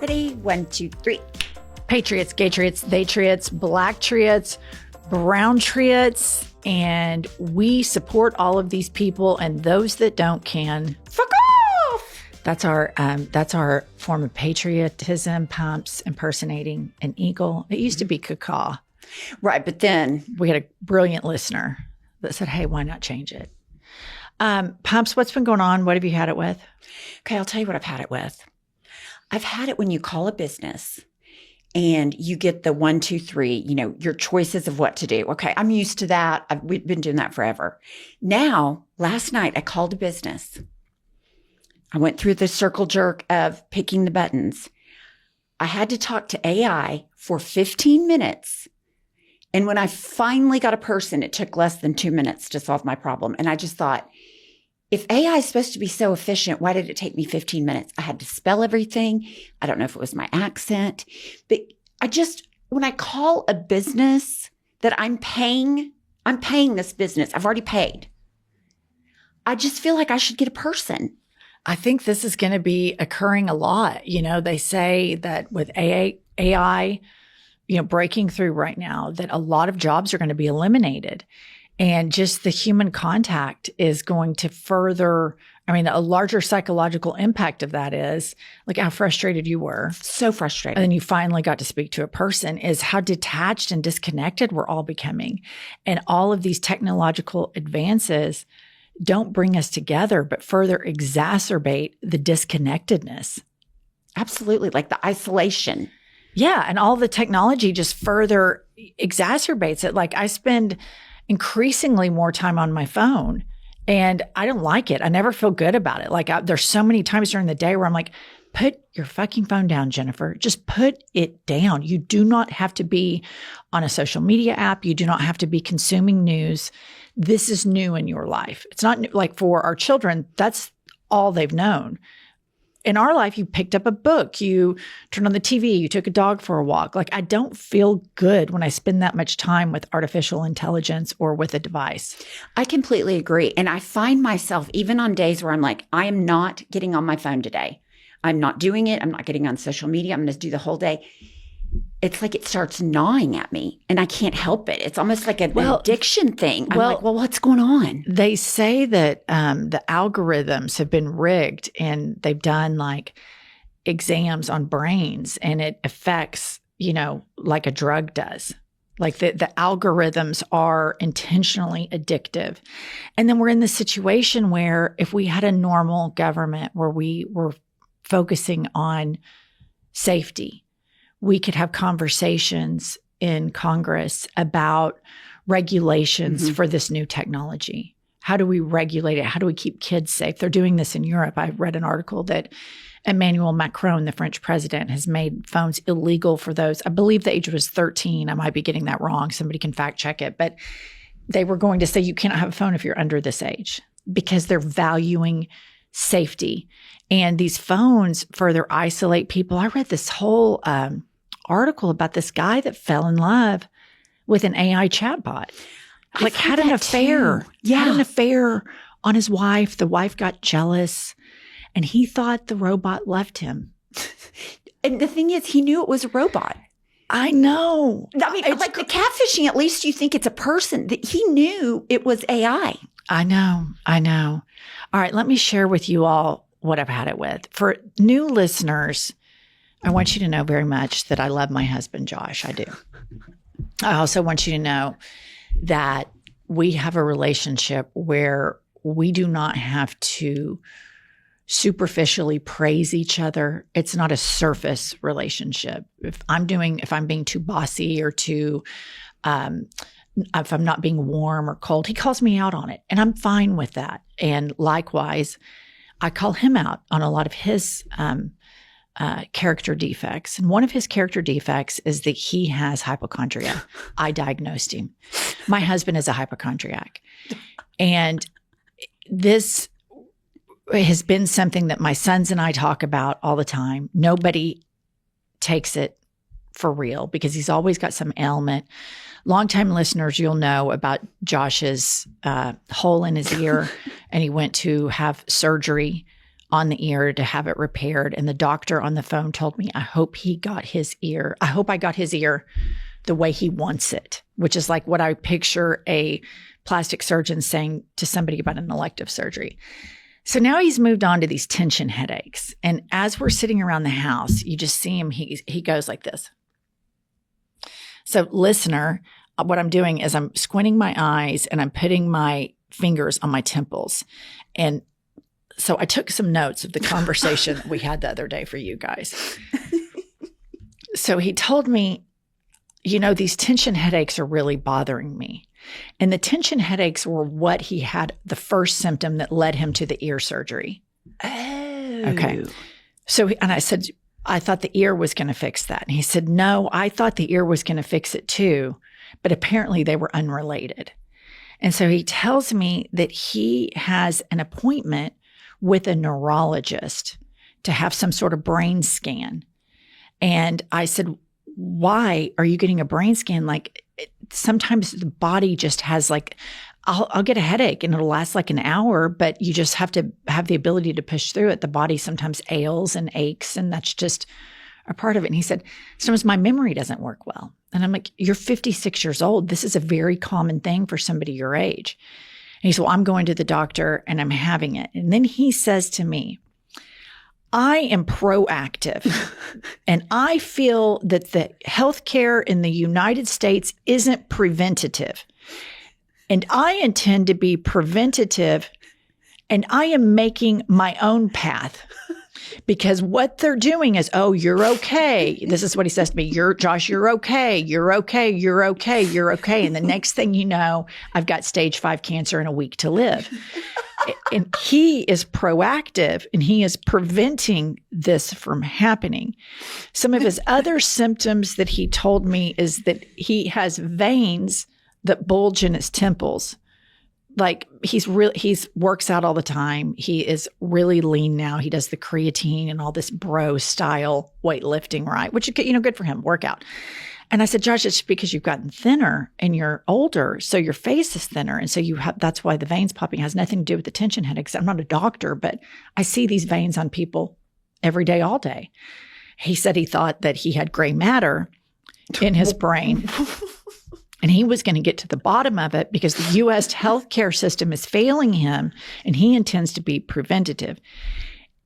Ready? 1, 2, 3. Patriots, gay triots, they triots, black triots, brown triots, and we support all of these people, and those that don't can Fuck off! That's our form of patriotism. Pumps impersonating an eagle. It used to be cacaw. Right, but then We had a brilliant listener that said, hey, why not change it? Pumps, what's been going on? What have you had it with? Okay, I'll tell you what I've had it with. I've had it when you call a business and you get the 1, 2, 3, your choices of what to do. Okay, I'm used to that. We've been doing that forever. Now, last night I called a business. I went through the circle jerk of picking the buttons. I had to talk to AI for 15 minutes. And when I finally got a person, it took less than 2 minutes to solve my problem. And I just thought, if AI is supposed to be so efficient, why did it take me 15 minutes? I had to spell everything. I don't know if it was my accent, but when I call a business that I'm paying this business. I've already paid. I just feel like I should get a person. I think this is going to be occurring a lot. They say that with AI, breaking through right now, that a lot of jobs are going to be eliminated. And just the human contact is going to further, a larger psychological impact of that is like how frustrated you were. So frustrated. And then you finally got to speak to a person, is how detached and disconnected we're all becoming. And all of these technological advances don't bring us together, but further exacerbate the disconnectedness. Absolutely. Like the isolation. Yeah. And all the technology just further exacerbates it. Like I spend increasingly more time on my phone and I don't like it. I never feel good about it. Like there's so many times during the day where I'm like, put your fucking phone down, Jennifer. Just put it down. You do not have to be on a social media app. You do not have to be consuming news. This is new in your life. It's not new, like for our children, that's all they've known. In our life, you picked up a book, you turned on the TV, you took a dog for a walk. Like I don't feel good when I spend that much time with artificial intelligence or with a device. I completely agree. And I find myself even on days where I'm like, I am not getting on my phone today. I'm not doing it. I'm not getting on social media. I'm going to do the whole day. It's like it starts gnawing at me and I can't help it. It's almost like an addiction thing. I'm like, what's going on? They say that the algorithms have been rigged and they've done like exams on brains and it affects, like a drug does. Like the algorithms are intentionally addictive. And then we're in this situation where if we had a normal government where we were focusing on safety, we could have conversations in Congress about regulations for this new technology. How do we regulate it? How do we keep kids safe? They're doing this in Europe. I read an article that Emmanuel Macron, the French president, has made phones illegal for those. I believe the age was 13. I might be getting that wrong. Somebody can fact check it. But they were going to say you cannot have a phone if you're under this age because they're valuing safety. And these phones further isolate people. I read this whole article about this guy that fell in love with an AI chatbot. Like had an affair. Yeah. Had an affair on his wife. The wife got jealous and he thought the robot left him. And the thing is, he knew it was a robot. I know. I mean, like the catfishing, at least you think it's a person. He knew it was AI. I know. All right, let me share with you all what I've had it with. For new listeners, I want you to know very much that I love my husband, Josh. I do. I also want you to know that we have a relationship where we do not have to superficially praise each other. It's not a surface relationship. If I'm being too bossy or too, if I'm not being warm or cold, he calls me out on it and I'm fine with that. And likewise, I call him out on a lot of his character defects. And one of his character defects is that he has hypochondria. I diagnosed him. My husband is a hypochondriac. And this has been something that my sons and I talk about all the time. Nobody takes it for real because he's always got some ailment. Longtime listeners, you'll know about Josh's hole in his ear, and he went to have surgery on the ear to have it repaired. And the doctor on the phone told me, I hope I got his ear the way he wants it, which is like what I picture a plastic surgeon saying to somebody about an elective surgery. So now he's moved on to these tension headaches. And as we're sitting around the house, you just see him, he goes like this. So listener, what I'm doing is I'm squinting my eyes and I'm putting my fingers on my temples. And so I took some notes of the conversation that we had the other day for you guys. So he told me, these tension headaches are really bothering me. And the tension headaches were what he had, the first symptom that led him to the ear surgery. Oh. Okay. So, and I said, I thought the ear was going to fix that. And he said, no, I thought the ear was going to fix it too, but apparently they were unrelated. And so he tells me that he has an appointment with a neurologist to have some sort of brain scan. And I said, why are you getting a brain scan? Like sometimes the body just has like, I'll get a headache and it'll last like an hour, but you just have to have the ability to push through it. The body sometimes ails and aches, and that's just a part of it. And he said, sometimes my memory doesn't work well. And I'm like, you're 56 years old. This is a very common thing for somebody your age. And he said, well, I'm going to the doctor and I'm having it. And then he says to me, I am proactive and I feel that the healthcare in the United States isn't preventative. And I intend to be preventative, and I am making my own path because what they're doing is, oh, you're okay. This is what he says to me. Josh, you're okay. You're okay. You're okay. You're okay. And the next thing you know, I've got stage 5 cancer and a week to live. And he is proactive and he is preventing this from happening. Some of his other symptoms that he told me is that he has veins that bulge in his temples. Like he's works out all the time. He is really lean now. He does the creatine and all this bro style weightlifting, right? Which, good for him, workout. And I said, Josh, it's because you've gotten thinner and you're older. So your face is thinner. And so that's why the veins popping has nothing to do with the tension headaches. I'm not a doctor, but I see these veins on people every day, all day. He said he thought that he had gray matter in his brain. And he was going to get to the bottom of it because the U.S. healthcare system is failing him and he intends to be preventative.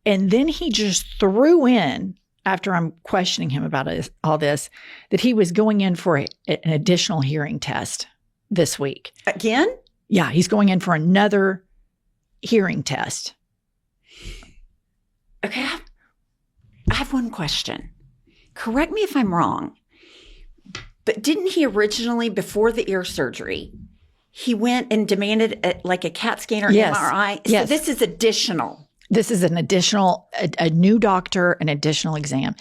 And then he just threw in, after I'm questioning him about all this, that he was going in for an additional hearing test this week. Again? Yeah, he's going in for another hearing test. Okay, I have one question. Correct me if I'm wrong, but didn't he originally, before the ear surgery, he went and demanded a CAT scan or MRI? Yes. So this is additional. This is an additional, a new doctor, an additional exam.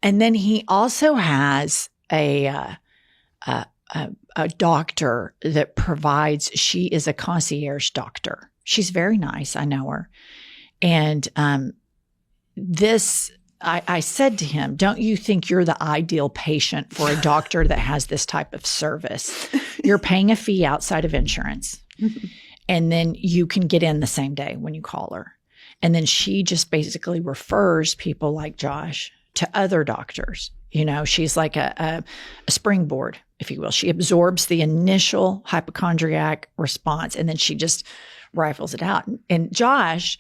And then he also has a doctor that provides, she is a concierge doctor. She's very nice. I know her. And I said to him, don't you think you're the ideal patient for a doctor that has this type of service? You're paying a fee outside of insurance. And then you can get in the same day when you call her. And then she just basically refers people like Josh to other doctors. She's like a springboard, if you will. She absorbs the initial hypochondriac response and then she just rifles it out. And Josh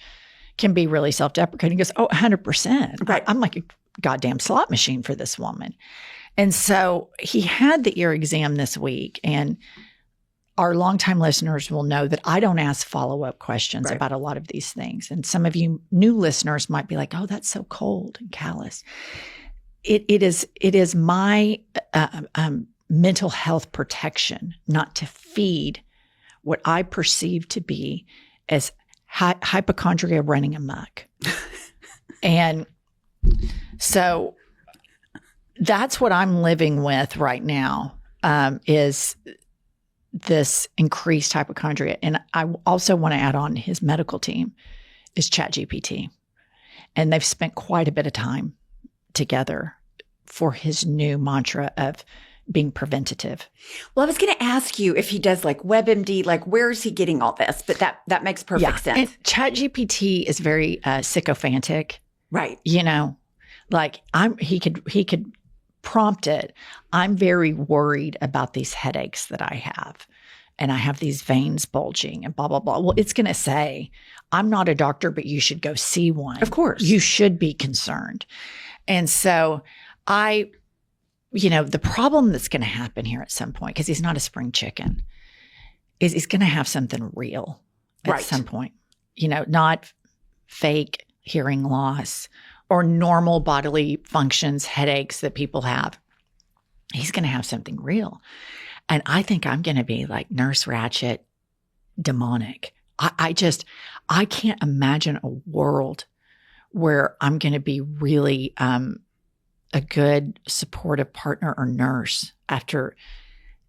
can be really self-deprecating. He goes, 100%. Right. I'm like a goddamn slot machine for this woman. And so he had the ear exam this week, and our longtime listeners will know that I don't ask follow-up questions about a lot of these things. And some of you new listeners might be like, oh, that's so cold and callous. It is my mental health protection not to feed what I perceive to be as hypochondria running amok. And so that's what I'm living with right now, is this increased hypochondria. And I also want to add on his medical team is ChatGPT. And they've spent quite a bit of time together for his new mantra of being preventative. Well, I was going to ask you if he does like WebMD, like where is he getting all this? But that makes perfect sense. And ChatGPT is very sycophantic. Right. You know, like he could prompt it. I'm very worried about these headaches that I have. And I have these veins bulging and blah, blah, blah. Well, it's going to say, I'm not a doctor, but you should go see one. Of course. You should be concerned. And so the problem that's going to happen here at some point, because he's not a spring chicken, is he's going to have something real at some point. Not fake hearing loss or normal bodily functions, headaches that people have. He's going to have something real. And I think I'm going to be like Nurse Ratched, demonic. I can't imagine a world where I'm going to be really a good supportive partner or nurse after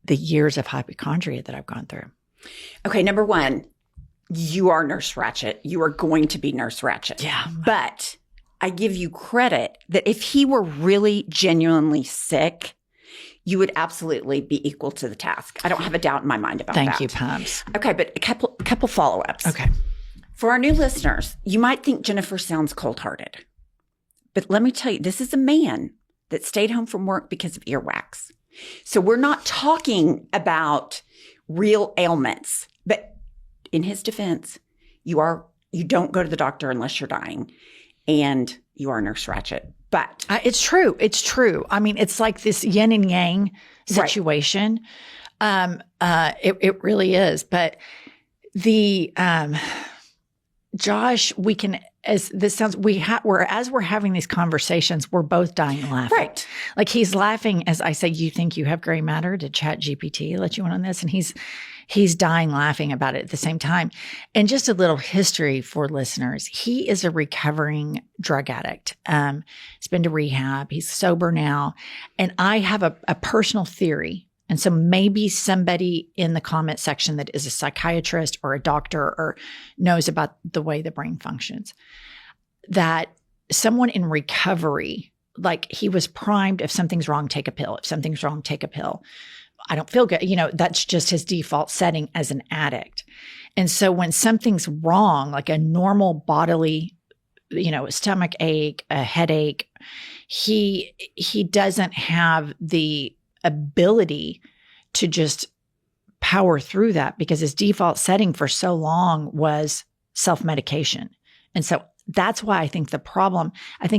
the years of hypochondria that I've gone through. Okay, number one, you are Nurse Ratched. You are going to be Nurse Ratched. Yeah. But I give you credit that if he were really genuinely sick, you would absolutely be equal to the task. I don't have a doubt in my mind about that. Thank you, Pumps. Okay, but a couple follow-ups. Okay. For our new listeners, you might think Jennifer sounds cold-hearted. But let me tell you, this is a man that stayed home from work because of earwax. So we're not talking about real ailments. But in his defense, you don't go to the doctor unless you're dying. And you are Nurse Ratched. But it's true. It's true. I mean, it's like this yin and yang situation. Right. It really is. But the Josh, we can, as this sounds, as we're having these conversations, we're both dying laughing. Right. Like he's laughing as I say, you think you have gray matter? Did ChatGPT let you in on this? And he's dying laughing about it at the same time. And just a little history for listeners. He is a recovering drug addict. He's been to rehab. He's sober now. And I have a personal theory. And so maybe somebody in the comment section that is a psychiatrist or a doctor or knows about the way the brain functions, that someone in recovery, like he was primed, if something's wrong, take a pill. If something's wrong, take a pill. I don't feel good. That's just his default setting as an addict. And so when something's wrong, like a normal bodily, a stomach ache, a headache, he doesn't have the ability to just power through that because his default setting for so long was self-medication. And so that's why I think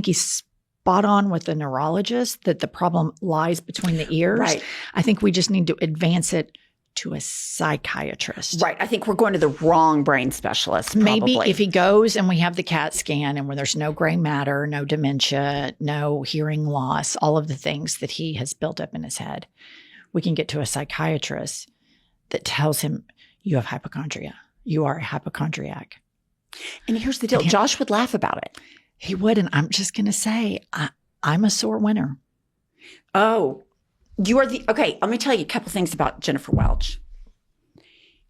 he's spot on with the neurologist that the problem lies between the ears. Right. I think we just need to advance it to a psychiatrist. Right. I think we're going to the wrong brain specialist. Maybe probably. if he goes and we have the CAT scan and where there's no gray matter, no dementia, no hearing loss, all of the things that he has built up in his head, we can get to a psychiatrist that tells him you have hypochondria. You are a hypochondriac. And here's the deal. Josh would laugh about it. He would. And I'm just going to say, I'm a sore winner. Oh, okay, let me tell you a couple things about Jennifer Welch.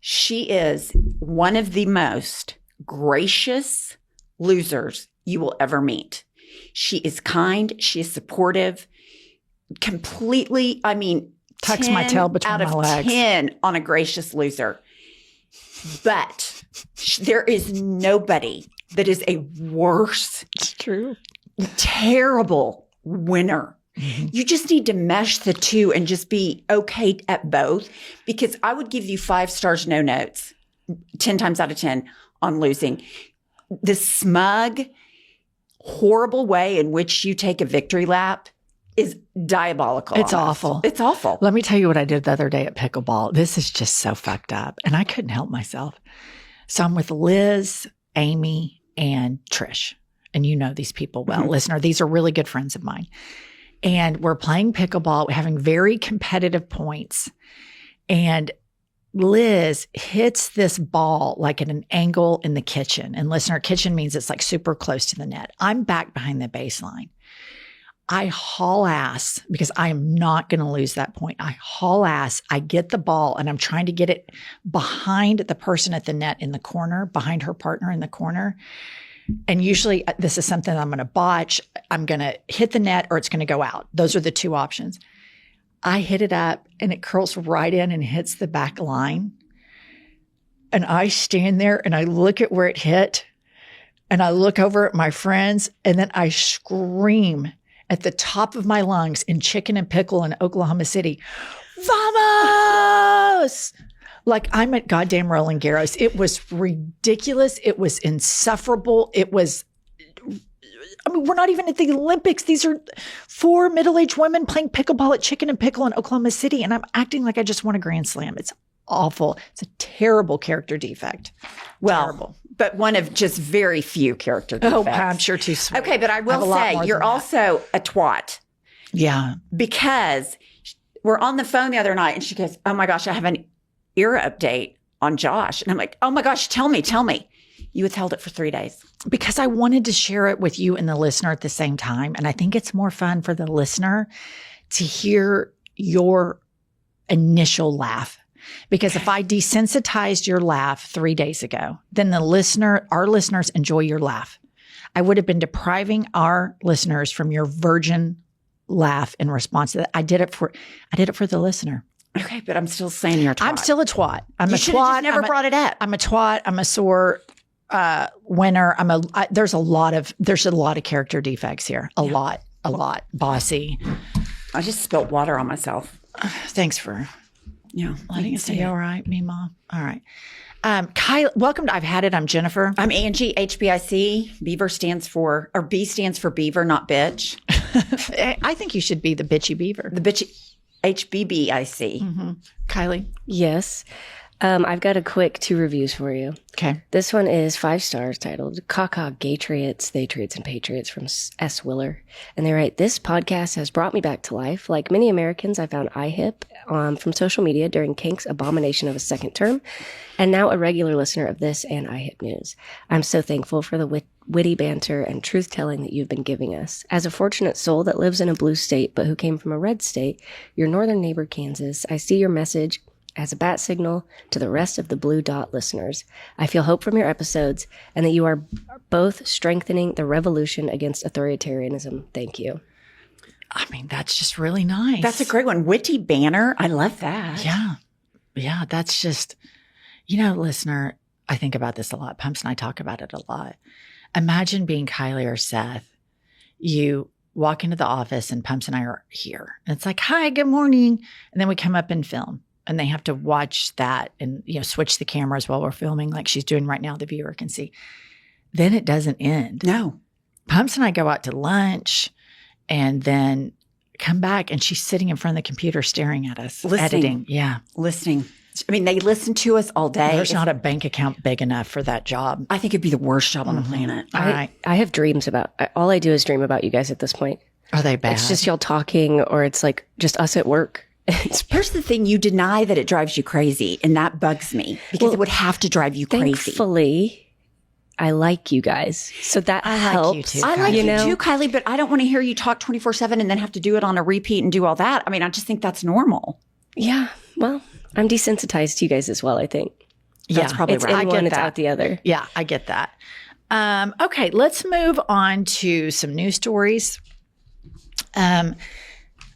She is one of the most gracious losers you will ever meet. She is kind. She is supportive. Completely, tucks my tail between my legs. Out of 10 on a gracious loser. But there is nobody that is a worse, it's true, terrible winner. Mm-hmm. You just need to mesh the two and just be okay at both, because I would give you 5 stars, no notes, 10 times out of 10 on losing. The smug, horrible way in which you take a victory lap is diabolical. It's awful. It's awful. Let me tell you what I did the other day at pickleball. This is just so fucked up. And I couldn't help myself. So I'm with Liz, Amy, and Trish. And you know these people well. Mm-hmm. Listener, these are really good friends of mine. And we're playing pickleball, having very competitive points. And Liz hits this ball like at an angle in the kitchen. And listener, kitchen means it's like super close to the net. I'm back behind the baseline. I haul ass because I am not going to lose that point. I haul ass. I get the ball and I'm trying to get it behind the person at the net in the corner, behind her partner in the corner. And usually this is something I'm going to botch. I'm going to hit the net or it's going to go out. Those are the 2 options. I hit it up and it curls right in and hits the back line. And I stand there and I look at where it hit and I look over at my friends and then I scream at the top of my lungs in Chicken and Pickle in Oklahoma City, "Vamos!" Like I'm at goddamn Roland Garros. It was ridiculous. It was insufferable. We're not even at the Olympics. These are 4 middle-aged women playing pickleball at Chicken and Pickle in Oklahoma City. And I'm acting like I just won a Grand Slam. It's awful. It's a terrible character defect. Well, Terrible. but one of just very few character defects. Oh, I'm sure too sweet. Okay, but I will say you're also a twat. Yeah. Because we're on the phone the other night and she goes, "Oh my gosh, I have an era update on Josh." And I'm like, "Oh my gosh, tell me. You withheld it for 3 days." Because I wanted to share it with you and the listener at the same time. And I think it's more fun for the listener to hear your initial laugh. Because if I desensitized your laugh 3 days ago, then our listeners enjoy your laugh. I would have been depriving our listeners from your virgin laugh in response to that. I did it for the listener. Okay, but I'm still saying you're a twat. I'm still a twat. You should have just never brought it up. I'm a twat. I'm a sore winner. There's a lot of character defects here. A lot. Bossy. I just spilt water on myself. Thanks for letting us say all right, Mima. All right. Kylie, welcome to I've Had It. I'm Jennifer. I'm Angie, HBIC. B stands for beaver, not bitch. I think you should be the bitchy beaver. The bitchy HBBIC. Mm-hmm. Kylie? Yes. I've got a quick 2 reviews for you. Okay. This one is 5 stars, titled "Caca, Gaytriots, Theytriots, and Patriots" from S. Willer. And they write, "This podcast has brought me back to life. Like many Americans, I found IHIP from social media during Kink's abomination of a second term, and now a regular listener of this and IHIP news. I'm so thankful for the witty banter and truth-telling that you've been giving us. As a fortunate soul that lives in a blue state but who came from a red state, your northern neighbor, Kansas, I see your message as a bat signal to the rest of the Blue Dot listeners. I feel hope from your episodes and that you are both strengthening the revolution against authoritarianism. Thank you." I mean, that's just really nice. That's a great one. Witty banner. I love that. Yeah. Yeah. That's just, listener, I think about this a lot. Pumps and I talk about it a lot. Imagine being Kylie or Seth. You walk into the office and Pumps and I are here. And it's like, "Hi, good morning." And then we come up and film. And they have to watch that and, switch the cameras while we're filming like she's doing right now. The viewer can see. Then it doesn't end. No. Pumps and I go out to lunch and then come back and she's sitting in front of the computer staring at us. Listening. Editing. Yeah. Listening. I mean, they listen to us all day. There's not a bank account big enough for that job. I think it'd be the worst job on the planet. All right. I have dreams all I do is dream about you guys at this point. Are they bad? It's just y'all talking, or it's like just us at work. Here's the thing. You deny that it drives you crazy, and that bugs me because it would have to drive you crazy. Thankfully, I like you guys. So that helps. like you too, I like Kylie. you too, Kylie, but I don't want to hear you talk 24/7 and then have to do it on a repeat and do all that. I mean, I just think that's normal. Yeah. Well, I'm desensitized to you guys as well, I think. That's probably It's right. in one, it's out the other. Yeah, I get that. Okay, let's move on to some news stories.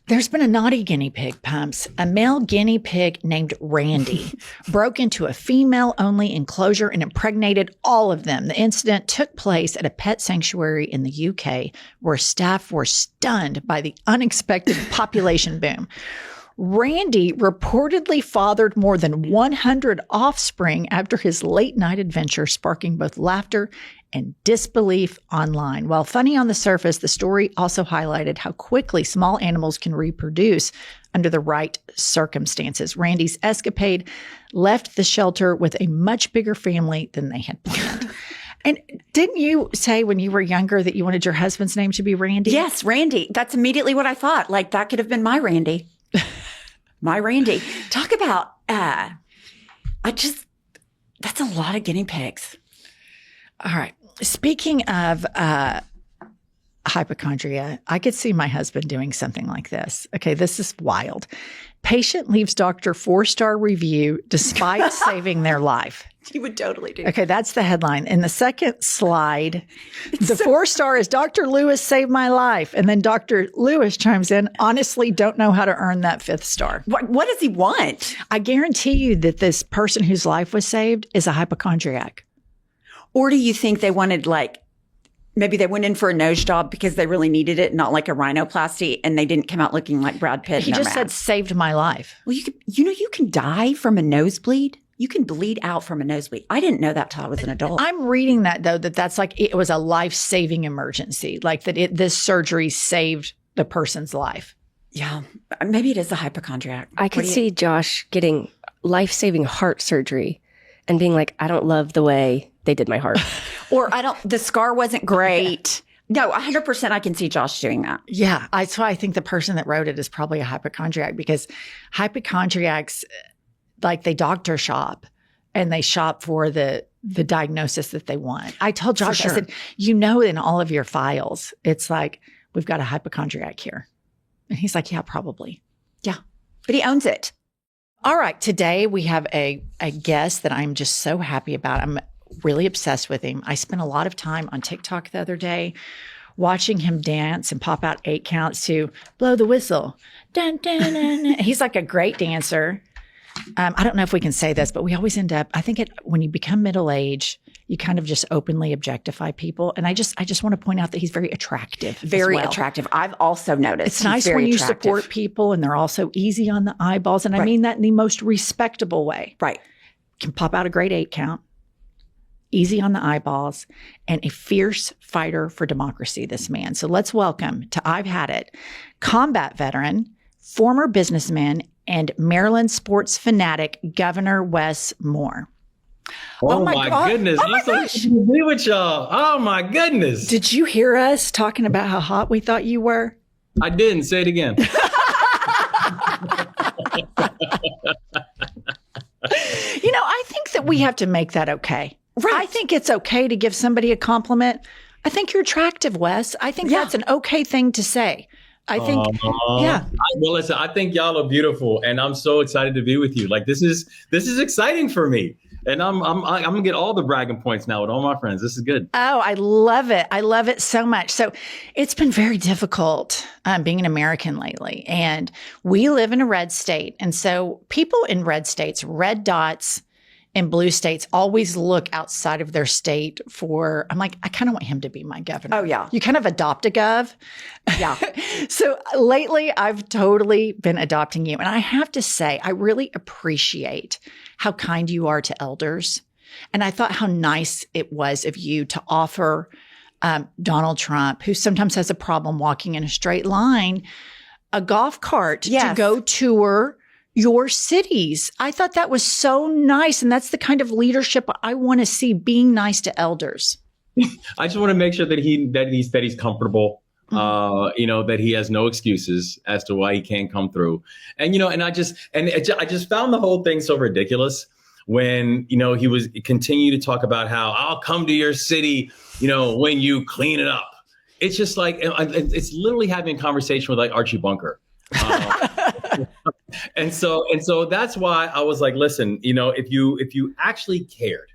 There's been a naughty guinea pig, Pumps. A male guinea pig named Randy broke into a female-only enclosure and impregnated all of them. The incident took place at a pet sanctuary in the UK where staff were stunned by the unexpected population boom. Randy reportedly fathered more than 100 offspring after his late-night adventure, sparking both laughter and disbelief online. While funny on the surface, the story also highlighted how quickly small animals can reproduce under the right circumstances. Randy's escapade left the shelter with a much bigger family than they had planned. And didn't you say when you were younger that you wanted your husband's name to be Randy? Yes, Randy. That's immediately what I thought. Like, that could have been my Randy. My Randy. Talk about, that's a lot of guinea pigs. All right. Speaking of hypochondria. I could see my husband doing something like this. Okay, this is wild. Patient leaves doctor 4-star review despite saving their life. You would totally do. Okay, that's the headline. In the second slide, the 4-star is Dr. Lewis saved my life. And then Dr. Lewis chimes in, honestly, don't know how to earn that 5th star. What does he want? I guarantee you that this person whose life was saved is a hypochondriac. Or do you think they wanted maybe they went in for a nose job because they really needed it, not like a rhinoplasty, and they didn't come out looking like Brad Pitt? He just said, saved my life. Well, you can die from a nosebleed. You can bleed out from a nosebleed. I didn't know that till I was an adult. I'm reading that, though, that's like it was a life-saving emergency, like that this surgery saved the person's life. Yeah. Maybe it is a hypochondriac. I could see Josh getting life-saving heart surgery and being like, I don't love the way they did my heart. Or the scar wasn't great. No, 100% I can see Josh doing that. Yeah. That's why I think the person that wrote it is probably a hypochondriac, because hypochondriacs, like, they doctor shop and they shop for the diagnosis that they want. I told Josh, I said, in all of your files, it's like, we've got a hypochondriac here. And he's like, yeah, probably. Yeah. But he owns it. All right. Today we have a guest that I'm just so happy about. I'm really obsessed with him. I spent a lot of time on TikTok the other day watching him dance and pop out 8 counts to blow the whistle. Dun, dun, dun, dun. He's like a great dancer. I don't know if we can say this, but we always end up, I think when you become middle-aged, you kind of just openly objectify people. And I just want to point out that he's very attractive. Very attractive. I've also noticed. It's nice when you support people and they're also easy on the eyeballs. And I mean that in the most respectable way. Right. Can pop out a great 8 count, easy on the eyeballs, and a fierce fighter for democracy, this man. So let's welcome to I've Had It, combat veteran, former businessman, and Maryland sports fanatic, Governor Wes Moore. Oh my goodness. I'm so happy to be with y'all. Oh my goodness. Did you hear us talking about how hot we thought you were? I didn't. Say it again. I think that we have to make that okay. Right. I think it's okay to give somebody a compliment. I think you're attractive, Wes. I think that's an okay thing to say. I think, Well, listen, I think y'all are beautiful, and I'm so excited to be with you. Like, this is exciting for me, and I'm gonna get all the bragging points now with all my friends. This is good. Oh, I love it. I love it so much. So it's been very difficult being an American lately, and we live in a red state, and so people in red states, red dots in blue states, always look outside of their state for, I'm like, I kind of want him to be my governor. Oh, yeah. You kind of adopt a gov. Yeah. So lately, I've totally been adopting you. And I have to say, I really appreciate how kind you are to elders. And I thought how nice it was of you to offer Donald Trump, who sometimes has a problem walking in a straight line, a golf cart to go tour your cities. I thought that was so nice. And that's the kind of leadership I want to see, being nice to elders. I just want to make sure that he's comfortable, that he has no excuses as to why he can't come through. And, I just found the whole thing so ridiculous when, he was continue to talk about how I'll come to your city, when you clean it up. It's just like, it's literally having a conversation with like Archie Bunker. And so that's why I was like, listen, if you actually cared,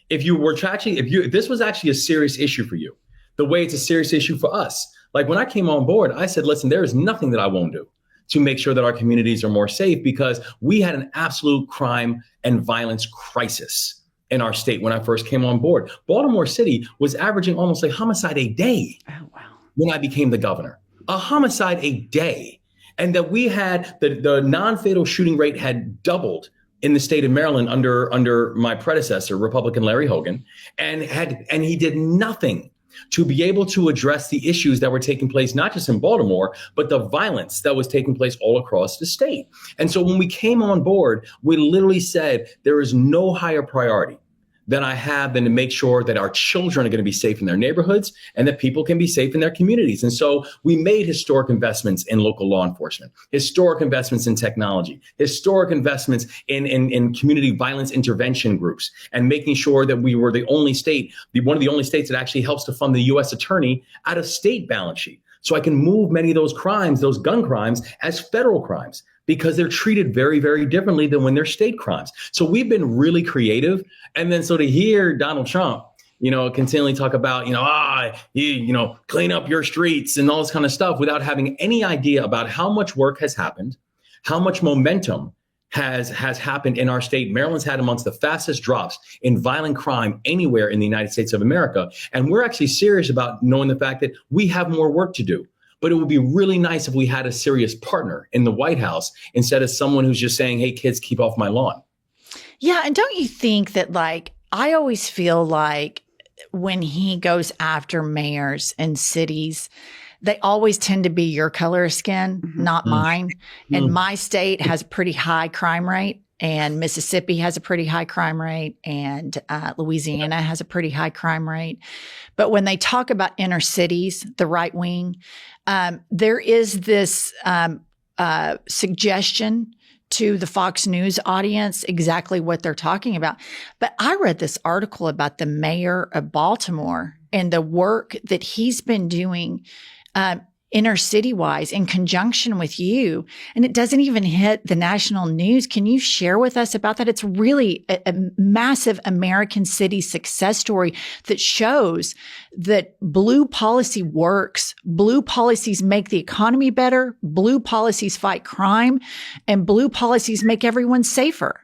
if this was actually a serious issue for you, the way it's a serious issue for us, like when I came on board, I said, listen, there is nothing that I won't do to make sure that our communities are more safe, because we had an absolute crime and violence crisis in our state when I first came on board. Baltimore City was averaging almost a homicide a day. Oh, wow. When I became the governor, a homicide a day. And that we had the non-fatal shooting rate had doubled in the state of Maryland under my predecessor, Republican Larry Hogan, and he did nothing to be able to address the issues that were taking place, not just in Baltimore, but the violence that was taking place all across the state. And so when we came on board, we literally said there is no higher priority than I have than to make sure that our children are going to be safe in their neighborhoods and that people can be safe in their communities. And so we made historic investments in local law enforcement, historic investments in technology, historic investments in community violence intervention groups, and making sure that we were the only state, one of the only states that actually helps to fund the U.S. attorney out of state balance sheet. So I can move many of those crimes, those gun crimes, as federal crimes, because they're treated very, very differently than when they're state crimes. So we've been really creative. And then so to hear Donald Trump, continually talk about, clean up your streets and all this kind of stuff without having any idea about how much work has happened, how much momentum has happened in our state. Maryland's had amongst the fastest drops in violent crime anywhere in the United States of America. And we're actually serious about knowing the fact that we have more work to do. But it would be really nice if we had a serious partner in the White House instead of someone who's just saying, hey, kids, keep off my lawn. Yeah. And don't you think that, I always feel like when he goes after mayors and cities, they always tend to be your color of skin, not mine. And my state has a pretty high crime rate, and Mississippi has a pretty high crime rate, and Louisiana has a pretty high crime rate. But when they talk about inner cities, the right wing, there is this suggestion to the Fox News audience exactly what they're talking about. But I read this article about the mayor of Baltimore and the work that he's been doing inner city wise in conjunction with you. And it doesn't even hit the national news. Can you share with us about that? It's really a massive American city success story that shows that blue policy works. Blue policies make the economy better. Blue policies fight crime, and blue policies make everyone safer.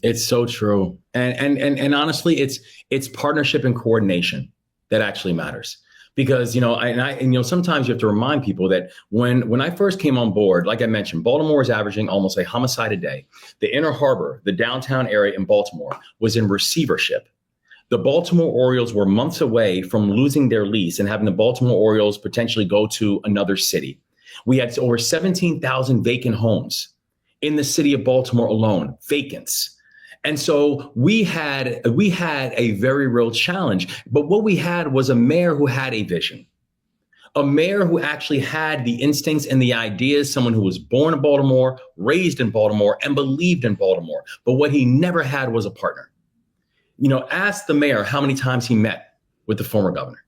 It's so true. And honestly, it's partnership and coordination that actually matters. Because, sometimes you have to remind people that when I first came on board, like I mentioned, Baltimore is averaging almost a homicide a day. The Inner Harbor, the downtown area in Baltimore, was in receivership. The Baltimore Orioles were months away from losing their lease and having the Baltimore Orioles potentially go to another city. We had over 17,000 vacant homes in the city of Baltimore alone, vacants. And so we had a very real challenge. But what we had was a mayor who had a vision, a mayor who actually had the instincts and the ideas, someone who was born in Baltimore, raised in Baltimore, and believed in Baltimore. But what he never had was a partner. Ask the mayor how many times he met with the former governor.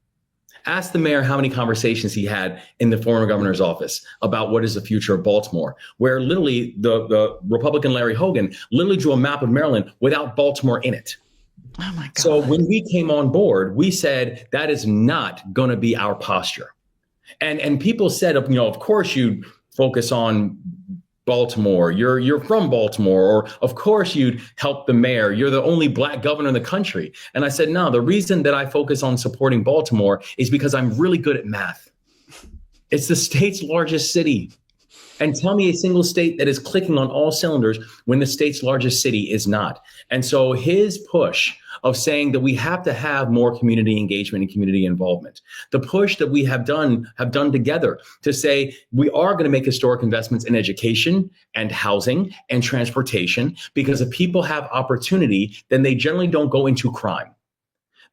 Ask the mayor how many conversations he had in the former governor's office about what is the future of Baltimore, where literally the Republican Larry Hogan literally drew a map of Maryland without Baltimore in it. Oh my God. So when we came on board, we said that is not going to be our posture. And people said, of course you'd focus on Baltimore, you're from Baltimore, or of course you'd help the mayor. You're the only Black governor in the country. And I said, no, the reason that I focus on supporting Baltimore is because I'm really good at math. It's the state's largest city. And tell me a single state that is clicking on all cylinders when the state's largest city is not. And so his push of saying that we have to have more community engagement and community involvement, the push that we have done together to say we are going to make historic investments in education and housing and transportation, because if people have opportunity, then they generally don't go into crime.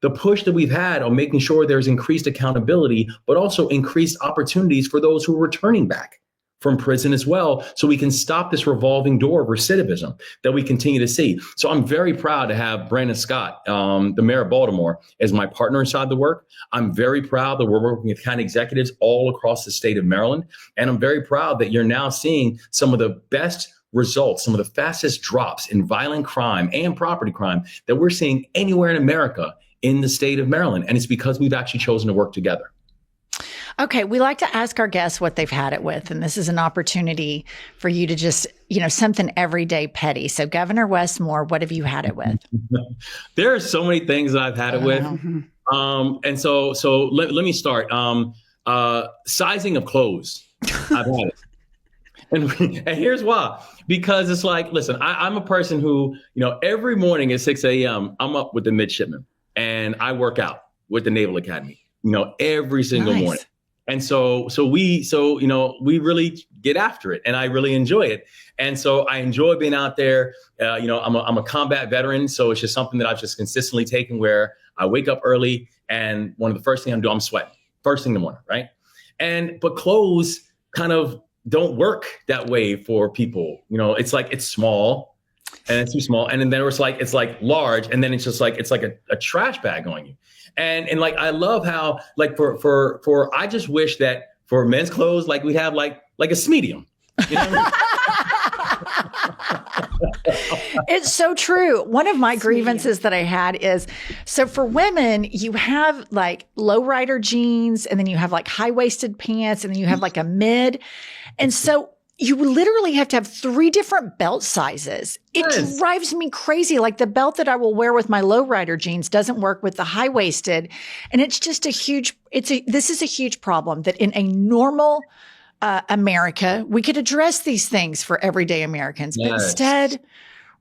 The push that we've had on making sure there's increased accountability, but also increased opportunities for those who are returning back from prison as well, so we can stop this revolving door of recidivism that we continue to see. So I'm very proud to have Brandon Scott, the mayor of Baltimore, as my partner inside the work. I'm very proud that we're working with county executives all across the state of Maryland. And I'm very proud that you're now seeing some of the best results, some of the fastest drops in violent crime and property crime that we're seeing anywhere in America in the state of Maryland. And it's because we've actually chosen to work together. Okay, we like to ask our guests what they've had it with, and this is an opportunity for you to just, something everyday petty. So Governor Westmore, what have you had it with? There are so many things that I've had it with. And so let me start. Sizing of clothes, I've had it. And here's why. Because it's like, listen, I'm a person who, every morning at 6 a.m., I'm up with the midshipmen and I work out with the Naval Academy, every single morning. And so we really get after it, and I really enjoy it. And so I enjoy being out there. I'm a combat veteran, so it's just something that I've just consistently taken, where I wake up early, and one of the first things I'm doing, I'm sweating first thing in the morning, right? But clothes kind of don't work that way for people. It's like it's small, and it's too small, and then it's like large, and then it's just like it's like a trash bag on you. And like I love how like for I just wish that for men's clothes, like we have like a medium. You know what I mean? It's so true. One of my grievances that I had is, so for women, you have like lowrider jeans, and then you have like high-waisted pants, and then you have like a mid. And so you literally have to have 3 different belt sizes. It drives me crazy. Like the belt that I will wear with my lowrider jeans doesn't work with the high-waisted. And it's just this is a huge problem that in a normal America, we could address these things for everyday Americans. But instead,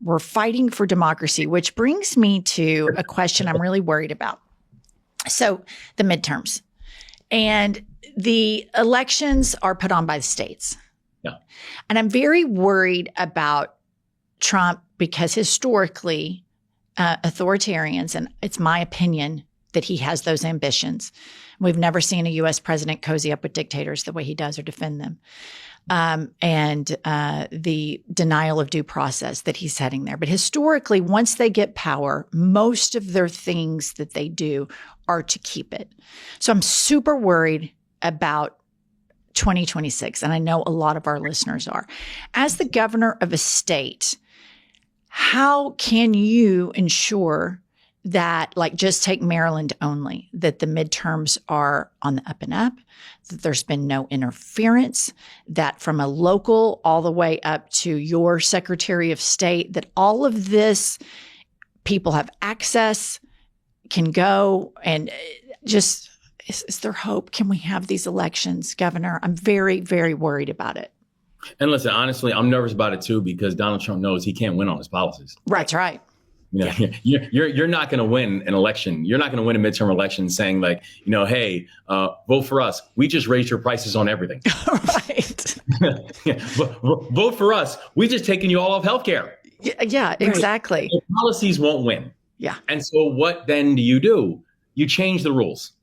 we're fighting for democracy, which brings me to a question I'm really worried about. So the midterms and the elections are put on by the states. Yeah. And I'm very worried about Trump because historically, authoritarians, and it's my opinion that he has those ambitions. We've never seen a U.S. president cozy up with dictators the way he does or defend them. And the denial of due process that he's heading there. But historically, once they get power, most of their things that they do are to keep it. So I'm super worried about 2026. And I know a lot of our listeners are. As the governor of a state, how can you ensure that, like, just take Maryland only, that the midterms are on the up and up, that there's been no interference, that from a local all the way up to your Secretary of State, that all of this people have access, can go, and just is there hope? Can we have these elections, Governor? I'm very, very worried about it. And listen, honestly, I'm nervous about it too, because Donald Trump knows he can't win on his policies. Right, that's right. You're not going to win an election. You're not going to win a midterm election saying like, hey, vote for us. We just raised your prices on everything. Right. Vote for us. We just taken you all off healthcare. Yeah, exactly. The policies won't win. Yeah. And so what then do? You change the rules,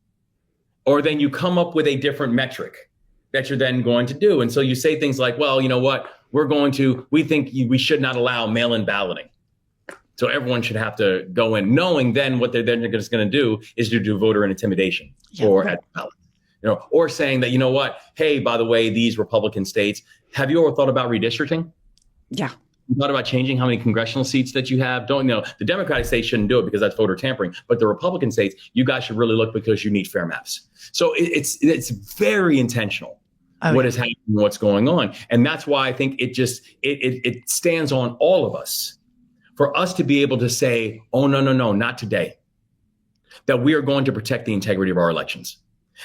or then you come up with a different metric that you're then going to do. And so you say things like, well, you know what? We think we should not allow mail-in balloting. So everyone should have to go in knowing then what they're just going to do is to do voter intimidation at the ballot. Or saying that, hey, by the way, these Republican states, have you ever thought about redistricting? Yeah. You thought about changing how many congressional seats that you have? The Democratic states shouldn't do it because that's voter tampering. But the Republican states, you guys should really look because you need fair maps. So it's very intentional. What is happening, what's going on. And that's why I think it stands on all of us for us to be able to say, oh, no, not today, that we are going to protect the integrity of our elections.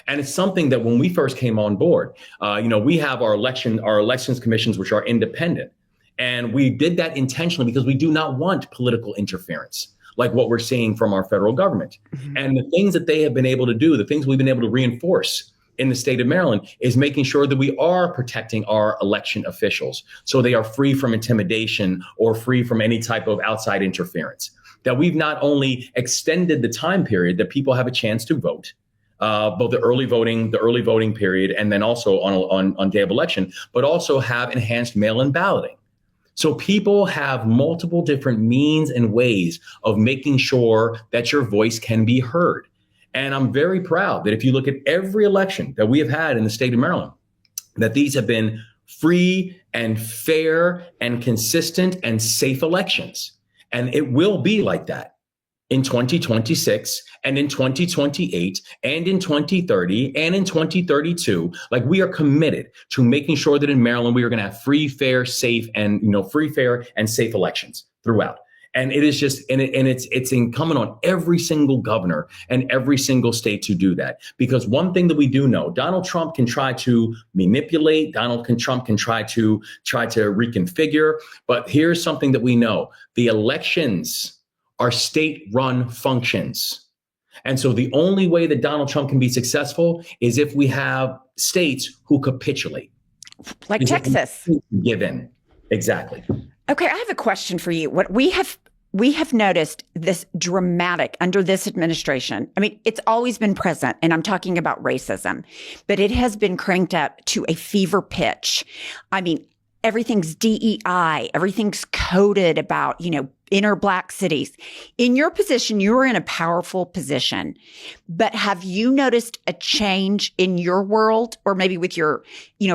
And it's something that when we first came on board, we have our elections commissions, which are independent. And we did that intentionally because we do not want political interference like what we're seeing from our federal government. Mm-hmm. And the things that they have been able to do, the things we've been able to reinforce in the state of Maryland is making sure that we are protecting our election officials so they are free from intimidation or free from any type of outside interference. That we've not only extended the time period that people have a chance to vote, both the early voting period, and then also on day of election, but also have enhanced mail-in balloting. So people have multiple different means and ways of making sure that your voice can be heard. And I'm very proud that if you look at every election that we have had in the state of Maryland, that these have been free and fair and consistent and safe elections. And it will be like that in 2026 and in 2028 and in 2030 and in 2032. Like, we are committed to making sure that in Maryland, we are going to have free, fair, safe, and safe elections throughout. And it is just, it's incumbent on every single governor and every single state to do that. Because one thing that we do know, Donald Trump can try to manipulate, Trump can try to reconfigure. But here's something that we know. The elections are state-run functions. And so the only way that Donald Trump can be successful is if we have states who capitulate. Like Texas. Give in. Exactly. Okay, I have a question for you. What we have noticed this dramatic under this administration. I mean, it's always been present, and I'm talking about racism, but it has been cranked up to a fever pitch. I mean, everything's DEI, everything's coded about, inner Black cities. In your position, you are in a powerful position, but have you noticed a change in your world or maybe with your,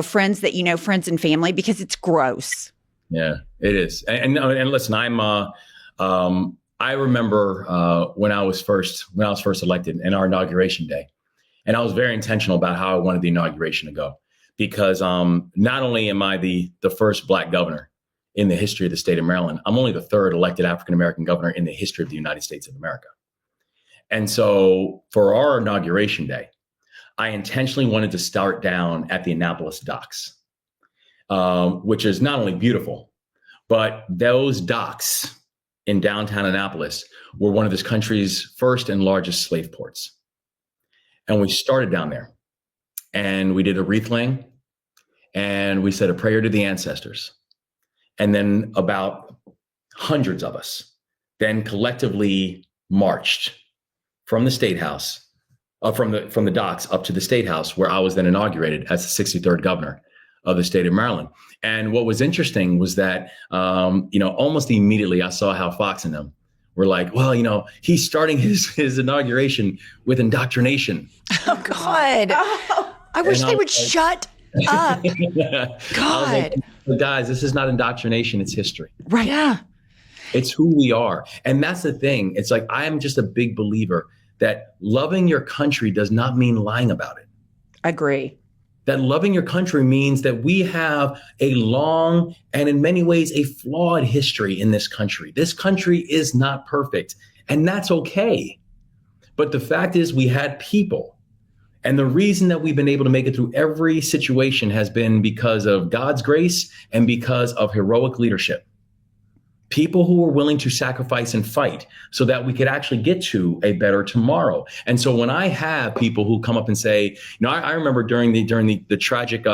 friends that friends and family? Because it's gross. Yeah, it is. And listen, I remember when I was first elected in our inauguration day, and I was very intentional about how I wanted the inauguration to go, because not only am I the first Black governor in the history of the state of Maryland, I'm only the third elected African-American governor in the history of the United States of America. And so for our inauguration day, I intentionally wanted to start down at the Annapolis docks, which is not only beautiful, but those docks in downtown Annapolis were one of this country's first and largest slave ports. And we started down there and we did a wreath laying and we said a prayer to the ancestors. And then about hundreds of us then collectively marched from the State House, from the docks up to the State House, where I was then inaugurated as the 63rd governor of the state of Maryland. And what was interesting was that, almost immediately I saw how Fox and them were like, well, he's starting his inauguration with indoctrination. Oh, God. I wish they would shut up. God. Like, guys, this is not indoctrination. It's history. Right. Yeah. It's who we are. And that's the thing. It's like, I am just a big believer that loving your country does not mean lying about it. Agree. That loving your country means that we have a long and in many ways a flawed history in this country. This country is not perfect, and that's okay. But the fact is we had people. And the reason that we've been able to make it through every situation has been because of God's grace and because of heroic leadership. People who were willing to sacrifice and fight so that we could actually get to a better tomorrow. And so when I have people who come up and say, I remember during the tragic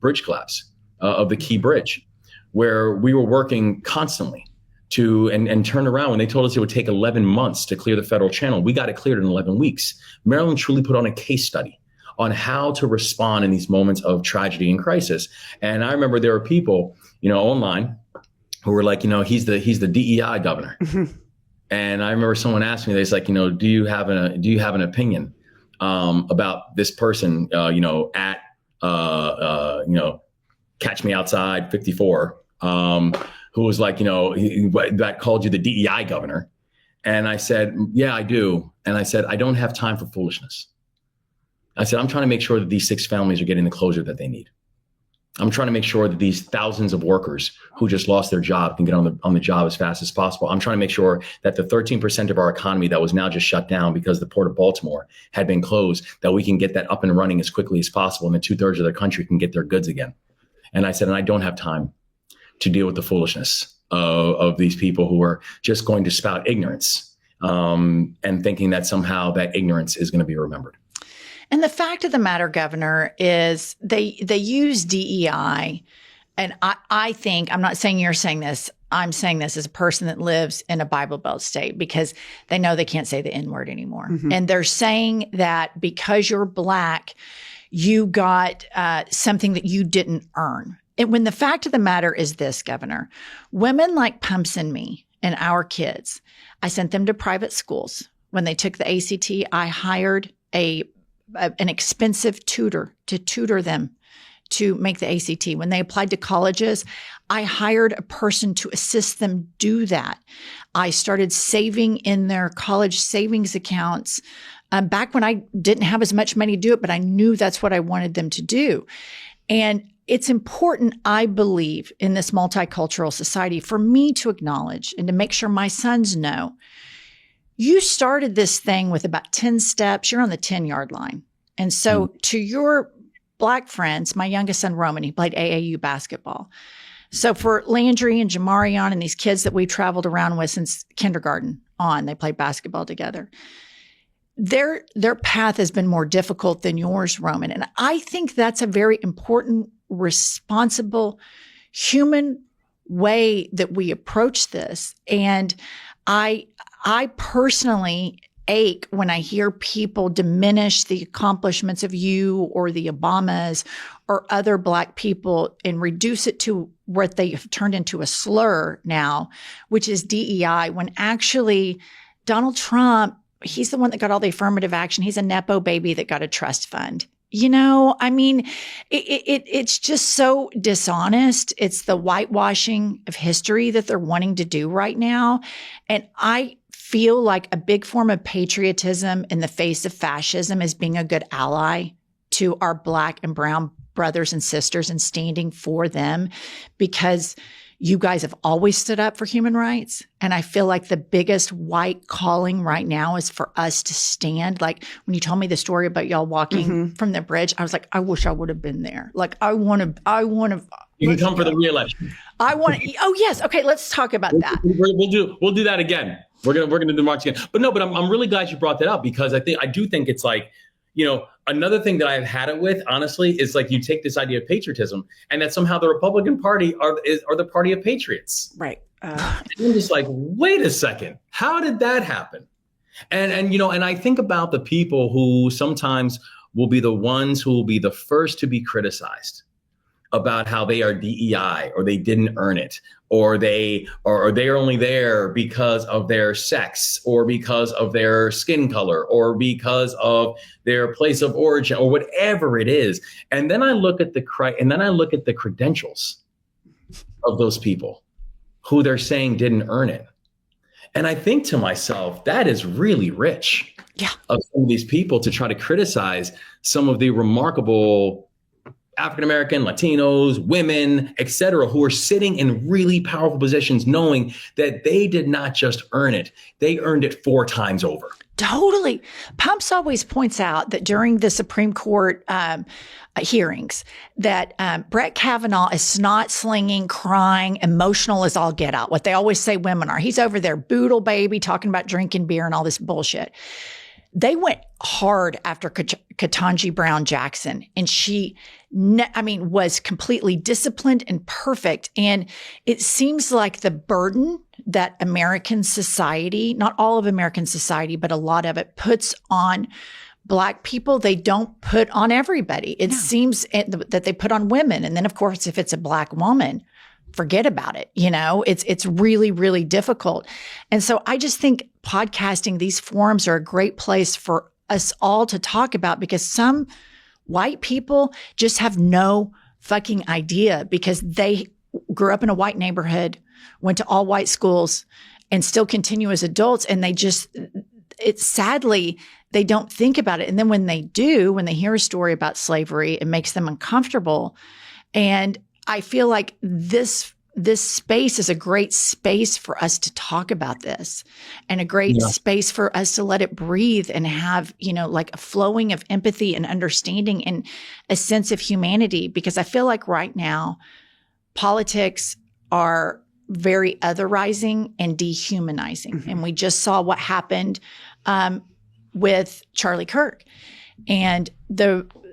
bridge collapse of the Key Bridge, where we were working constantly to and turn around when they told us it would take 11 months to clear the federal channel. We got it cleared in 11 weeks. Maryland truly put on a case study on how to respond in these moments of tragedy and crisis. And I remember there were people, online who were like, he's the DEI governor. Mm-hmm. And I remember someone asked me, they're like, do you have an opinion about this person, at Catch Me Outside 54, who was like, that called you the DEI governor. And I said, yeah, I do. And I said, I don't have time for foolishness. I said, I'm trying to make sure that these 6 families are getting the closure that they need. I'm trying to make sure that these thousands of workers who just lost their job can get on the job as fast as possible. I'm trying to make sure that the 13% of our economy that was now just shut down because the Port of Baltimore had been closed, that we can get that up and running as quickly as possible, and that 2/3 of the country can get their goods again. And I said, and I don't have time to deal with the foolishness of these people who are just going to spout ignorance and thinking that somehow that ignorance is going to be remembered. And the fact of the matter, Governor, is they use DEI. And I think, I'm not saying you're saying this, I'm saying this as a person that lives in a Bible Belt state, because they know they can't say the N word anymore. Mm-hmm. And they're saying that because you're Black, you got something that you didn't earn. And when the fact of the matter is this, Governor, women like Pumps and me and our kids, I sent them to private schools. When they took the ACT, I hired an expensive tutor to tutor them to make the ACT. When they applied to colleges, I hired a person to assist them do that. I started saving in their college savings accounts back when I didn't have as much money to do it, but I knew that's what I wanted them to do. And it's important, I believe, in this multicultural society for me to acknowledge and to make sure my sons know, you started this thing with about 10 steps. You're on the 10-yard line. And so to your Black friends, my youngest son, Roman, he played AAU basketball. So for Landry and Jamarion and these kids that we traveled around with since kindergarten on, they played basketball together. their path has been more difficult than yours, Roman. And I think that's a very important, responsible, human way that we approach this. And I personally ache when I hear people diminish the accomplishments of you or the Obamas or other Black people and reduce it to what they have turned into a slur now, which is DEI, when actually Donald Trump, he's the one that got all the affirmative action. He's a Nepo baby that got a trust fund. You know, I mean, it's just so dishonest. It's the whitewashing of history that they're wanting to do right now. And I feel like a big form of patriotism in the face of fascism is being a good ally to our Black and brown brothers and sisters and standing for them, because you guys have always stood up for human rights. And I feel like the biggest white calling right now is for us to stand. Like when you told me the story about y'all walking from the bridge, I was like, I wish I would have been there. Like I want to. You can come for the re-election. I want to. Oh yes. Okay. Let's talk about that. We'll do that again. We're gonna do march again. But I'm really glad you brought that up, because I do think it's like, you know, another thing that I've had it with, honestly, is like you take this idea of patriotism and that somehow the Republican Party are the party of patriots. Right. I'm just like, wait a second. How did that happen? And you know, and I think about the people who sometimes will be the ones who will be the first to be criticized about how they are DEI or they didn't earn it, or they are only there because of their sex or because of their skin color or because of their place of origin or whatever it is. And then I look at the credentials of those people who they're saying didn't earn it. And I think to myself, that is really rich of some of these people to try to criticize some of the remarkable African-American, Latinos, women, et cetera, who are sitting in really powerful positions, knowing that they did not just earn it, they earned it 4 times over. Totally. Pumps always points out that during the Supreme Court hearings that Brett Kavanaugh is snot slinging, crying, emotional as all get out. What they always say women are. He's over there, boodle baby, talking about drinking beer and all this bullshit. They went hard after Ketanji Brown Jackson, and she, was completely disciplined and perfect. And it seems like the burden that American society, not all of American society, but a lot of it, puts on Black people, they don't put on everybody. It seems that they put on women. And then, of course, if it's a Black woman, forget about it. You know, it's really, really difficult. And so I just think podcasting, these forums are a great place for us all to talk about, because some white people just have no fucking idea, because they grew up in a white neighborhood, went to all white schools, and still continue as adults. And sadly, they don't think about it. And then when they do, when they hear a story about slavery, it makes them uncomfortable. And I feel like this space is a great space for us to talk about this, and a great space for us to let it breathe and have, like a flowing of empathy and understanding and a sense of humanity. Because I feel like right now, politics are very otherizing and dehumanizing. Mm-hmm. And we just saw what happened with Charlie Kirk. And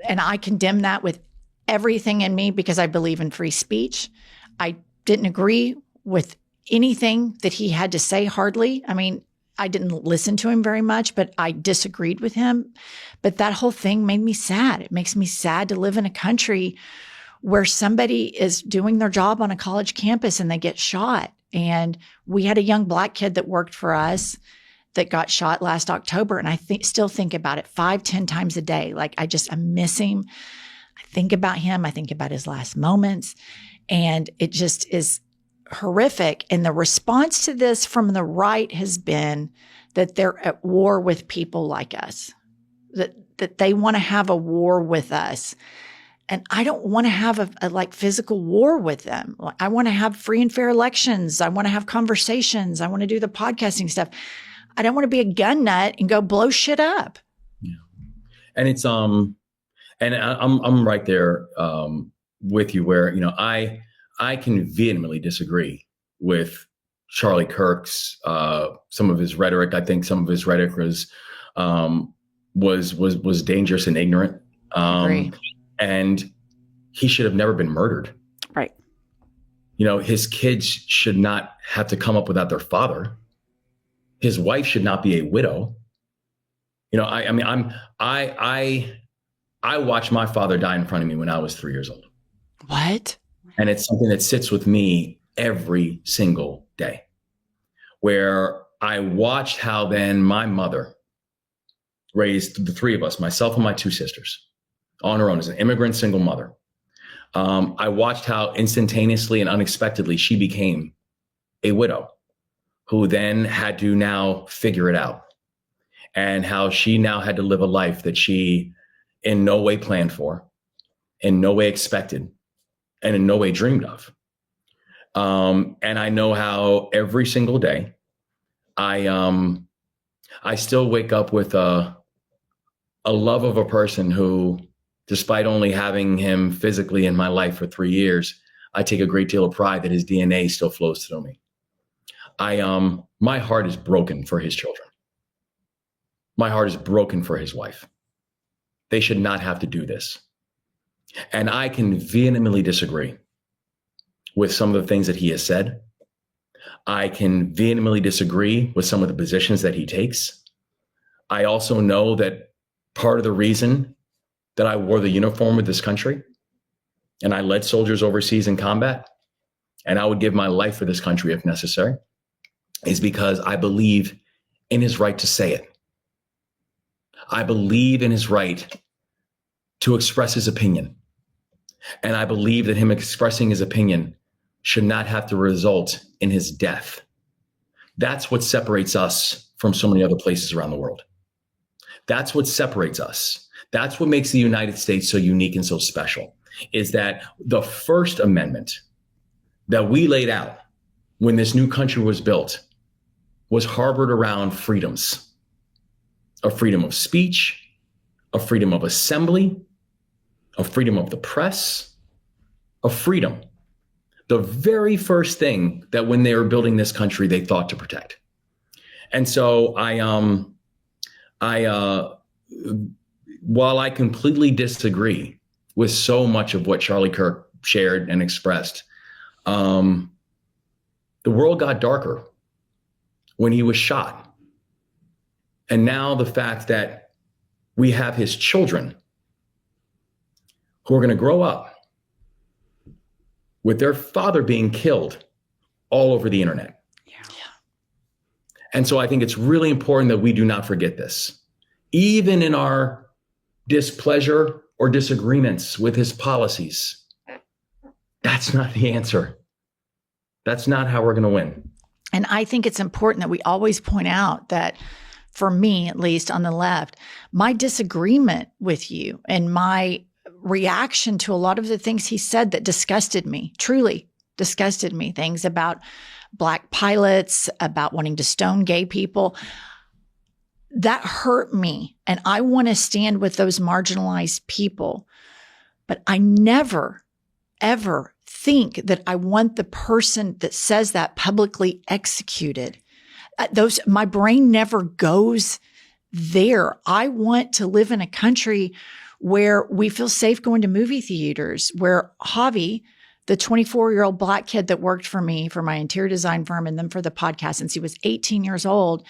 I condemn that with everything in me, because I believe in free speech. I didn't agree with anything that he had to say, hardly. I mean, I didn't listen to him very much, but I disagreed with him. But that whole thing made me sad. It makes me sad to live in a country where somebody is doing their job on a college campus and they get shot. And we had a young Black kid that worked for us that got shot last October. And I still think about it 5-10 times a day. Like I miss him. I think about him. I think about his last moments. And it just is horrific. And the response to this from the right has been that they're at war with people like us, that they want to have a war with us. And I don't want to have a physical war with them. I want to have free and fair elections. I want to have conversations. I want to do the podcasting stuff. I don't want to be a gun nut and go blow shit up. Yeah. And it's, and I'm right there, with you where, I can vehemently disagree with Charlie Kirk's, some of his rhetoric. I think some of his rhetoric was was dangerous and ignorant. Agree. And he should have never been murdered. Right. His kids should not have to come up without their father. His wife should not be a widow. I watched my father die in front of me when I was 3 years old. What? And it's something that sits with me every single day, where I watched how then my mother raised the three of us, myself and my two sisters, on her own as an immigrant single mother. I watched how instantaneously and unexpectedly she became a widow who then had to now figure it out, and how she now had to live a life that she in no way planned for, in no way expected, and in no way dreamed of. And I know how every single day I still wake up with a love of a person who, despite only having him physically in my life for 3 years, I take a great deal of pride that his DNA still flows through me. My heart is broken for his children. My heart is broken for his wife. They should not have to do this. And I can vehemently disagree with some of the things that he has said. I can vehemently disagree with some of the positions that he takes. I also know that part of the reason that I wore the uniform of this country and I led soldiers overseas in combat, and I would give my life for this country if necessary, is because I believe in his right to say it. I believe in his right to express his opinion. And I believe that him expressing his opinion should not have to result in his death. That's what separates us from so many other places around the world. That's what separates us. That's what makes the United States so unique and so special, is that the First Amendment that we laid out when this new country was built was harbored around freedoms: a freedom of speech, a freedom of assembly, a freedom of the press, a freedom. The very first thing that when they were building this country, they thought to protect. And so while I completely disagree with so much of what Charlie Kirk shared and expressed, the world got darker when he was shot. And now the fact that we have his children who are going to grow up with their father being killed all over the internet. Yeah. And so I think it's really important that we do not forget this. Even in our displeasure or disagreements with his policies, that's not the answer. That's not how we're going to win. And I think it's important that we always point out that, for me, at least on the left, my disagreement with you and my reaction to a lot of the things he said that disgusted me, truly disgusted me, things about Black pilots, about wanting to stone gay people, that hurt me. And I want to stand with those marginalized people. But I never, ever think that I want the person that says that publicly executed. My brain never goes there. I want to live in a country where we feel safe going to movie theaters, where Javi, the 24-year-old Black kid that worked for me for my interior design firm and then for the podcast since he was 18 years old,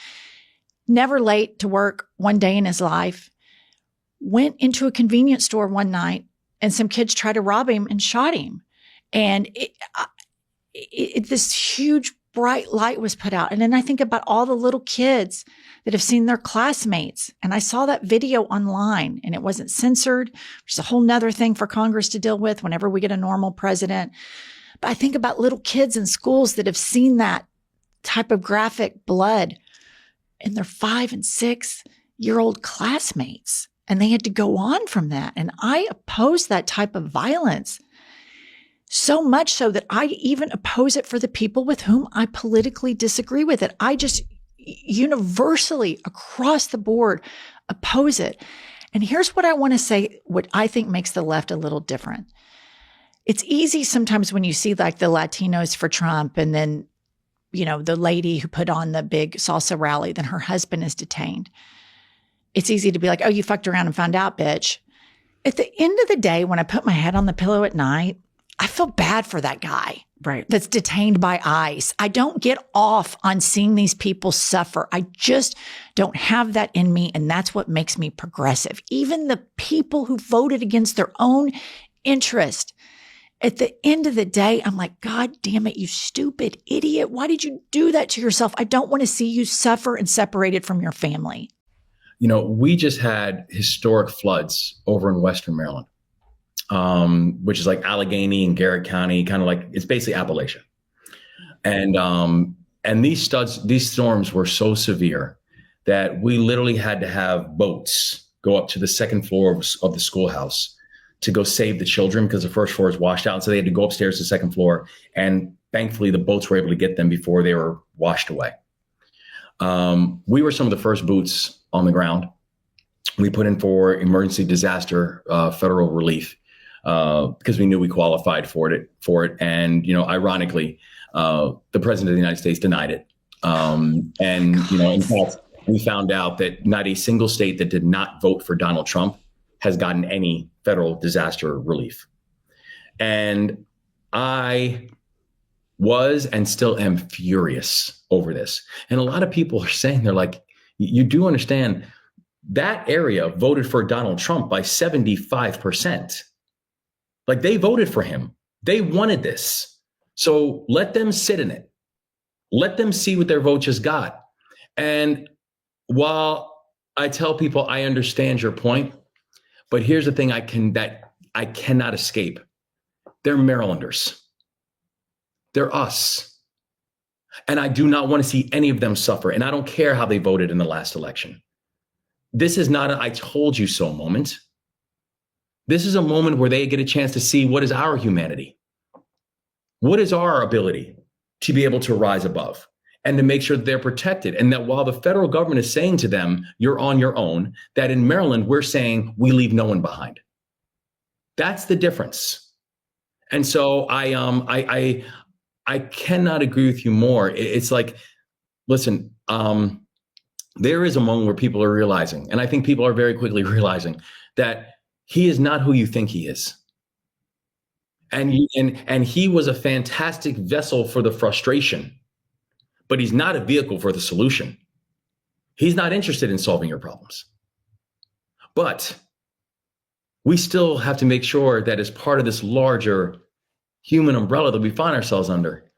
never late to work one day in his life, went into a convenience store one night and some kids tried to rob him and shot him. And this huge bright light was put out. And then I think about all the little kids that have seen their classmates. And I saw that video online and it wasn't censored, which is a whole nother thing for Congress to deal with whenever we get a normal president. But I think about little kids in schools that have seen that type of graphic blood in their 5 and 6-year-old classmates. And they had to go on from that. And I oppose that type of violence. So much so that I even oppose it for the people with whom I politically disagree with it. I just universally across the board oppose it. And here's what I want to say, what I think makes the left a little different. It's easy sometimes when you see like the Latinos for Trump and then, the lady who put on the big salsa rally, then her husband is detained. it's easy to be like, oh, you fucked around and found out, bitch. At the end of the day, when I put my head on the pillow at night, I feel bad for that guy. Right. That's detained by ICE. I don't get off on seeing these people suffer. I just don't have that in me. And that's what makes me progressive. Even the people who voted against their own interest, at the end of the day, I'm like, God damn it, you stupid idiot. Why did you do that to yourself? I don't want to see you suffer and separated from your family. We just had historic floods over in Western Maryland. Which is like Allegheny and Garrett County, kind of like, it's basically Appalachia. And these storms were so severe that we literally had to have boats go up to the second floor of the schoolhouse to go save the children because the first floor is washed out. And so they had to go upstairs to the second floor. And thankfully the boats were able to get them before they were washed away. We were some of the first boots on the ground. We put in for emergency disaster, federal relief. Because we knew we qualified for it. And, ironically, the president of the United States denied it. In fact, we found out that not a single state that did not vote for Donald Trump has gotten any federal disaster relief. And I was and still am furious over this. And a lot of people are saying, they're like, you do understand that area voted for Donald Trump by 75%. Like, they voted for him. They wanted this. So let them sit in it. Let them see what their vote just got. And while I tell people I understand your point, but here's the thing that I cannot escape. They're Marylanders. They're us. And I do not want to see any of them suffer. And I don't care how they voted in the last election. This is not a I told you so moment. This is a moment where they get a chance to see what is our humanity. What is our ability to be able to rise above and to make sure that they're protected. And that while the federal government is saying to them, you're on your own, that in Maryland, we're saying we leave no one behind. That's the difference. And so I cannot agree with you more. It's like, listen, there is a moment where people are realizing, and I think people are very quickly realizing that he is not who you think he is. And he was a fantastic vessel for the frustration, but he's not a vehicle for the solution. He's not interested in solving your problems. But we still have to make sure that as part of this larger human umbrella that we find ourselves under,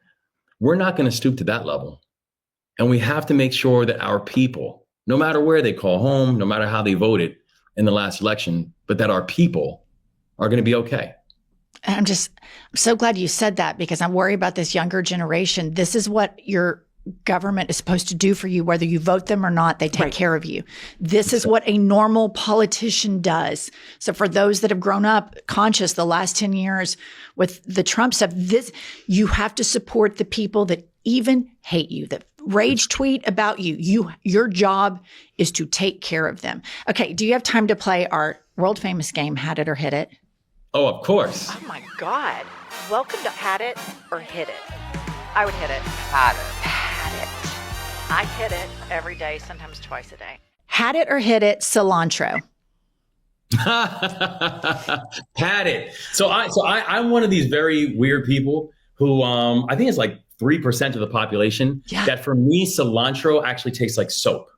we're not going to stoop to that level. And we have to make sure that our people, no matter where they call home, no matter how they voted in the last election, but that our people are going to be okay. I'm so glad you said that, because I'm worried about this younger generation. This is what your government is supposed to do for you, whether you vote them or not. They take care of you. This is what a normal politician does. So for those that have grown up conscious the last 10 years with the Trump stuff, you have to support the people that even hate you, that rage tweet about you. Your job is to take care of them. Okay. Do you have time to play our world famous game, Had It or Hit It? Oh, of course. Oh my God. Welcome to Had It or Hit It. I would hit it. Had it. Had it. I hit it every day, sometimes twice a day. Had it or hit it, cilantro. Had it. So I'm one of these very weird people who I think it's like 3% of the population that for me, cilantro actually tastes like soap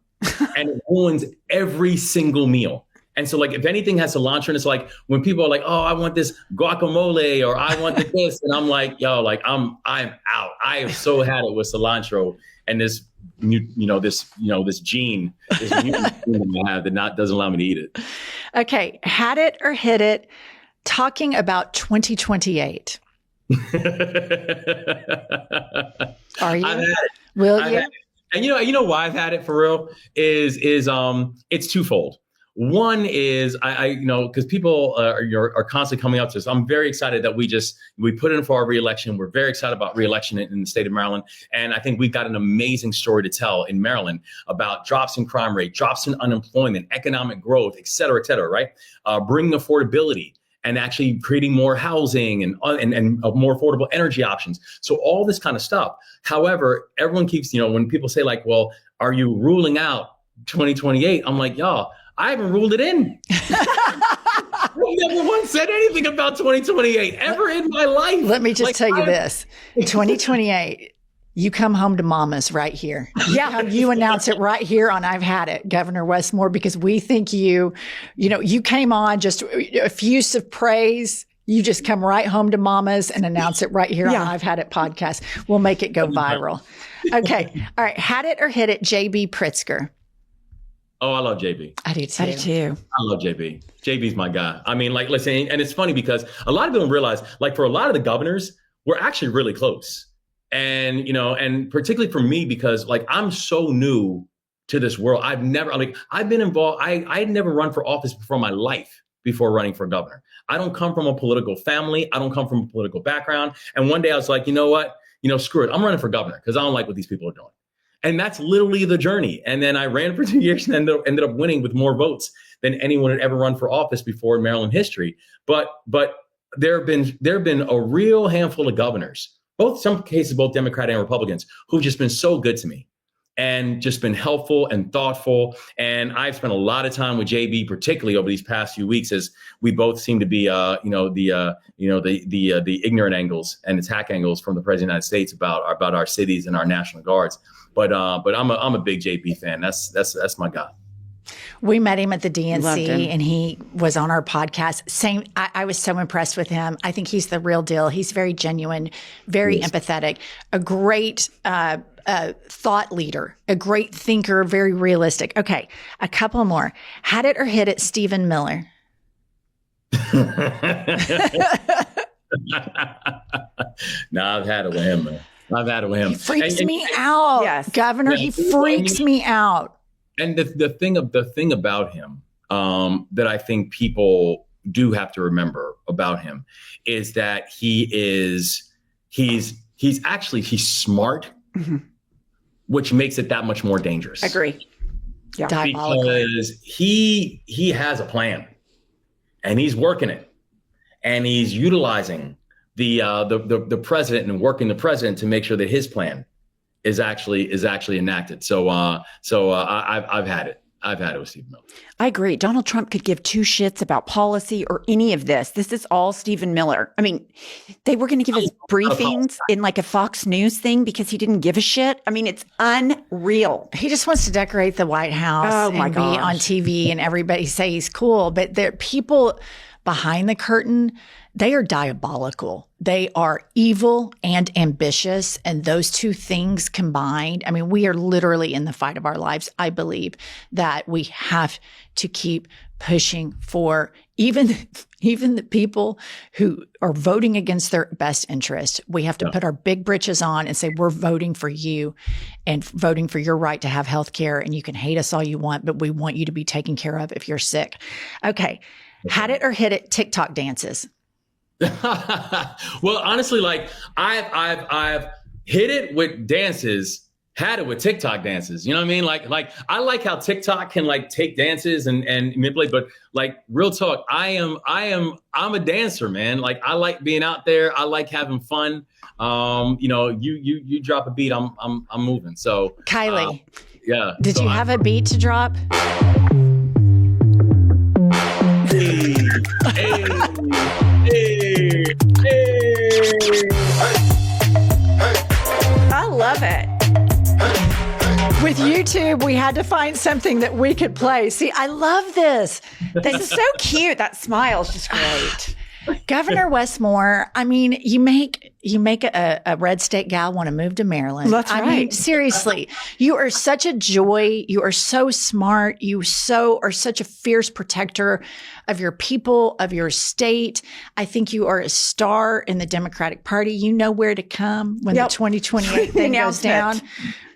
and it ruins every single meal. And so, like, if anything has cilantro, and it's like when people are like, "Oh, I want this guacamole," or "I want this," and I'm like, "Yo, like, I'm out. I have so had it with cilantro and this gene, this mutant gene that I have that doesn't allow me to eat it." Okay, had it or hit it. Talking about 2028. Are you? I've had it. Will you? And you know why I've had it for real is it's twofold. One is because people are constantly coming up to us. I'm very excited that we put in for our reelection. We're very excited about reelection in the state of Maryland. And I think we've got an amazing story to tell in Maryland about drops in crime rate, drops in unemployment, economic growth, et cetera, right? Bringing affordability and actually creating more housing and more affordable energy options. So all this kind of stuff. However, everyone keeps, when people say like, well, are you ruling out 2028? I'm like, y'all, I haven't ruled it in. I never once said anything about 2028 ever in my life. Let me just tell you this. 2028, you come home to mama's right here. Yeah. You announce it right here on I've Had It, Governor Westmore, because we think you came on just effusive praise. You just come right home to mama's and announce it right here on I've Had It podcast. We'll make it go viral. Okay. All right. Had it or hit it, JB Pritzker. Oh, I love JB. I do too. I love JB. JB's my guy. I mean, like, listen, and it's funny because a lot of people don't realize, like, for a lot of the governors, we're actually really close. And, and particularly for me, because like, I'm so new to this world. I've been involved. I'd never run for office before my life before running for governor. I don't come from a political family. I don't come from a political background. And one day I was like, you know what? Screw it. I'm running for governor because I don't like what these people are doing. And that's literally the journey. And then I ran for 2 years and ended up winning with more votes than anyone had ever run for office before in Maryland history. But there have been a real handful of governors, some cases, both Democrat and Republicans, who've just been so good to me and just been helpful and thoughtful. And I've spent a lot of time with JB, particularly over these past few weeks, as we both seem to be, the ignorant angles and attack angles from the President of the United States about our cities and our National Guards. But I'm a big JB fan. That's my guy. We met him at the DNC and he was on our podcast. I was so impressed with him. I think he's the real deal. He's very genuine, very empathetic, a great thought leader, a great thinker, very realistic. Okay, a couple more. Had it or hit it, Stephen Miller. No, I've had it with him, man. I've had it with him. He freaks me out. Yes. Governor, he freaks me out. And the thing about him that I think people do have to remember about him is that he's smart, which makes it that much more dangerous. Agree. Yeah. Because he has a plan and he's working it and he's utilizing the president and working the president to make sure that his plan is actually enacted. So I've had it. I've had it with Stephen Miller. I agree. Donald Trump could give two shits about policy or any of this. This is all Stephen Miller. I mean, they were going to give us briefings in like a Fox News thing because he didn't give a shit. I mean, it's unreal. He just wants to decorate the White House and be on TV and everybody say he's cool. But there are people behind the curtain. They are diabolical. They are evil and ambitious. And those two things combined, I mean, we are literally in the fight of our lives. I believe that we have to keep pushing for even the people who are voting against their best interest. We have to put our big britches on and say, we're voting for you and voting for your right to have health care. And you can hate us all you want, but we want you to be taken care of if you're sick. Okay. Had it or hit it, TikTok dances. Well, honestly, like I've hit it with dances, had it with TikTok dances. You know what I mean? Like I like how TikTok can like take dances and manipulate, but like real talk, I'm a dancer, man. Like I like being out there. I like having fun. You drop a beat, I'm moving. So Kylie, yeah. Did you have a beat to drop? Hey. I love it. With YouTube, we had to find something that we could play. See, I love this. This is so cute. That smile is just great. Governor Westmore, I mean, you make a red state gal want to move to Maryland. That's right. I mean, seriously, you are such a joy. You are so smart. You are such a fierce protector of your people, of your state. I think you are a star in the Democratic Party. You know where to come when the 2028 thing goes down.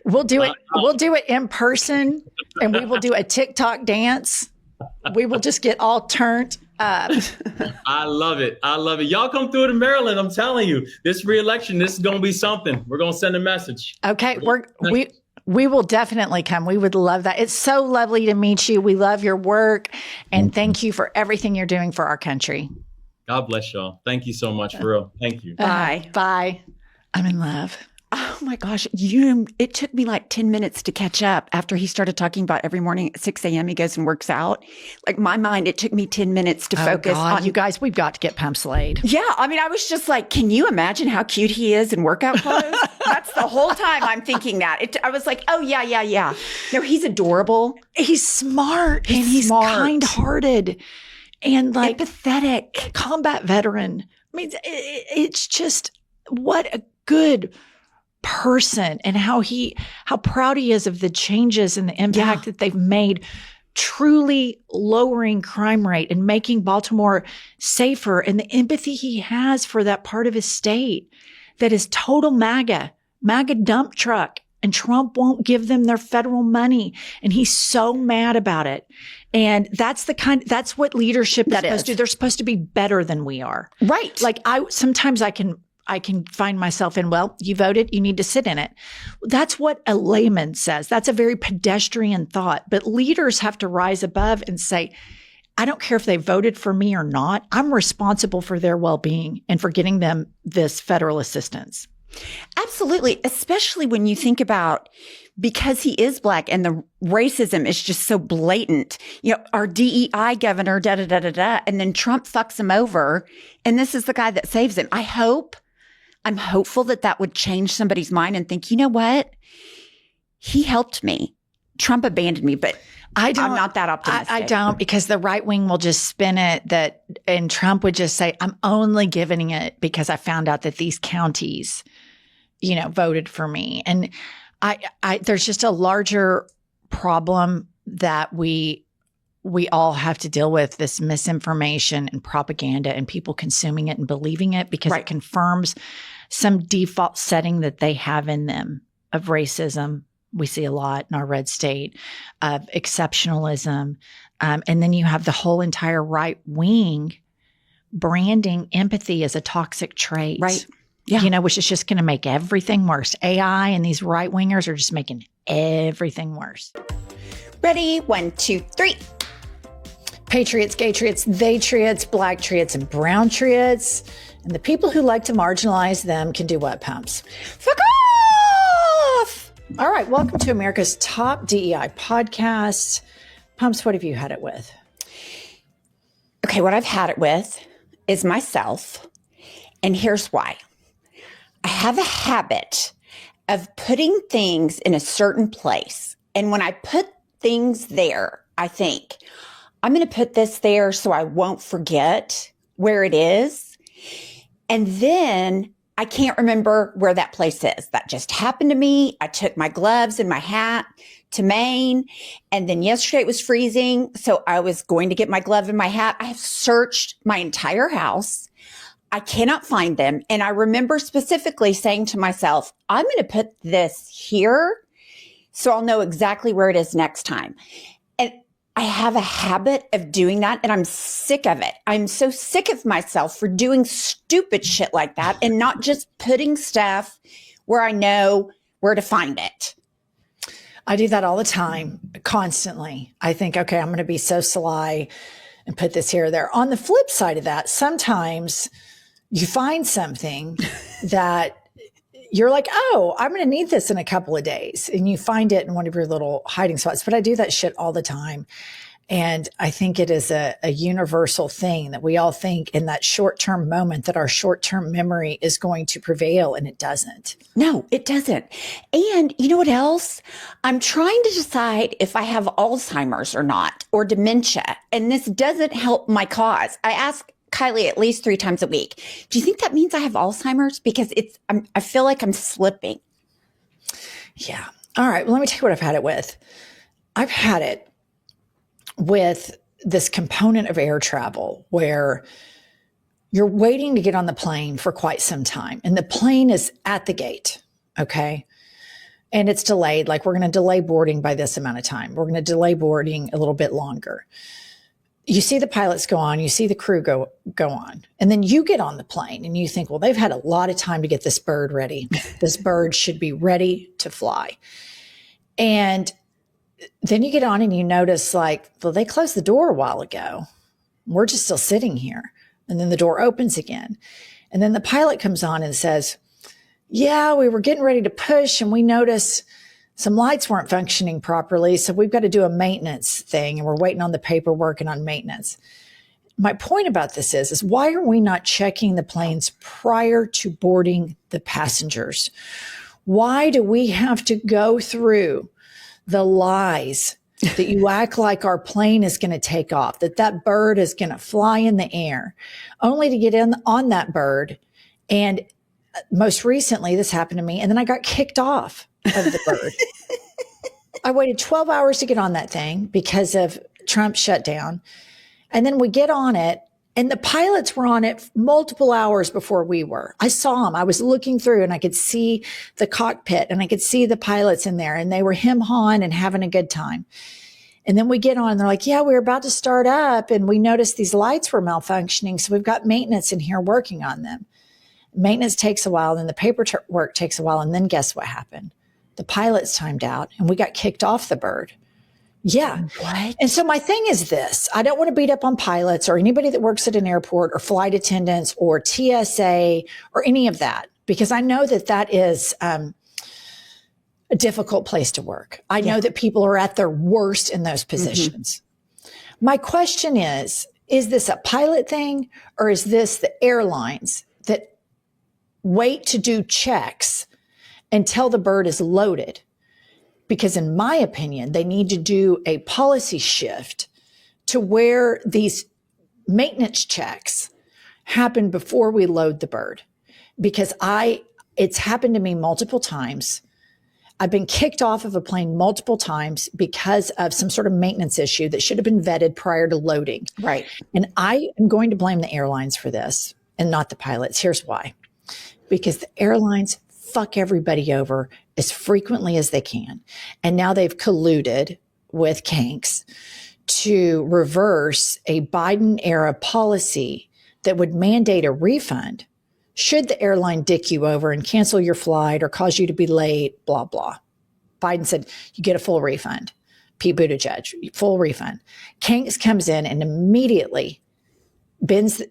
We'll do it. We'll do it in person, and we will do a TikTok dance. We will just get all turned up. I love it. Y'all come through to Maryland. I'm telling you, this re-election, this is going to be something. We're going to send a message. Okay. We will definitely come. We would love that. It's so lovely to meet you. We love your work. And thank you for everything you're doing for our country. God bless y'all. Thank you so much, for real. Thank you. Bye. Bye. I'm in love. Oh my gosh. It took me like 10 minutes to catch up after he started talking about every morning at 6 a.m. he goes and works out. Like my mind, it took me 10 minutes to focus on. You guys, we've got to get Pump Slade. Yeah. I mean, I was just like, can you imagine how cute he is in workout clothes? That's the whole time I'm thinking that. I was like, oh, yeah. No, he's adorable. He's smart. He's kind-hearted and like empathetic. Combat veteran. I mean, it's just what a good person, and how proud he is of the changes and the impact that they've made, truly lowering crime rate and making Baltimore safer, and the empathy he has for that part of his state that is total MAGA dump truck, and Trump won't give them their federal money, and he's so mad about it. And that's what leadership is supposed to do. They're supposed to be better than we are. Right. Like sometimes I can find myself in, well, you voted, you need to sit in it. That's what a layman says. That's a very pedestrian thought. But leaders have to rise above and say, I don't care if they voted for me or not. I'm responsible for their well-being and for getting them this federal assistance. Absolutely. Especially when you think about, because he is Black and the racism is just so blatant. You know, our DEI governor, and then Trump fucks him over. And this is the guy that saves him. I'm hopeful that would change somebody's mind and think, you know what? He helped me. Trump abandoned me, but I'm not that optimistic. I don't, because the right wing will just spin it and Trump would just say, I'm only giving it because I found out that these counties, voted for me. And there's just a larger problem that we all have to deal with, this misinformation and propaganda and people consuming it and believing it because it confirms some default setting that they have in them of racism. We see a lot in our red state, of exceptionalism. And then you have the whole entire right wing branding empathy as a toxic trait. Right. Yeah. Which is just going to make everything worse. AI and these right wingers are just making everything worse. Ready? 1, 2, 3. Patriots, gay triots, they triots, Black triots, and brown triots. And the people who like to marginalize them can do what, Pumps? Fuck off! All right. Welcome to America's top DEI podcast. Pumps, what have you had it with? Okay, what I've had it with is myself. And here's why. I have a habit of putting things in a certain place. And when I put things there, I think, I'm going to put this there so I won't forget where it is. And then I can't remember where that place is. That just happened to me. I took my gloves and my hat to Maine. And then yesterday it was freezing. So I was going to get my glove and my hat. I have searched my entire house. I cannot find them. And I remember specifically saying to myself, I'm going to put this here so I'll know exactly where it is next time. And I have a habit of doing that, and I'm sick of it. I'm so sick of myself for doing stupid shit like that and not just putting stuff where I know where to find it. I do that all the time, constantly. I think, okay, I'm going to be so sly and put this here or there. On the flip side of that, sometimes you find something that you're like, oh, I'm going to need this in a couple of days. And you find it in one of your little hiding spots. But I do that shit all the time. And I think it is a universal thing that we all think in that short-term moment that our short-term memory is going to prevail, and it doesn't. No, it doesn't. And you know what else? I'm trying to decide if I have Alzheimer's or not, or dementia. And this doesn't help my cause. I ask Kylie at least 3 times a week, do you think that means I have Alzheimer's? Because I feel like I'm slipping. Yeah. All right. Well, let me tell you what I've had it with. I've had it with this component of air travel where you're waiting to get on the plane for quite some time, and the plane is at the gate. Okay. And it's delayed. Like, we're going to delay boarding by this amount of time. We're going to delay boarding a little bit longer. You see the pilots go on, you see the crew go on, and then you get on the plane and you think, well, they've had a lot of time to get this bird ready. This bird should be ready to fly. And then you get on and you notice, like, well, they closed the door a while ago. We're just still sitting here. And then the door opens again. And then the pilot comes on and says, yeah, we were getting ready to push and we noticed some lights weren't functioning properly. So we've got to do a maintenance thing and we're waiting on the paperwork and on maintenance. My point about this is why are we not checking the planes prior to boarding the passengers? Why do we have to go through the lies that you act like our plane is going to take off, that bird is going to fly in the air, only to get in on that bird? And most recently, this happened to me, and then I got kicked off of the bird. I waited 12 hours to get on that thing because of Trump's shutdown. And then we get on it, and the pilots were on it multiple hours before we were. I saw them. I was looking through, and I could see the cockpit, and I could see the pilots in there, and they were hem-hawing and having a good time. And then we get on, and they're like, yeah, we were about to start up, and we noticed these lights were malfunctioning, so we've got maintenance in here working on them. Maintenance takes a while, then the paperwork takes a while, and then guess what happened? The pilots timed out, and we got kicked off the bird. Yeah. What? And so my thing is this. I don't want to beat up on pilots or anybody that works at an airport or flight attendants or TSA or any of that, because I know that that is a difficult place to work. I know that people are at their worst in those positions. Mm-hmm. My question is this a pilot thing, or is this the airlines that wait to do checks until the bird is loaded? Because in my opinion, they need to do a policy shift to where these maintenance checks happen before we load the bird. Because it's happened to me multiple times. I've been kicked off of a plane multiple times because of some sort of maintenance issue that should have been vetted prior to loading. Right. And I am going to blame the airlines for this and not the pilots. Here's why. Because the airlines fuck everybody over as frequently as they can. And now they've colluded with Kanks to reverse a Biden era policy that would mandate a refund should the airline dick you over and cancel your flight or cause you to be late, blah, blah. Biden said, you get a full refund. Pete Buttigieg, full refund. Kanks comes in and immediately bends,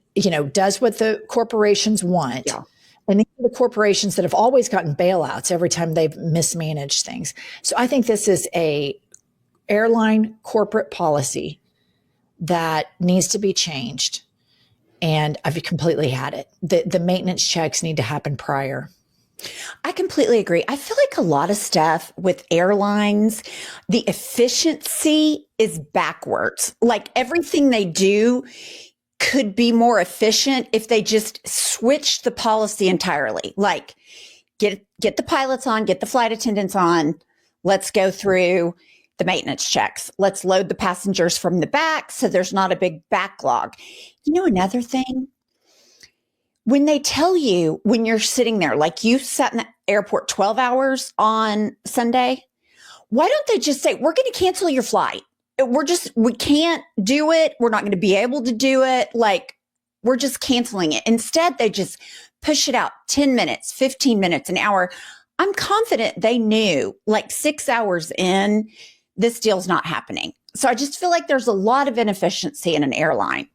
does what the corporations want. Yeah. And these are the corporations that have always gotten bailouts every time they've mismanaged things. So I think this is a airline corporate policy that needs to be changed. And I've completely had it. The maintenance checks need to happen prior. I completely agree. I feel like a lot of stuff with airlines, the efficiency is backwards. Like everything they do could be more efficient if they just switched the policy entirely. Like get the pilots on, get the flight attendants on. Let's go through the maintenance checks. Let's load the passengers from the back so there's not a big backlog. Another thing, when they tell you when you're sitting there, like you sat in the airport 12 hours on Sunday, why don't they just say, we're going to cancel your flight? We can't do it. We're not going to be able to do it. Like, we're just canceling it. Instead, they just push it out 10 minutes, 15 minutes, an hour. I'm confident they knew like 6 hours in, this deal's not happening. So I just feel like there's a lot of inefficiency in an airline.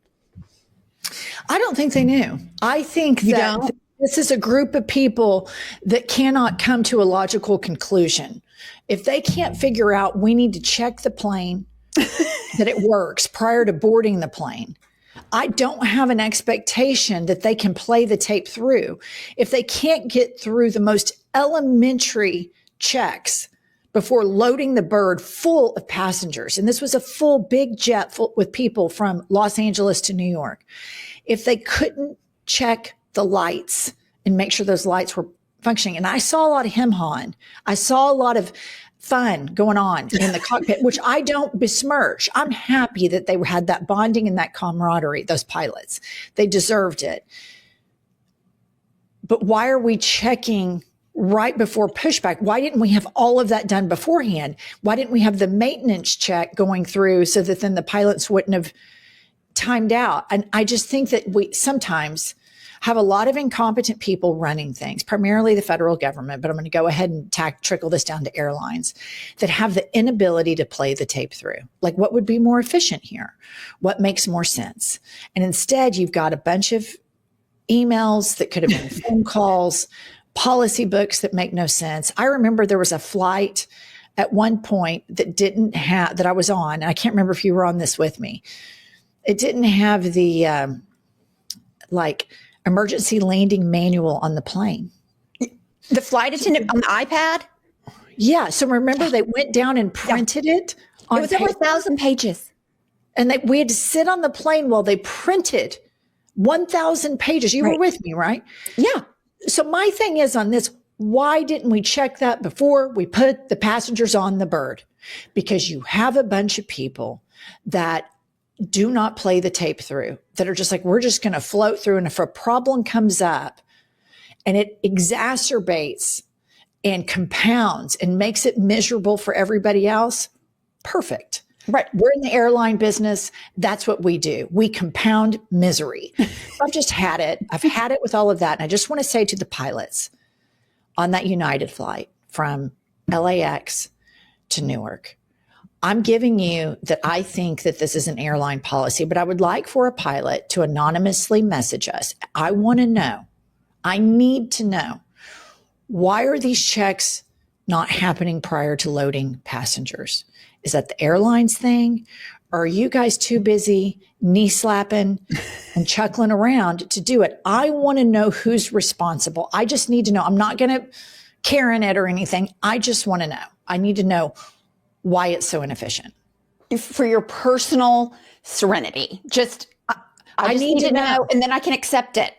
I don't think they knew. I think that this is a group of people that cannot come to a logical conclusion. If they can't figure out we need to check the plane, that it works prior to boarding the plane, I don't have an expectation that they can play the tape through. If they can't get through the most elementary checks before loading the bird full of passengers, and this was a full big jet full with people from Los Angeles to New York, if they couldn't check the lights and make sure those lights were functioning, and I saw a lot of hem-hawing, I saw a lot of fun going on in the cockpit, which I don't besmirch. I'm happy that they had that bonding and that camaraderie, those pilots. They deserved it. But why are we checking right before pushback? Why didn't we have all of that done beforehand? Why didn't we have the maintenance check going through so that then the pilots wouldn't have timed out? And I just think that we sometimes have a lot of incompetent people running things, primarily the federal government, but I'm going to go ahead and trickle this down to airlines that have the inability to play the tape through. Like, what would be more efficient here? What makes more sense? And instead, you've got a bunch of emails that could have been phone calls policy books that make no sense. I remember there was a flight at one point that didn't have, that I was on, and I can't remember if you were on this with me. It didn't have the like emergency landing manual on the plane. The flight attendant on the iPad? Yeah. So remember they went down and printed it on It was over paper, 1,000 pages. and we had to sit on the plane while they printed 1,000 pages. You were with me, right? Yeah. So my thing is on this, why didn't we check that before we put the passengers on the bird? Because you have a bunch of people that do not play the tape through, that are just like, we're just going to float through. And if a problem comes up and it exacerbates and compounds and makes it miserable for everybody else, perfect. Right. We're in the airline business. That's what we do. We compound misery. I've just had it. I've had it with all of that. And I just want to say to the pilots on that United flight from LAX to Newark, I'm giving you that I think that this is an airline policy, but I would like for a pilot to anonymously message us. I want to know. I need to know. Why are these checks not happening prior to loading passengers? Is that the airlines thing? Or are you guys too busy knee slapping and chuckling around to do it? I want to know who's responsible. I just need to know. I'm not going to Karen it or anything. I just want to know. I need to know why it's so inefficient. For your personal serenity. I just need to know, and then I can accept it.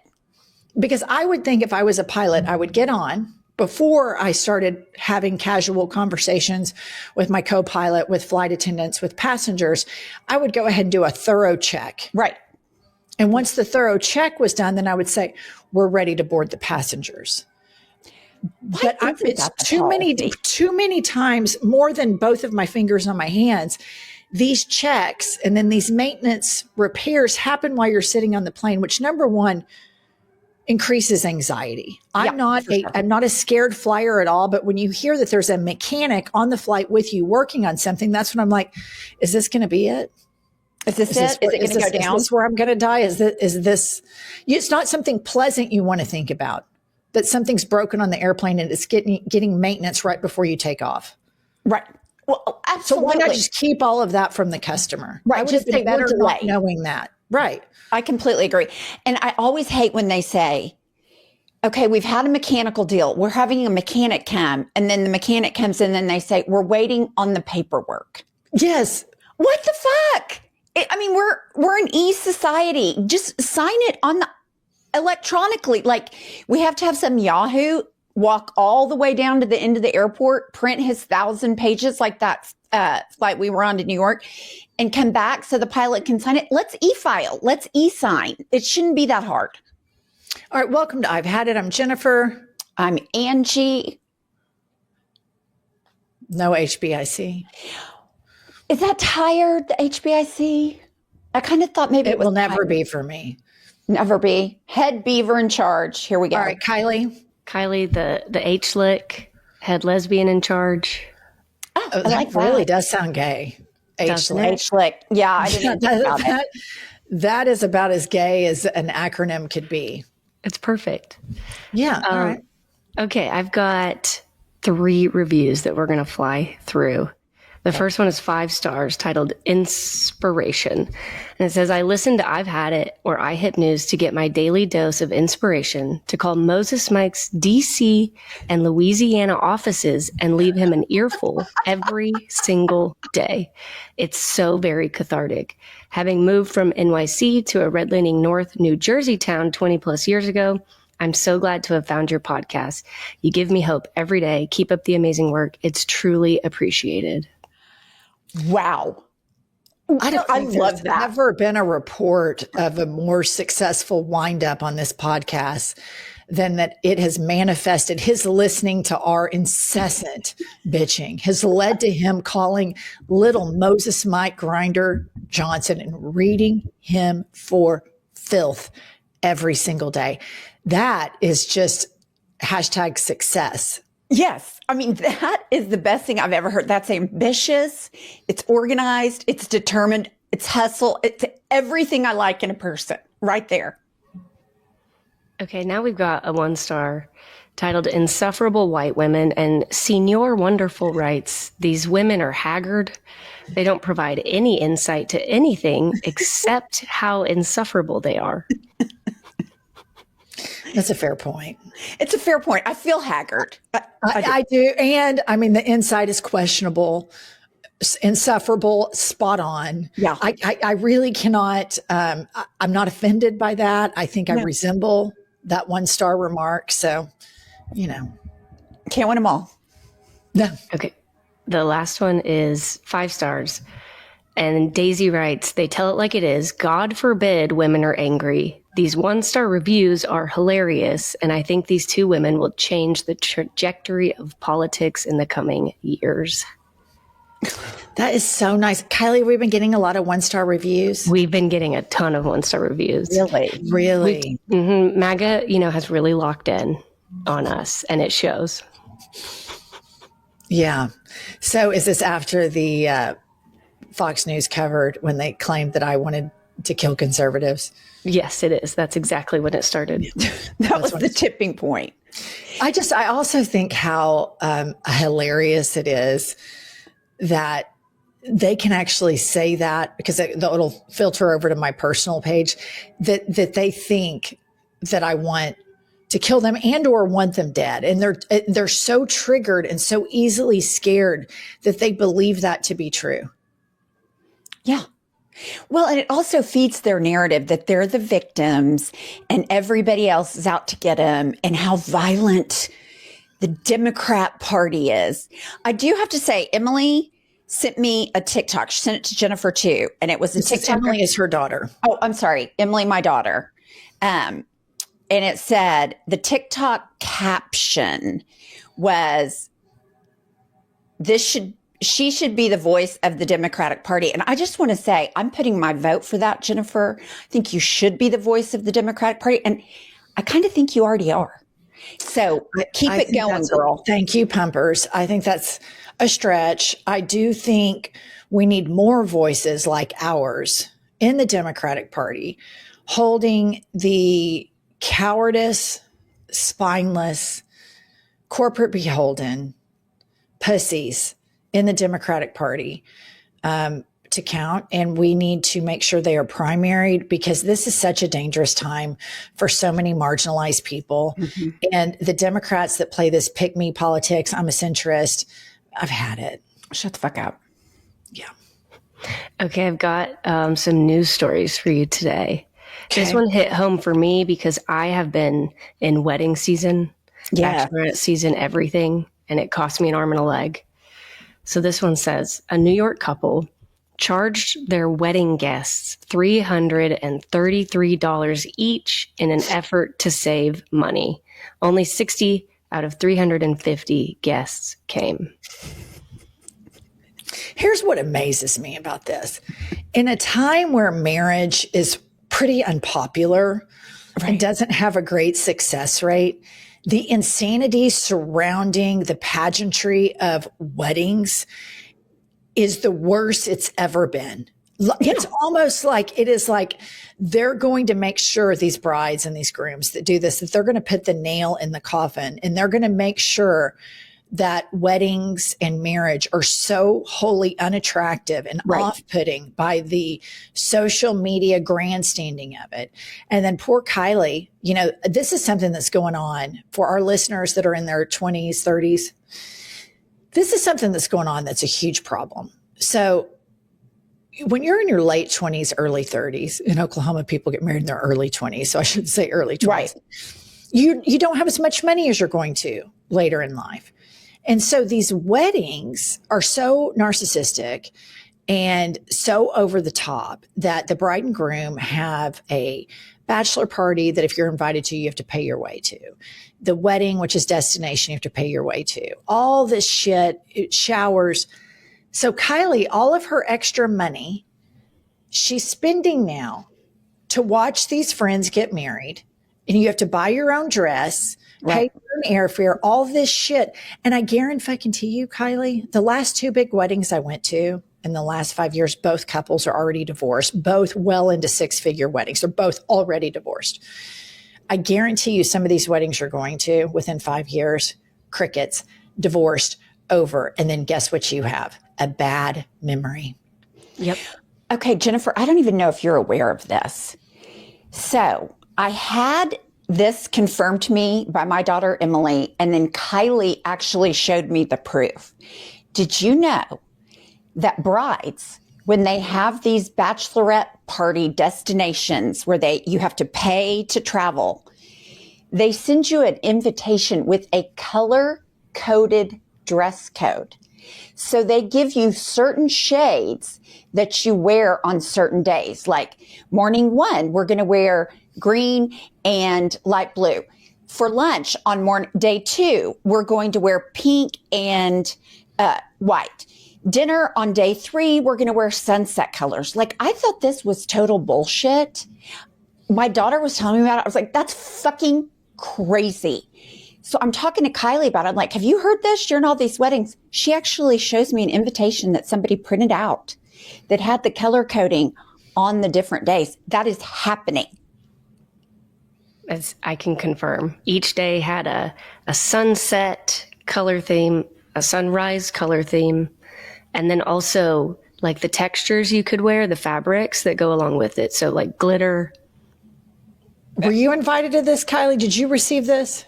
Because I would think if I was a pilot, I would get on before I started having casual conversations with my co-pilot, with flight attendants, with passengers. I would go ahead and do a thorough check. Right. And once the thorough check was done, then I would say, we're ready to board the passengers. But it's too many times, more than both of my fingers on my hands. These checks and then these maintenance repairs happen while you're sitting on the plane, which number one increases anxiety. I'm not a scared flyer at all, but when you hear that there's a mechanic on the flight with you working on something, that's when I'm like, is this going to be it? Is this it? Is it going to go down? Is this where I'm going to die? Is this? It's not something pleasant you want to think about. That something's broken on the airplane and it's getting maintenance right before you take off. Right. Well, absolutely. So why not just keep all of that from the customer? Right. I would have been better not knowing that. Right. I completely agree. And I always hate when they say, okay, we've had a mechanical deal. We're having a mechanic come, and then the mechanic comes in and they say, we're waiting on the paperwork. Yes. What the fuck? We're an e-society. Just sign it on the electronically. Like, we have to have some Yahoo walk all the way down to the end of the airport, print his 1,000 pages like that flight we were on to New York, and come back so the pilot can sign it. Let's e-file. Let's e-sign. It shouldn't be that hard. All right. Welcome to I've Had It. I'm Jennifer. I'm Angie. No HBIC. Is that tired, the HBIC? I kind of thought maybe it will never tired. be for me. Never be. Head beaver in charge. Here we go. All right, Kylie. The H-lick, head lesbian in charge. Oh, I that like that. really does sound gay. H-lick. H-lick. Yeah, I didn't think about it. That is about as gay as an acronym could be. It's perfect. Yeah. All right. Okay, I've got 3 reviews that we're going to fly through. The first one is 5 stars, titled Inspiration. And it says, I listen to I've Had It or iHip News to get my daily dose of inspiration to call Moses Mike's DC and Louisiana offices and leave him an earful every single day. It's so very cathartic. Having moved from NYC to a redlining North New Jersey town 20 plus years ago, I'm so glad to have found your podcast. You give me hope every day. Keep up the amazing work. It's truly appreciated. Wow. I love that. Never been a report of a more successful wind up on this podcast than that it has manifested. His listening to our incessant bitching has led to him calling little Moses Mike Grinder Johnson and reading him for filth every single day. That is just hashtag success. Yes. I mean, that is the best thing I've ever heard. That's ambitious. It's organized. It's determined. It's hustle. It's everything I like in a person right there. Okay, now we've got a 1-star titled Insufferable White Women. And Senor Wonderful writes, these women are haggard. They don't provide any insight to anything except how insufferable they are. That's a fair point. It's a fair point. I feel haggard. I do. And I mean, the inside is questionable, insufferable, spot on. Yeah. I really cannot, I'm not offended by that. I think I resemble that 1-star remark. So, Can't win them all. No. Okay. The last one is 5 stars. And Daisy writes, they tell it like it is. God forbid women are angry. These 1-star reviews are hilarious. And I think these 2 women will change the trajectory of politics in the coming years. That is so nice. Kylie, we've been getting a lot of 1-star reviews. We've been getting a ton of 1-star reviews. Really? MAGA, has really locked in on us, and it shows. Yeah. So is this after the Fox News covered when they claimed that I wanted to kill conservatives? Yes, it is. That's exactly when it started. That was the tipping point. I also think how hilarious it is that they can actually say that, because it'll filter over to my personal page, that they think that I want to kill them and or want them dead. And they're so triggered and so easily scared that they believe that to be true. Yeah. Well, and it also feeds their narrative that they're the victims and everybody else is out to get them, and how violent the Democrat Party is. I do have to say, Emily sent me a TikTok. She sent it to Jennifer too. And it was a TikTok. Emily is her daughter. Oh, I'm sorry. Emily, my daughter. And it said, the TikTok caption was, she should be the voice of the Democratic Party. And I just want to say, I'm putting my vote for that, Jennifer. I think you should be the voice of the Democratic Party. And I kind of think you already are. So keep it going, girl. Thank you, Pumpers. I think that's a stretch. I do think we need more voices like ours in the Democratic Party, holding the cowardice, spineless, corporate beholden pussies in the Democratic Party to count. And we need to make sure they are primaried, because this is such a dangerous time for so many marginalized people. Mm-hmm. And the Democrats that play this pick me politics, I'm a centrist, I've had it. Shut the fuck up. Yeah. Okay, I've got some news stories for you today. Okay. This one hit home for me because I have been in wedding season, bachelorette season, everything, and it cost me an arm and a leg. So this one says, a New York couple charged their wedding guests $333 each in an effort to save money. Only 60 out of 350 guests came. Here's what amazes me about this. In a time where marriage is pretty unpopular and doesn't have a great success rate, the insanity surrounding the pageantry of weddings is the worst it's ever been. It's almost like it is like they're going to make sure, these brides and these grooms that do this, that they're going to put the nail in the coffin, and they're going to make sure that weddings and marriage are so wholly unattractive and off-putting by the social media grandstanding of it. And then poor Kylie, this is something that's going on for our listeners that are in their 20s, 30s. This is something that's going on that's a huge problem. So when you're in your late 20s, early 30s, in Oklahoma, people get married in their early 20s. So I should say early 20s. Right. You don't have as much money as you're going to later in life. And so these weddings are so narcissistic and so over the top that the bride and groom have a bachelor party that if you're invited to, you have to pay your way to. The wedding, which is destination, you have to pay your way to. All this shit, showers. So Kylie, all of her extra money, she's spending now to watch these friends get married. And you have to buy your own dress, pay for an airfare, all this shit. And I guarantee you, Kylie, the last 2 big weddings I went to in the last 5 years, both couples are already divorced, both well into 6-figure weddings. They're both already divorced. I guarantee you some of these weddings you're going to within 5 years, crickets, divorced, over. And then guess what you have? A bad memory. Yep. Okay, Jennifer, I don't even know if you're aware of this. So I had this confirmed to me by my daughter, Emily, and then Kylie actually showed me the proof. Did you know that brides, when they have these bachelorette party destinations where you have to pay to travel, they send you an invitation with a color-coded dress code. So they give you certain shades that you wear on certain days. Like morning 1, we're going to wear green and light blue. For lunch on day 2, we're going to wear pink and white. Dinner on day 3, we're going to wear sunset colors. Like, I thought this was total bullshit. My daughter was telling me about it. I was like, that's fucking crazy. So I'm talking to Kylie about it. I'm like, have you heard this during all these weddings? She actually shows me an invitation that somebody printed out that had the color coding on the different days. That is happening. As I can confirm, each day had a sunset color theme, a sunrise color theme, and then also like the textures you could wear, the fabrics that go along with it. So like glitter. Were you invited to this, Kylie? Did you receive this?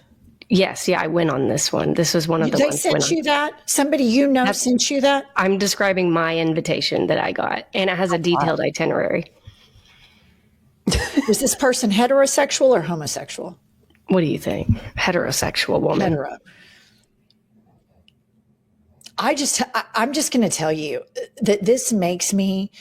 Yes. Yeah, I went on this one. This was one of the They ones. sent you that? Somebody sent you that? I'm describing my invitation that I got, and it has a detailed itinerary. Was this person heterosexual or homosexual? What do you think? Heterosexual woman. Hetero. I'm just going to tell you that this makes me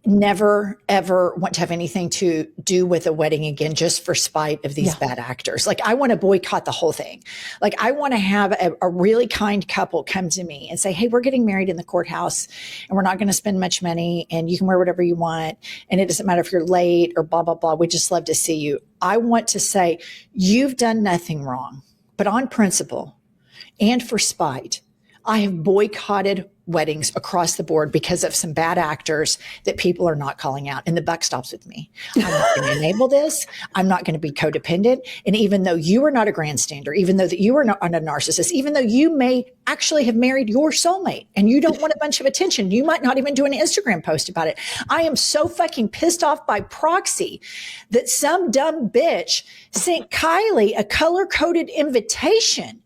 never, ever want to have anything to do with a wedding again, just for spite of these bad actors. Like, I want to boycott the whole thing. Like, I want to have a really kind couple come to me and say, hey, we're getting married in the courthouse and we're not going to spend much money and you can wear whatever you want. And it doesn't matter if you're late or blah, blah, blah. We just love to see you. I want to say, you've done nothing wrong, but on principle and for spite, I have boycotted weddings across the board because of some bad actors that people are not calling out. And the buck stops with me. I'm not going to enable this. I'm not going to be codependent. And even though you are not a grandstander, even though that you are not a narcissist, even though you may actually have married your soulmate and you don't want a bunch of attention, you might not even do an Instagram post about it. I am so fucking pissed off by proxy that some dumb bitch sent Kylie a color-coded invitation.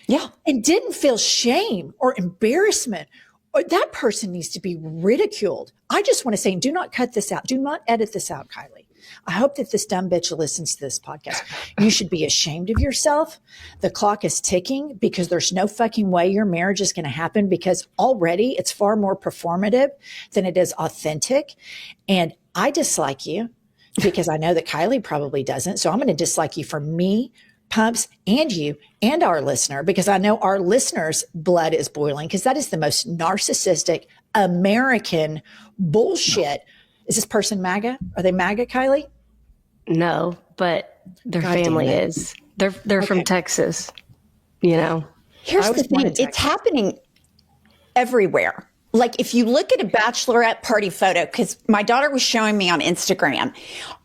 Yeah. And didn't feel shame or embarrassment, or that person needs to be ridiculed. I just want to say, do not cut this out. Do not edit this out, Kylie. I hope that this dumb bitch listens to this podcast. You should be ashamed of yourself. The clock is ticking because there's no fucking way your marriage is going to happen, because already it's far more performative than it is authentic. And I dislike you because I know that Kylie probably doesn't. So I'm going to dislike you for me, Pumps, and you and our listener, because I know our listeners' blood is boiling, because that is the most narcissistic American bullshit. Is this person MAGA? Are they MAGA, Kylie? No, but their God family damn it. is. They're from Texas, you know. Here's I the was born thing. in Texas. It's happening everywhere. Like, if you look at a bachelorette party photo, because my daughter was showing me on Instagram,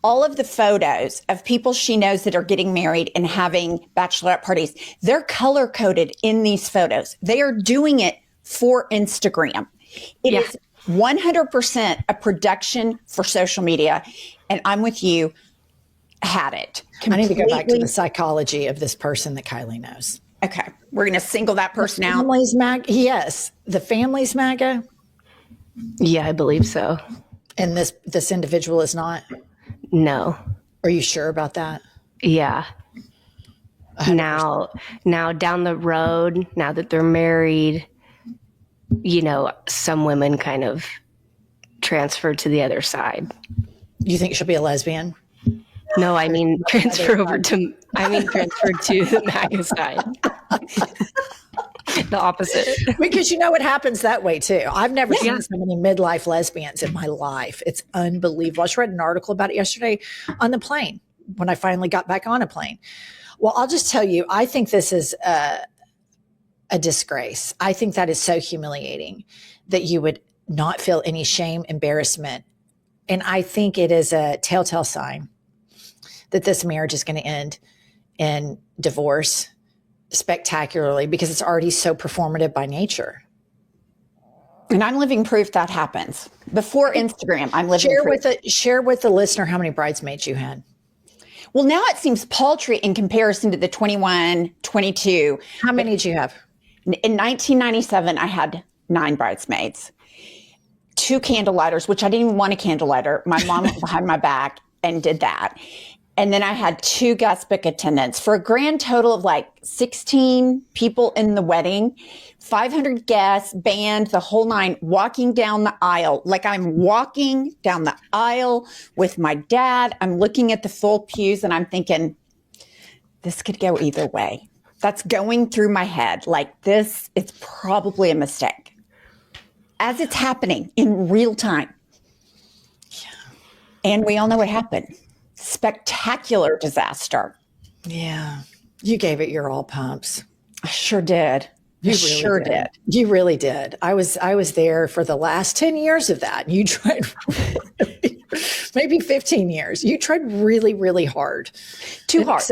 all of the photos of people she knows that are getting married and having bachelorette parties, they're color coded in these photos. They are doing it for Instagram. It is 100% a production for social media. And I'm with you. Had it. I need to go back to the psychology of this person that Kylie knows. Okay. We're going to single that person out. Family's MAGA. Yes. The family's MAGA. Yeah, I believe so. And this individual is not. No. Are you sure about that? Yeah. 100%. Now down the road, now that they're married, you know, some women kind of transfer to the other side. You think she'll be a lesbian? No, I mean transfer to the MAGA side. The opposite. Because you know what happens that way too. I've never seen so many midlife lesbians in my life. It's unbelievable. I just read an article about it yesterday on the plane when I finally got back on a plane. Well, I'll just tell you, I think this is a disgrace. I think that is so humiliating that you would not feel any shame, embarrassment. And I think it is a telltale sign that this marriage is going to end in divorce spectacularly because it's already so performative by nature. And I'm living proof that happens. Before Instagram, I'm living proof. Share with the listener how many bridesmaids you had. Well, now it seems paltry in comparison to the 21, 22. How many did you have? In 1997, I had 9 bridesmaids, 2 candlelighters, which I didn't even want a candlelighter. My mom was behind my back and did that. And then I had 2 guest book attendants for a grand total of like 16 people in the wedding, 500 guests, band, the whole 9, walking down the aisle. Like I'm walking down the aisle with my dad. I'm looking at the full pews and I'm thinking, this could go either way. That's going through my head. Like this, it's probably a mistake. As it's happening in real time. Yeah. And we all know what happened. Spectacular disaster. Yeah. You gave it your all, Pumps. I sure did. You really did. You really did. I was there for the last 10 years of that. You tried maybe 15 years. You tried really, really hard. Too hard.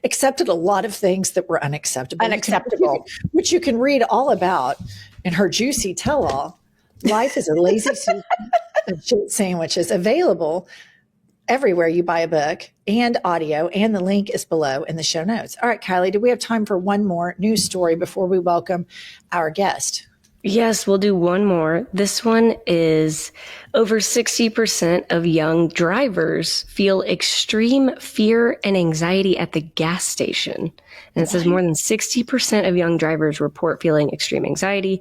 Accepted a lot of things that were unacceptable. Unacceptable. Which you can read all about in her juicy tell-all. Life is a lazy soup of shit sandwiches, available everywhere you buy a book and audio, and the link is below in the show notes. All right, Kylie, do we have time for one more news story before we welcome our guest? Yes, we'll do one more. This one is over 60% of young drivers feel extreme fear and anxiety at the gas station. And it says more than 60% of young drivers report feeling extreme anxiety,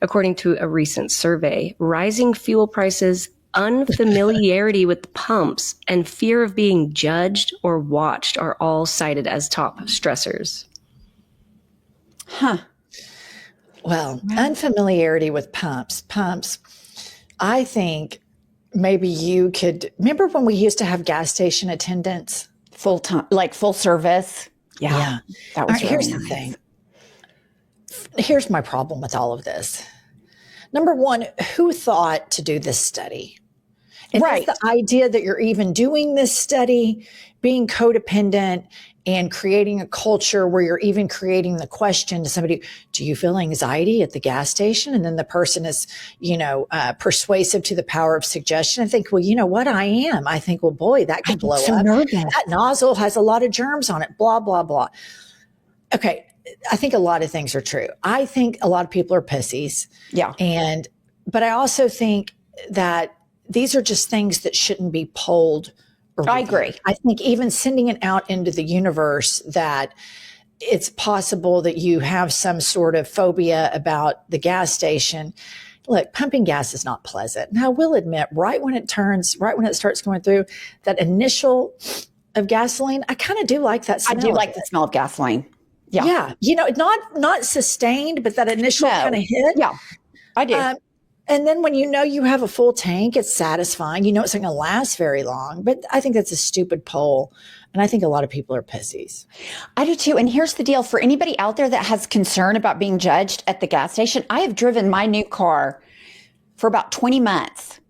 according to a recent survey. Rising fuel prices, unfamiliarity with pumps, and fear of being judged or watched are all cited as top stressors. Huh. Well, unfamiliarity with pumps. I think maybe you could remember when we used to have gas station attendants Full time, like full service. Yeah. That was all right, here's the thing. Here's my problem with all of this. Number one, who thought to do this study? And right. The idea that you're even doing this study, being codependent, and creating a culture where you're even creating the question to somebody, do you feel anxiety at the gas station? And then the person is, persuasive to the power of suggestion. I think, well, you know what? I am. I think, well, boy, that could blow up. Nervous. That nozzle has a lot of germs on it, blah, blah, blah. Okay. I think a lot of things are true. I think a lot of people are pussies. Yeah. But I also think that these are just things that shouldn't be polled. I agree. I think even sending it out into the universe that it's possible that you have some sort of phobia about the gas station. Look, pumping gas is not pleasant. Now, I will admit, right when it starts going through that initial of gasoline, I kind of do like that smell. I do like the smell of gasoline. Yeah. Not sustained, but that initial kind of hit. Yeah, I do. And then when you have a full tank, it's satisfying. It's not going to last very long. But I think that's a stupid poll. And I think a lot of people are pussies. I do too. And here's the deal. For anybody out there that has concern about being judged at the gas station, I have driven my new car for about 20 months.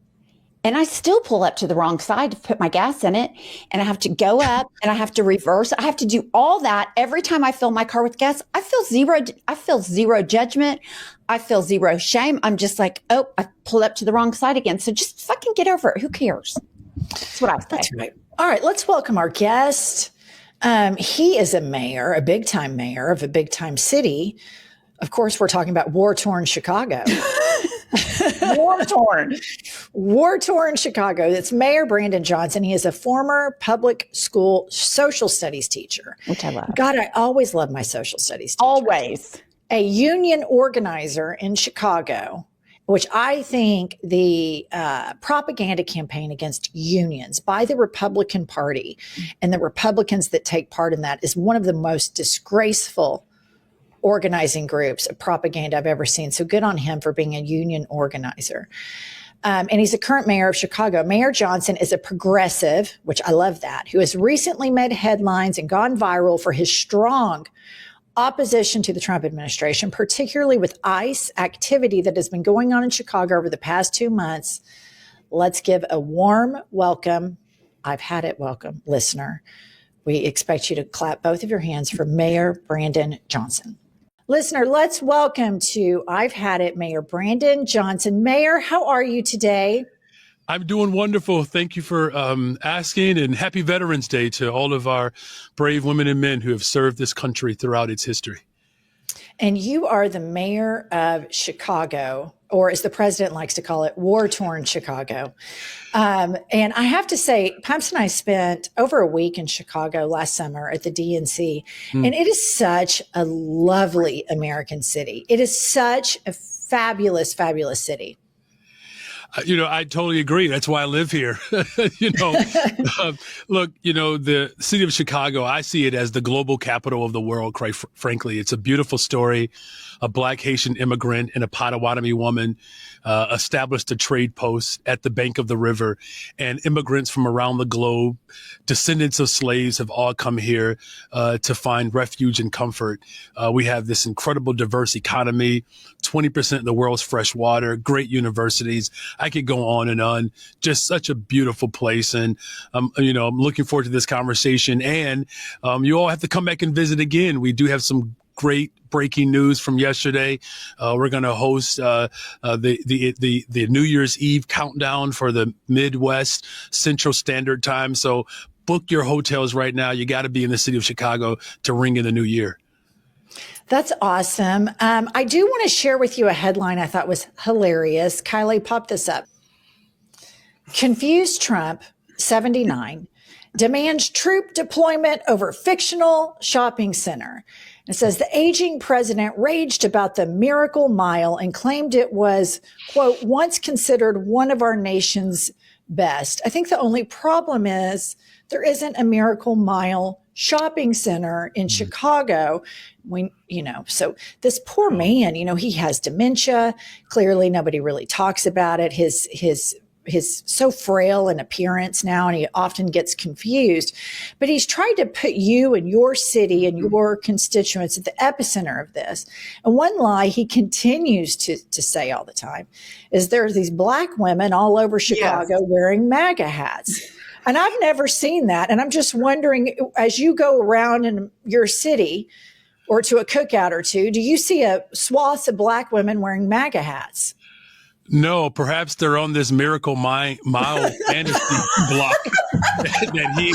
And I still pull up to the wrong side to put my gas in it. And I have to go up and I have to reverse. I have to do all that every time I fill my car with gas. I feel zero judgment. I feel zero shame. I'm just like, oh, I pulled up to the wrong side again. So just fucking get over it. Who cares? That's what I say. That's right. All right, let's welcome our guest. He is a big-time mayor of a big-time city. Of course, we're talking about war-torn Chicago. War-torn Chicago. It's Mayor Brandon Johnson. He is a former public school social studies teacher. Which I love. God, I always love my social studies teacher. Always. A union organizer in Chicago, which I think the propaganda campaign against unions by the Republican Party and the Republicans that take part in that is one of the most disgraceful organizing groups of propaganda I've ever seen. So good on him for being a union organizer. And he's the current mayor of Chicago. Mayor Johnson is a progressive, which I love that, who has recently made headlines and gone viral for his strong opposition to the Trump administration, particularly with ICE activity that has been going on in Chicago over the past 2 months. Let's give a warm welcome I've Had It welcome, listener. We expect you to clap both of your hands for Mayor Brandon Johnson. Listener, let's welcome to I've Had It, Mayor Brandon Johnson. Mayor, how are you today? I'm doing wonderful. Thank you for asking, and happy Veterans Day to all of our brave women and men who have served this country throughout its history. And you are the mayor of Chicago, or as the president likes to call it, war-torn Chicago. And I have to say, Pumps and I spent over a week in Chicago last summer at the DNC, and it is such a lovely American city. It is such a fabulous, fabulous city. I totally agree. That's why I live here. Look, the city of Chicago, I see it as the global capital of the world, quite frankly. It's a beautiful story. A Black Haitian immigrant and a Potawatomi woman established a trade post at the bank of the river, and immigrants from around the globe, descendants of slaves, have all come here to find refuge and comfort. We have this incredible diverse economy, 20% of the world's fresh water, great universities. I could go on and on. Just such a beautiful place. And, I'm looking forward to this conversation. And you all have to come back and visit again. We do have some great breaking news from yesterday. We're going to host the New Year's Eve countdown for the Midwest Central Standard Time. So book your hotels right now. You got to be in the city of Chicago to ring in the new year. That's awesome. I do want to share with you a headline I thought was hilarious. Kylie, pop this up. Confused Trump, 79, demands troop deployment over fictional shopping center. It says the aging president raged about the Miracle Mile and claimed it was, quote, once considered one of our nation's best. I think the only problem is there isn't a Miracle Mile shopping center in Chicago. So this poor man, he has dementia. Clearly nobody really talks about it. His so frail in appearance now, and he often gets confused, but he's tried to put you and your city and your constituents at the epicenter of this. And one lie he continues to say all the time is there's these Black women all over Chicago wearing MAGA hats. And I've never seen that. And I'm just wondering, as you go around in your city or to a cookout or two, do you see a swath of Black women wearing MAGA hats? No, perhaps they're on this Miracle Mile fantasy block that he,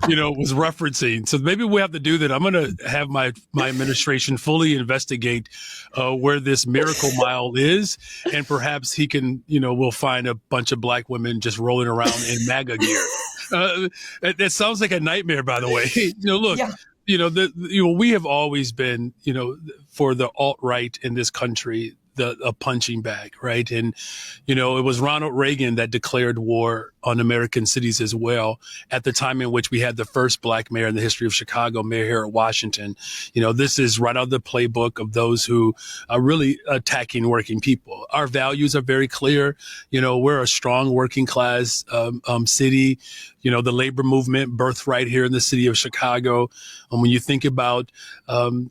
was referencing. So maybe we have to do that. I'm going to have my administration fully investigate where this Miracle Mile is, and perhaps he can, we'll find a bunch of Black women just rolling around in MAGA gear. That sounds like a nightmare, by the way. Look. Yeah. We have always been, for the alt-right in this country, a punching bag, right? And, it was Ronald Reagan that declared war on American cities as well, at the time in which we had the first Black mayor in the history of Chicago, Mayor Harold Washington. This is right out of the playbook of those who are really attacking working people. Our values are very clear. We're a strong working class city. The labor movement birthed right here in the city of Chicago. And when you think about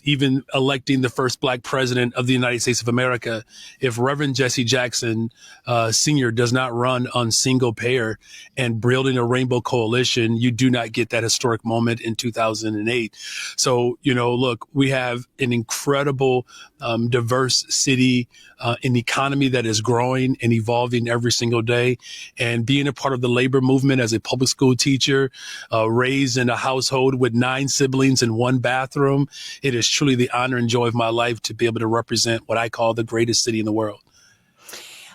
even electing the first Black president of the United States of America, if Reverend Jesse Jackson Sr. does not run on single payer and building a rainbow coalition, you do not get that historic moment in 2008. So, look, we have an incredible, diverse city, an economy that is growing and evolving every single day. And being a part of the labor movement as a public school teacher, raised in a household with 9 siblings in 1 bathroom, it is truly the honor and joy of my life to be able to represent what I call the greatest city in the world.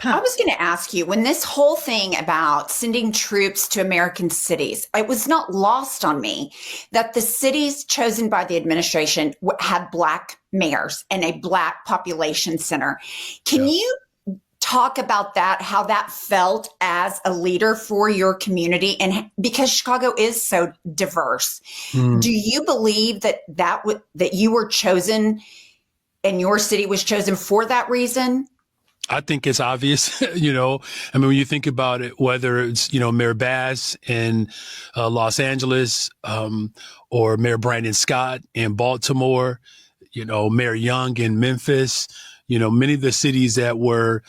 I was going to ask you, when this whole thing about sending troops to American cities, it was not lost on me that the cities chosen by the administration had Black mayors and a Black population center. Can you talk about that, how that felt as a leader for your community? And because Chicago is so diverse, do you believe that you were chosen and your city was chosen for that reason? I think it's obvious, when you think about it, whether it's, Mayor Bass in Los Angeles, or Mayor Brandon Scott in Baltimore, Mayor Young in Memphis, many of the cities that were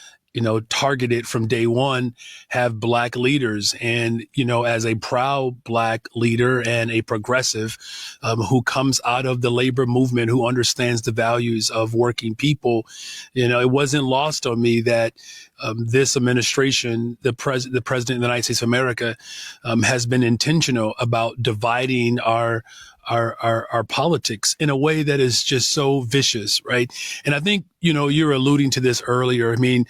targeted from day one have Black leaders. And, as a proud Black leader and a progressive who comes out of the labor movement, who understands the values of working people, it wasn't lost on me that this administration, the president of the United States of America, has been intentional about dividing our politics in a way that is just so vicious, right? And I think, you're alluding to this earlier. I mean,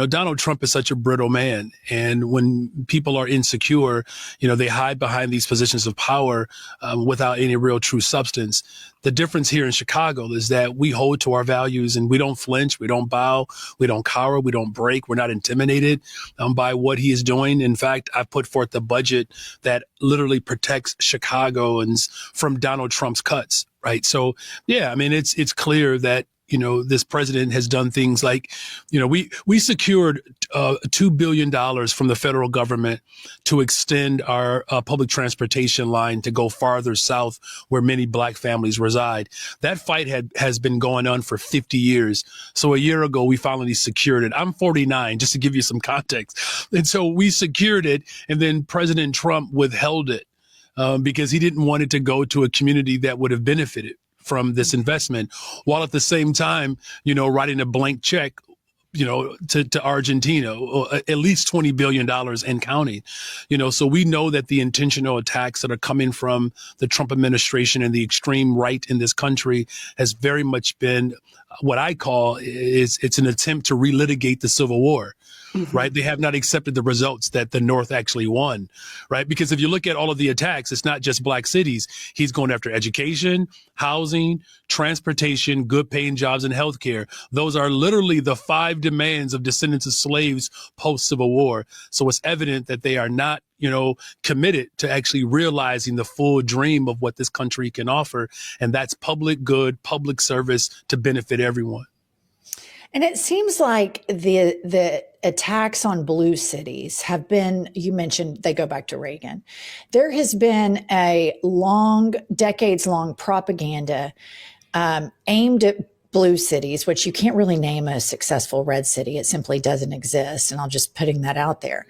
Donald Trump is such a brittle man. And when people are insecure, they hide behind these positions of power without any real true substance. The difference here in Chicago is that we hold to our values and we don't flinch, we don't bow, we don't cower, we don't break, we're not intimidated by what he is doing. In fact, I've put forth a budget that literally protects Chicagoans from Donald Trump's cuts, right? So, yeah, I mean, it's clear that this president has done things like, we secured $2 billion from the federal government to extend our public transportation line to go farther south where many Black families reside. That fight has been going on for 50 years. So a year ago, we finally secured it. I'm 49, just to give you some context. And so we secured it, and then President Trump withheld it because he didn't want it to go to a community that would have benefited from this investment, while at the same time, writing a blank check, to Argentina, at least $20 billion and counting, so we know that the intentional attacks that are coming from the Trump administration and the extreme right in this country has very much been what I call it's an attempt to relitigate the Civil War. Right. They have not accepted the results that the North actually won. Right. Because if you look at all of the attacks, it's not just Black cities. He's going after education, housing, transportation, good paying jobs, and healthcare. Those are literally the 5 demands of descendants of slaves post Civil War. So it's evident that they are not, committed to actually realizing the full dream of what this country can offer. And that's public good, public service to benefit everyone. And it seems like the attacks on blue cities have been, you mentioned they go back to Reagan. There has been a decades long propaganda aimed at blue cities, which you can't really name a successful red city. It simply doesn't exist. And I'm just putting that out there.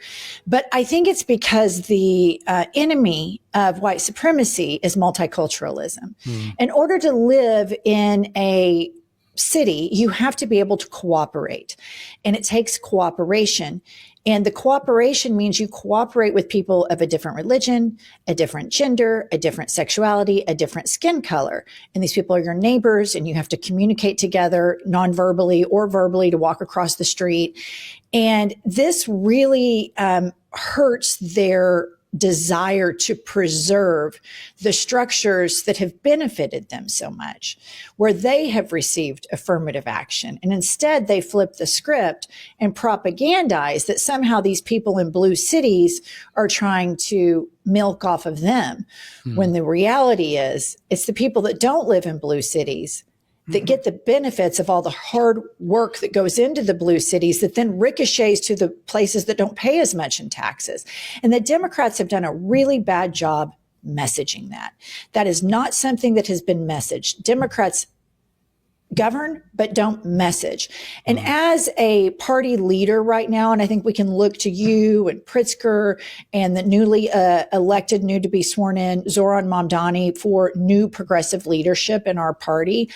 But I think it's because the enemy of white supremacy is multiculturalism. In order to live in a city, you have to be able to cooperate, and it takes cooperation. And the cooperation means you cooperate with people of a different religion, a different gender, a different sexuality, a different skin color. And these people are your neighbors, and you have to communicate together non-verbally or verbally to walk across the street. And this really hurts their desire to preserve the structures that have benefited them so much, where they have received affirmative action. And instead, they flip the script and propagandize that somehow these people in blue cities are trying to milk off of them, when the reality is it's the people that don't live in blue cities that get the benefits of all the hard work that goes into the blue cities that then ricochets to the places that don't pay as much in taxes. And the Democrats have done a really bad job messaging that. That is not something that has been messaged. Democrats govern, but don't message. And as a party leader right now, and I think we can look to you and Pritzker and the newly elected, new to be sworn in, Zoran Mamdani for new progressive leadership in our party.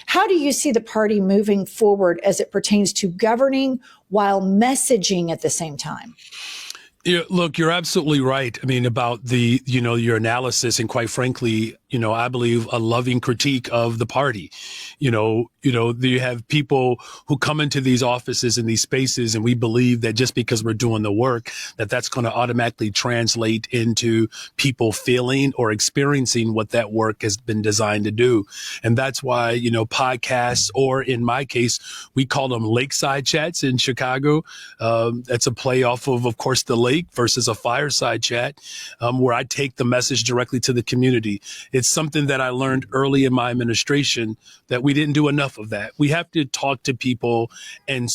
How do you see the party moving forward as it pertains to governing while messaging at the same time? Yeah, look, you're absolutely right. I mean, about your analysis, and quite frankly, I believe a loving critique of the party. You have people who come into these offices and these spaces, and we believe that just because we're doing the work, that's going to automatically translate into people feeling or experiencing what that work has been designed to do. And that's why, podcasts, or in my case, we call them lakeside chats in Chicago. That's a play off of course, the lake versus a fireside chat, where I take the message directly to the community. It's it's something that I learned early in my administration that we didn't do enough of that. We have to talk to people and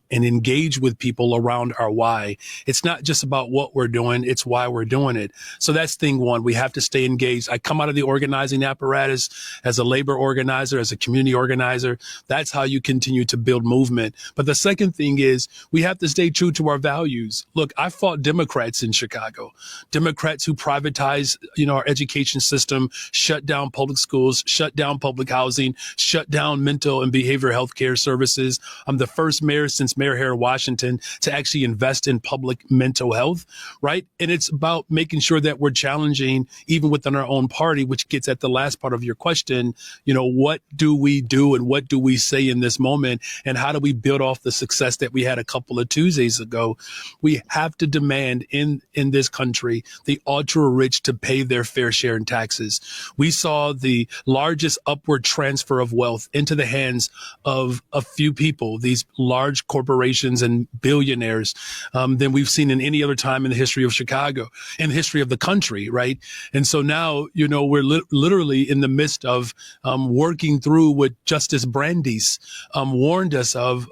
engage with people around our why. It's not just about what we're doing, it's why we're doing it. So that's thing one. We have to stay engaged. I come out of the organizing apparatus as a labor organizer, as a community organizer. That's how you continue to build movement. But the second thing is we have to stay true to our values. Look, I fought Democrats in Chicago, Democrats who privatize, our education system, shut down public schools, shut down public housing, shut down mental and behavioral health care services. I'm the first mayor since Mayor Harry Washington to actually invest in public mental health, right? And it's about making sure that we're challenging even within our own party, which gets at the last part of your question. What do we do and what do we say in this moment? And how do we build off the success that we had a couple of Tuesdays ago? We have to demand in this country the ultra rich to pay their fair share in taxes. We saw the largest upward transfer of wealth into the hands of a few people, these large corporations and billionaires, than we've seen in any other time in the history of Chicago, in the history of the country, right? And so now, we're literally in the midst of working through what Justice Brandeis warned us of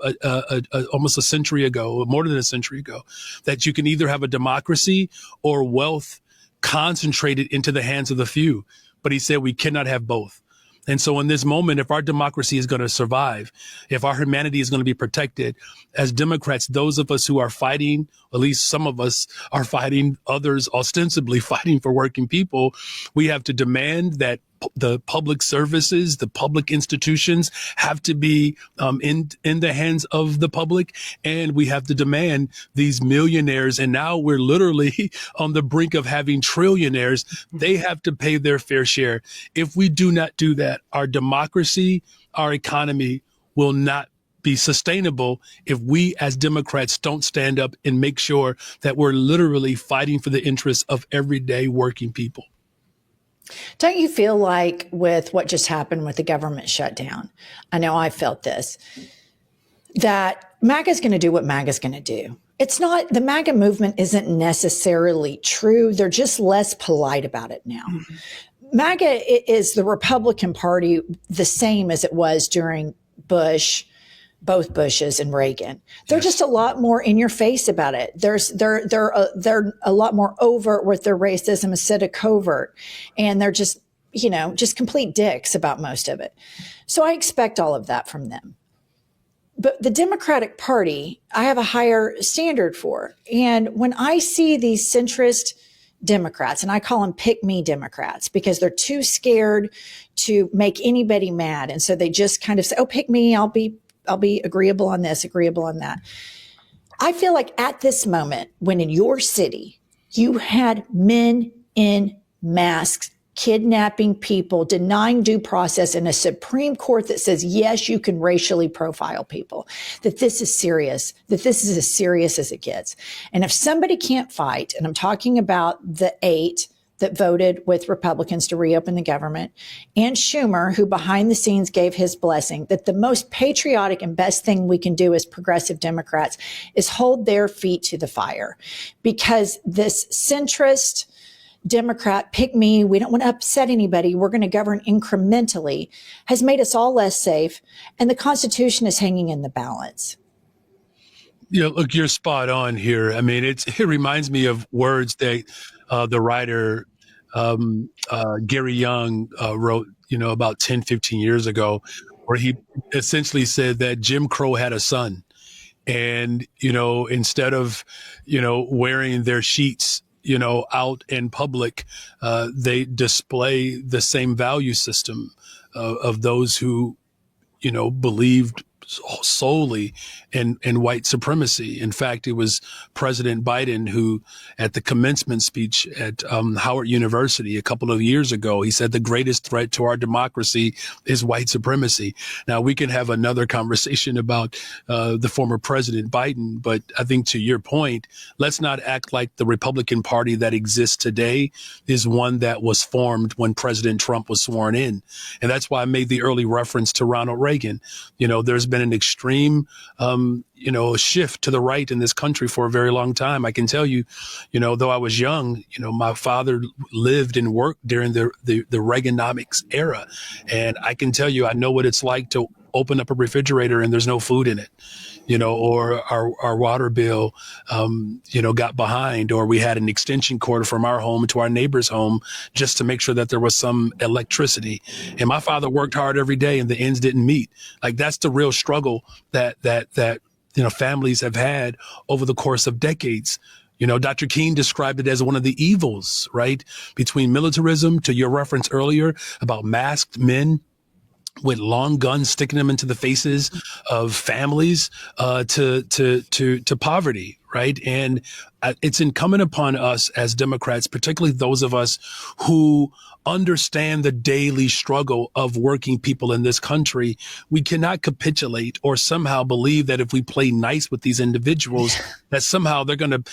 almost a century ago, more than a century ago, that you can either have a democracy or wealth concentrated into the hands of the few. But he said we cannot have both. And so in this moment, if our democracy is going to survive, if our humanity is going to be protected, as Democrats, those of us who are fighting, at least some of us are fighting, others ostensibly fighting for working people, we have to demand that the public services, the public institutions have to be in the hands of the public. And we have to demand these millionaires. And now we're literally on the brink of having trillionaires. They have to pay their fair share. If we do not do that, our democracy, our economy will not be sustainable if we as Democrats don't stand up and make sure that we're literally fighting for the interests of everyday working people. Don't you feel like with what just happened with the government shutdown, I know I felt this, that MAGA is going to do what MAGA is going to do. It's not, the MAGA movement isn't necessarily true. They're just less polite about it now. Mm-hmm. MAGA is the Republican Party, the same as it was during Bush, both Bushes and Reagan. They're just a lot more in your face about it. They're a lot more overt with their racism instead of covert. And they're just complete dicks about most of it. So I expect all of that from them. But the Democratic Party, I have a higher standard for. And when I see these centrist Democrats, and I call them pick me Democrats because they're too scared to make anybody mad. And so they just kind of say, oh, pick me, I'll be agreeable on this, agreeable on that. I feel like at this moment, when in your city, you had men in masks kidnapping people, denying due process, and a Supreme Court that says, yes, you can racially profile people, that this is serious, that this is as serious as it gets. And if somebody can't fight, and I'm talking about the 8 that voted with Republicans to reopen the government, and Schumer, who behind the scenes gave his blessing, that the most patriotic and best thing we can do as progressive Democrats is hold their feet to the fire. Because this centrist Democrat, pick me, we don't want to upset anybody, we're going to govern incrementally, has made us all less safe, and the Constitution is hanging in the balance. Look, you're spot on here. I mean, it reminds me of words that the writer Gary Young wrote, about 10, 15 years ago, where he essentially said that Jim Crow had a son. And, instead of, wearing their sheets, out in public, they display the same value system of those who, believed solely in white supremacy. In fact, it was President Biden who, at the commencement speech at Howard University a couple of years ago, he said the greatest threat to our democracy is white supremacy. Now, we can have another conversation about the former President Biden, but I think to your point, let's not act like the Republican Party that exists today is one that was formed when President Trump was sworn in. And that's why I made the early reference to Ronald Reagan. There's been been an extreme, shift to the right in this country for a very long time. I can tell you, though I was young, my father lived and worked during the Reaganomics era. And I can tell you, I know what it's like to open up a refrigerator and there's no food in it, or our water bill, got behind, or we had an extension cord from our home to our neighbor's home just to make sure that there was some electricity. And my father worked hard every day and the ends didn't meet. Like, that's the real struggle that families have had over the course of decades. Dr. King described it as one of the evils, right? Between militarism, to your reference earlier about masked men with long guns sticking them into the faces of families, to poverty, right? And it's incumbent upon us as Democrats, particularly those of us who understand the daily struggle of working people in this country. We cannot capitulate or somehow believe that if we play nice with these individuals, that somehow they're going to,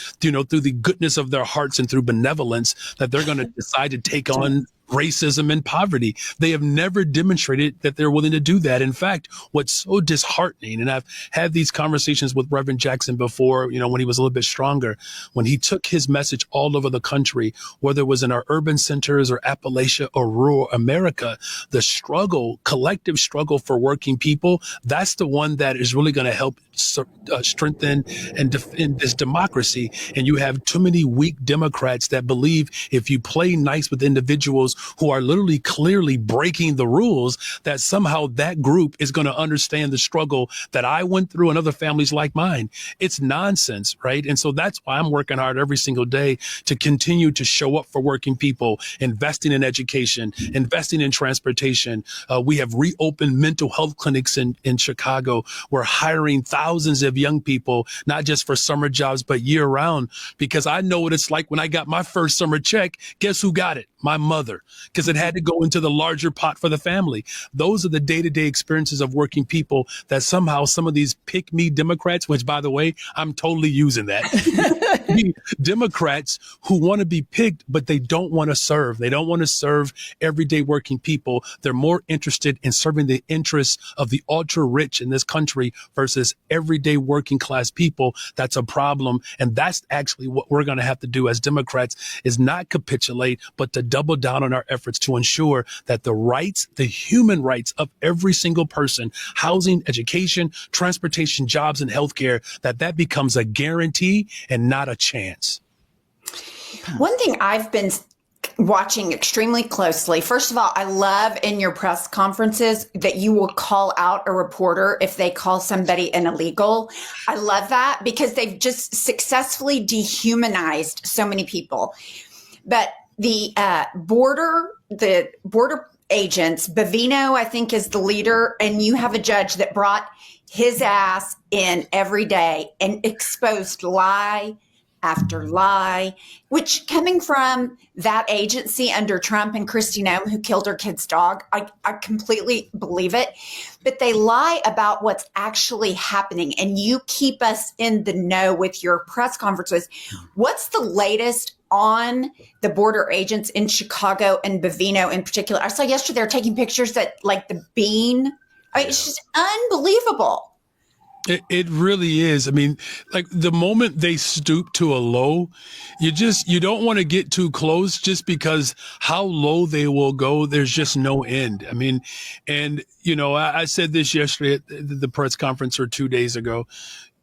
through the goodness of their hearts and through benevolence, that they're going to decide to take on racism and poverty. They have never demonstrated that they're willing to do that. In fact, what's so disheartening, and I've had these conversations with Reverend Jackson before, when he was a little bit stronger, when he took his message all over the country, whether it was in our urban centers or Appalachia or rural America, the struggle, collective struggle for working people, that's the one that is really going to help strengthen and defend this democracy. And you have too many weak Democrats that believe if you play nice with individuals who are literally clearly breaking the rules, that somehow that group is going to understand the struggle that I went through and other families like mine. It's nonsense, right? And so that's why I'm working hard every single day to continue to show up for working people, investing in education, investing in transportation. We have reopened mental health clinics in Chicago. We're hiring thousands of young people, not just for summer jobs, but year round, because I know what it's like when I got my first summer check. Guess who got it? My mother, because it had to go into the larger pot for the family. Those are the day-to-day experiences of working people that somehow some of these pick-me Democrats, which, by the way, I'm totally using that, Democrats who want to be picked, but they don't want to serve. They don't want to serve everyday working people. They're more interested in serving the interests of the ultra-rich in this country versus everyday working class people. That's a problem. And that's actually what we're going to have to do as Democrats, is not capitulate, but to double down on our efforts to ensure that the rights, the human rights of every single person, housing, education, transportation, jobs, and healthcare, that becomes a guarantee and not a chance. One thing I've been watching extremely closely. First of all, I love in your press conferences that you will call out a reporter if they call somebody an illegal. I love that because they've just successfully dehumanized so many people. But the border agents, Bavino, I think, is the leader, and you have a judge that brought his ass in every day and exposed lie after lie, which coming from that agency under Trump and Kristi Noem, who killed her kid's dog, I completely believe it. But they lie about what's actually happening, and you keep us in the know with your press conferences. What's the latest on the border agents in Chicago and Bavino in particular? I saw yesterday they're taking pictures that, like, the bean. It's just unbelievable. It really is. I mean, like, the moment they stoop to a low, you don't want to get too close, just because how low they will go, there's just no end. I mean, and, I said this yesterday at the press conference or 2 days ago,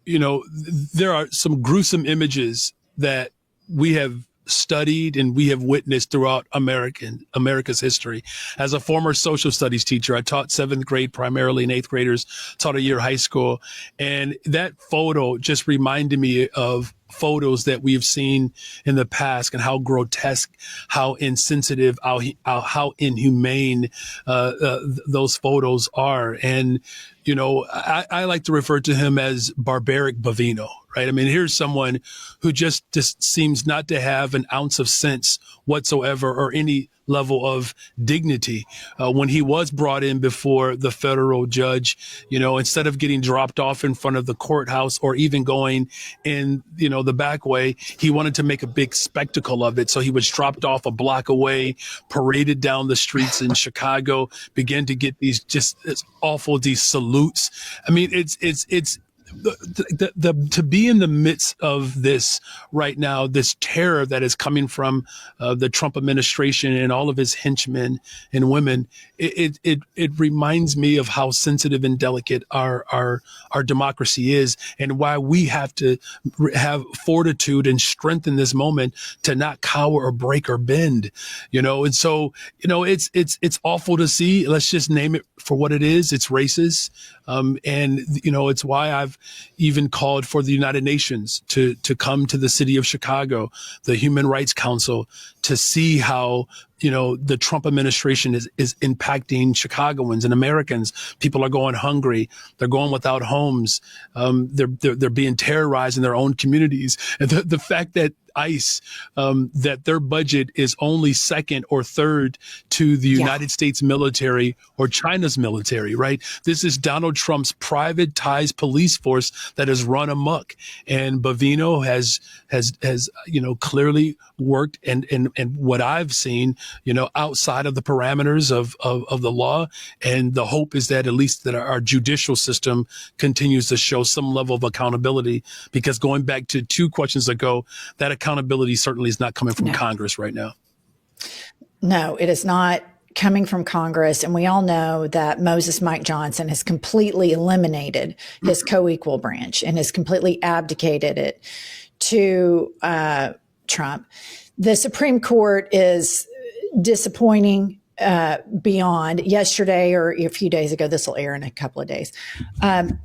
there are some gruesome images that we have studied and we have witnessed throughout America's history. As a former social studies teacher, I taught 7th grade primarily, and 8th graders taught a year high school. And that photo just reminded me of photos that we've seen in the past, and how grotesque, how insensitive, how inhumane those photos are. And I like to refer to him as barbaric Bavino, right? I mean, here's someone who just seems not to have an ounce of sense whatsoever or any level of dignity. When he was brought in before the federal judge, instead of getting dropped off in front of the courthouse or even going in, the back way, he wanted to make a big spectacle of it. So he was dropped off a block away, paraded down the streets in Chicago, began to get these these salutes. I mean, it's to be in the midst of this right now, this terror that is coming from the Trump administration and all of his henchmen and women, it reminds me of how sensitive and delicate our democracy is, and why we have to have fortitude and strength in this moment to not cower or break or bend, And so, it's awful to see. Let's just name it for what it is. It's racist. And it's why I've even called for the United Nations to come to the city of Chicago, the Human Rights Council, to see how, the Trump administration is impacting Chicagoans and Americans. People are going hungry. They're going without homes. They're being terrorized in their own communities. And the fact that ICE, that their budget is only second or third to the United States military or China's military, right? This is Donald Trump's privatized police force that has run amok. And Bavino has clearly worked and what I've seen, outside of the parameters of the law. And the hope is that at least that our judicial system continues to show some level of accountability, because going back to 2 questions ago, that accountability certainly is not coming from Congress right now. No, it is not coming from Congress. And we all know that Moses Mike Johnson has completely eliminated his co-equal branch and has completely abdicated it to Trump. The Supreme Court is disappointing beyond. Yesterday, or a few days ago, this will air in a couple of days,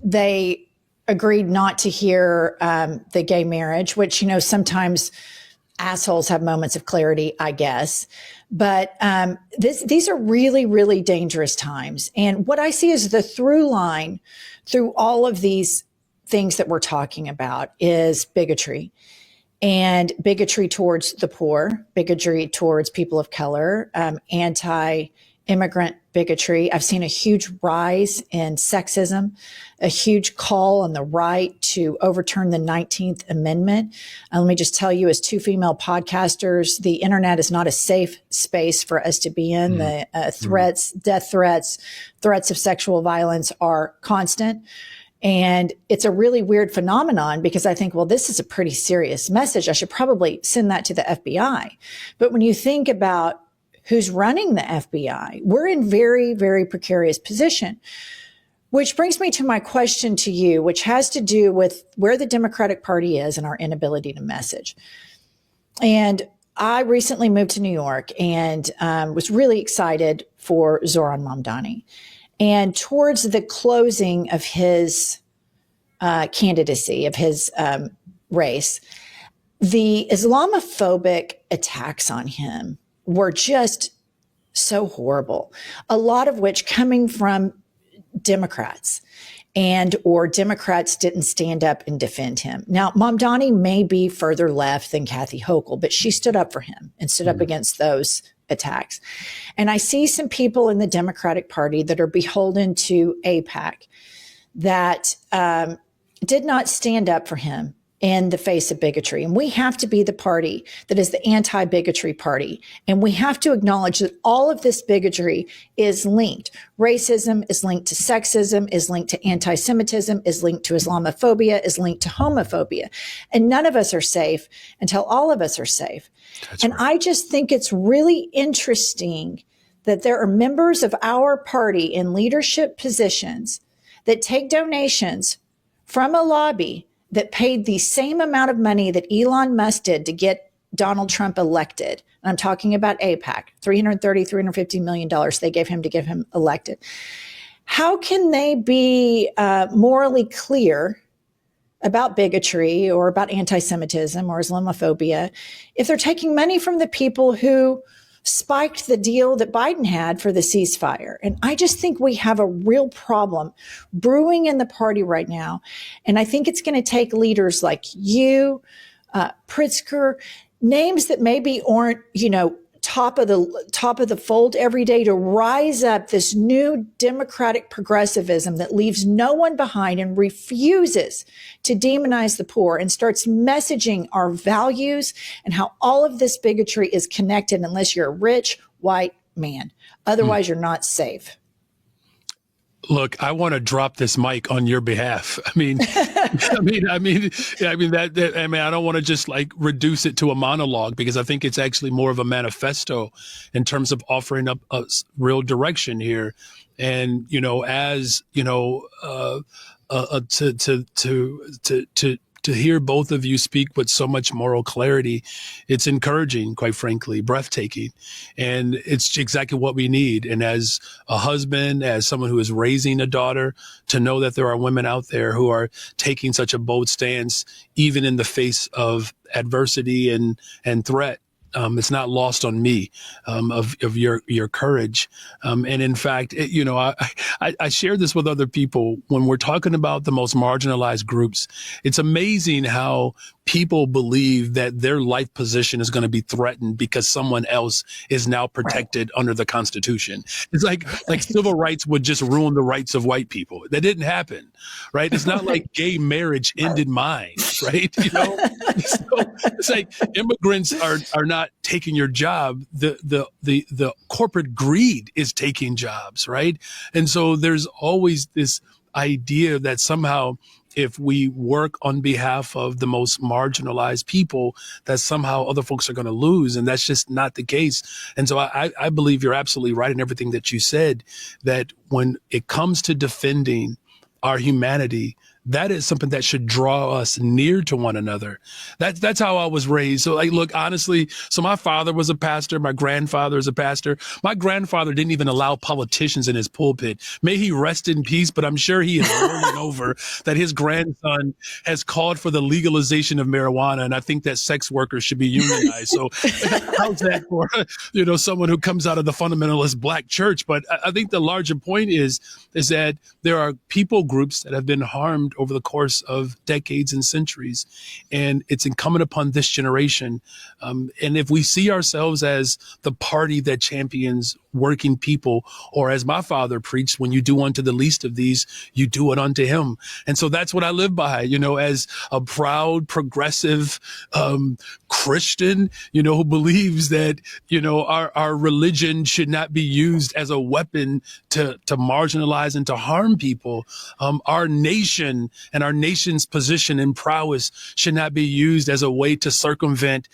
they agreed not to hear the gay marriage, which, sometimes assholes have moments of clarity, I guess. But these are really, really dangerous times. And what I see as the through line through all of these things that we're talking about is bigotry. And bigotry towards the poor, bigotry towards people of color, anti-immigrant bigotry. I've seen a huge rise in sexism, a huge call on the right to overturn the 19th Amendment. Let me just tell you, as 2 female podcasters, the internet is not a safe space for us to be in. The threats, death threats, threats of sexual violence are constant. And it's a really weird phenomenon, because I think, well, this is a pretty serious message. I should probably send that to the FBI. But when you think about who's running the FBI, we're in very, very precarious position, which brings me to my question to you, which has to do with where the Democratic Party is and our inability to message. And I recently moved to New York and was really excited for Zoran Mamdani. And towards the closing of his candidacy, of his race, the Islamophobic attacks on him were just so horrible, a lot of which coming from Democrats, or Democrats didn't stand up and defend him. Now, Mamdani may be further left than Kathy Hochul, but she stood up for him and stood up against those attacks. And I see some people in the Democratic Party that are beholden to AIPAC that did not stand up for him in the face of bigotry. And we have to be the party that is the anti-bigotry party. And we have to acknowledge that all of this bigotry is linked. Racism is linked to sexism, is linked to anti-Semitism, is linked to Islamophobia, is linked to homophobia. And none of us are safe until all of us are safe. That's right. I just think it's really interesting that there are members of our party in leadership positions that take donations from a lobby that paid the same amount of money that Elon Musk did to get Donald Trump elected. And I'm talking about AIPAC, $350 million they gave him to get him elected. How can they be morally clear about bigotry or about anti-Semitism or Islamophobia if they're taking money from the people who spiked the deal that Biden had for the ceasefire. And I just think we have a real problem brewing in the party right now. And I think it's going to take leaders like you, Pritzker, names that maybe aren't, top of the fold every day, to rise up this new democratic progressivism that leaves no one behind and refuses to demonize the poor and starts messaging our values and how all of this bigotry is connected unless you're a rich white man. Otherwise, you're not safe. Look, I want to drop this mic on your behalf. I mean, I don't want to just like reduce it to a monologue, because I think it's actually more of a manifesto in terms of offering up a real direction here. And, to hear both of you speak with so much moral clarity, it's encouraging, quite frankly, breathtaking. And it's exactly what we need. And as a husband, as someone who is raising a daughter, to know that there are women out there who are taking such a bold stance, even in the face of adversity and threat. It's not lost on me, of your courage. And in fact, I share this with other people when we're talking about the most marginalized groups. It's amazing how people believe that their life position is going to be threatened because someone else is now protected under the Constitution. It's like civil rights would just ruin the rights of white people. That didn't happen, right? It's not like gay marriage ended mine, right? So it's like immigrants are not taking your job. The corporate greed is taking jobs, right? And so there's always this idea that somehow if we work on behalf of the most marginalized people, that somehow other folks are going to lose. And that's just not the case. And so I believe you're absolutely right in everything that you said, that when it comes to defending our humanity, that is something that should draw us near to one another. That's how I was raised. So look, honestly, so my father was a pastor. My grandfather is a pastor. My grandfather didn't even allow politicians in his pulpit. May he rest in peace, but I'm sure he is rolling over that his grandson has called for the legalization of marijuana. And I think that sex workers should be unionized. So how's that for, someone who comes out of the fundamentalist black church? But I think the larger point is that there are people groups that have been harmed over the course of decades and centuries. And it's incumbent upon this generation. And if we see ourselves as the party that champions working people, or as my father preached, when you do unto the least of these, you do it unto him. And so that's what I live by, as a proud, progressive Christian, who believes that, our religion should not be used as a weapon to marginalize and to harm people. Our nation and our nation's position and prowess should not be used as a way to circumvent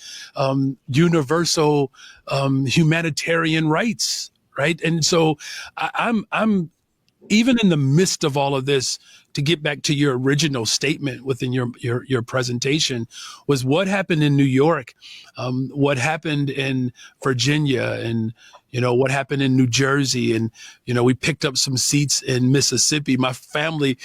universal humanitarian rights, right? And so I'm even in the midst of all of this, to get back to your original statement within your presentation, was what happened in New York, what happened in Virginia, and what happened in New Jersey, and we picked up some seats in Mississippi. My family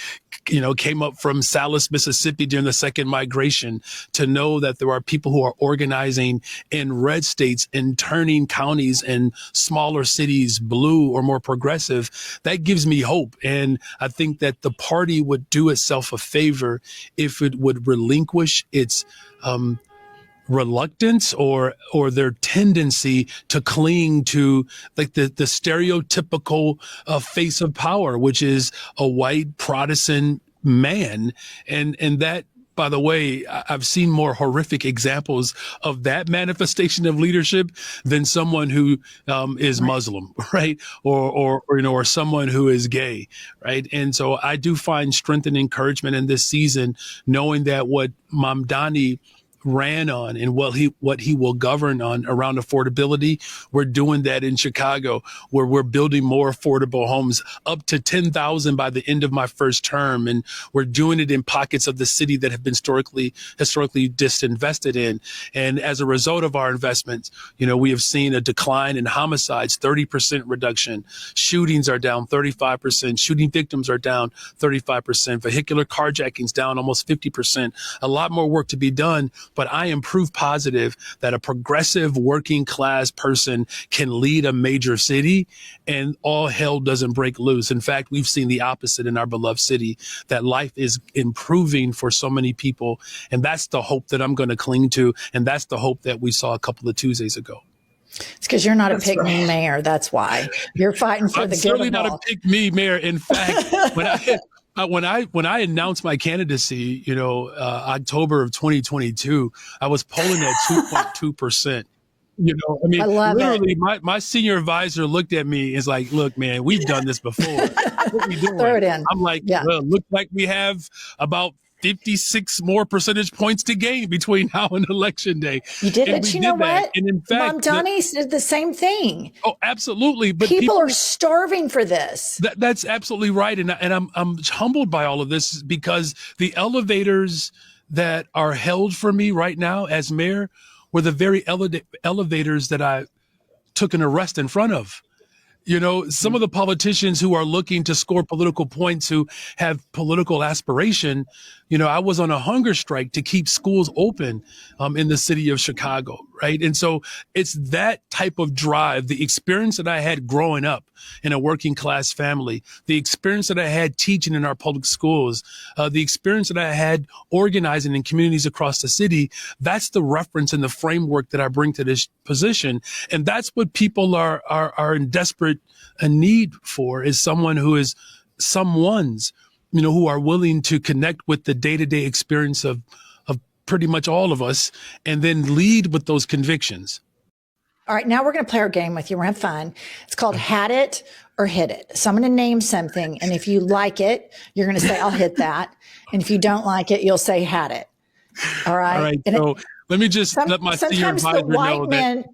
came up from Salis, Mississippi during the second migration, to know that there are people who are organizing in red states and turning counties and smaller cities blue or more progressive. That gives me hope. And I think that the party would do itself a favor if it would relinquish its reluctance or their tendency to cling to like the stereotypical face of power, which is a white Protestant man. And that, by the way, I've seen more horrific examples of that manifestation of leadership than someone who is Muslim, right? Or someone who is gay, right? And so I do find strength and encouragement in this season, knowing that what Mamdani ran on and what he will govern on around affordability. We're doing that in Chicago, where we're building more affordable homes, up to 10,000 by the end of my first term. And we're doing it in pockets of the city that have been historically disinvested in. And as a result of our investments, we have seen a decline in homicides, 30% reduction. Shootings are down 35%. Shooting victims are down 35%. Vehicular carjackings down almost 50%. A lot more work to be done. but I am proof positive that a progressive working class person can lead a major city and all hell doesn't break loose. In fact, we've seen the opposite in our beloved city, that life is improving for so many people. And that's the hope that I'm going to cling to. And that's the hope that we saw a couple of Tuesdays ago. It's because you're not a pick me mayor. That's why you're fighting for I'm the good certainly of not all. a pick me mayor. In fact, when I announced my candidacy, October of 2022, I was polling at 2.2%. I mean, I love literally, my senior advisor looked at me and is like, "Look, man, we've done this before. What are we doing?" Throw it in. I'm like, Yeah. "Well, looks like we have about 56 more percentage points to gain between now and election day." You did, And but we you know did that. what? And in fact, Mom Donnie did the same thing. oh, absolutely. But People are starving for this. that's absolutely right. And I'm humbled by all of this because the elevators that are held for me right now as mayor were the very elevators that I took an arrest in front of. Some of the politicians who are looking to score political points, who have political aspiration, I was on a hunger strike to keep schools open in the city of Chicago, right? And so it's that type of drive, the experience that I had growing up in a working class family, the experience that I had teaching in our public schools, the experience that I had organizing in communities across the city. That's the reference and the framework that I bring to this position. And that's what people are in desperate need for, is someone who is someone's, who are willing to connect with the day-to-day experience of pretty much all of us and then lead with those convictions. All right, now we're going to play our game with you. We're going to have fun. It's called Had It or Hit It. So I'm going to name something, and if you like it, you're going to say, I'll hit that. And if you don't like it, you'll say, had it. All right? All right, so let me just let my senior advisor know that.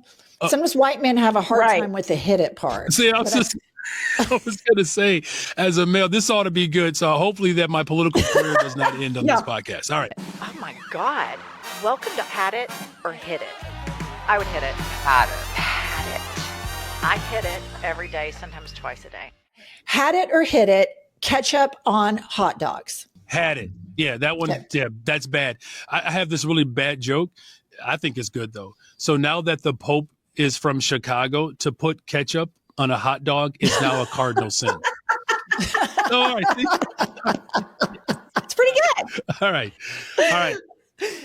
Sometimes white men have a hard Right. time with the hit it part. See, I was going to say, as a male, this ought to be good. So hopefully that my political career does not end on this podcast. All right. Oh my God. Welcome to Had It or Hit It. I would hit it. Had it. Had it. I hit it every day, sometimes twice a day. Had it or hit it, ketchup on hot dogs. Had it. Yeah, that one. Yeah, that's bad. I have this really bad joke. I think it's good, though. So now that the Pope is from Chicago, to put ketchup on a hot dog is now a cardinal sin. All right. It's pretty good. All right.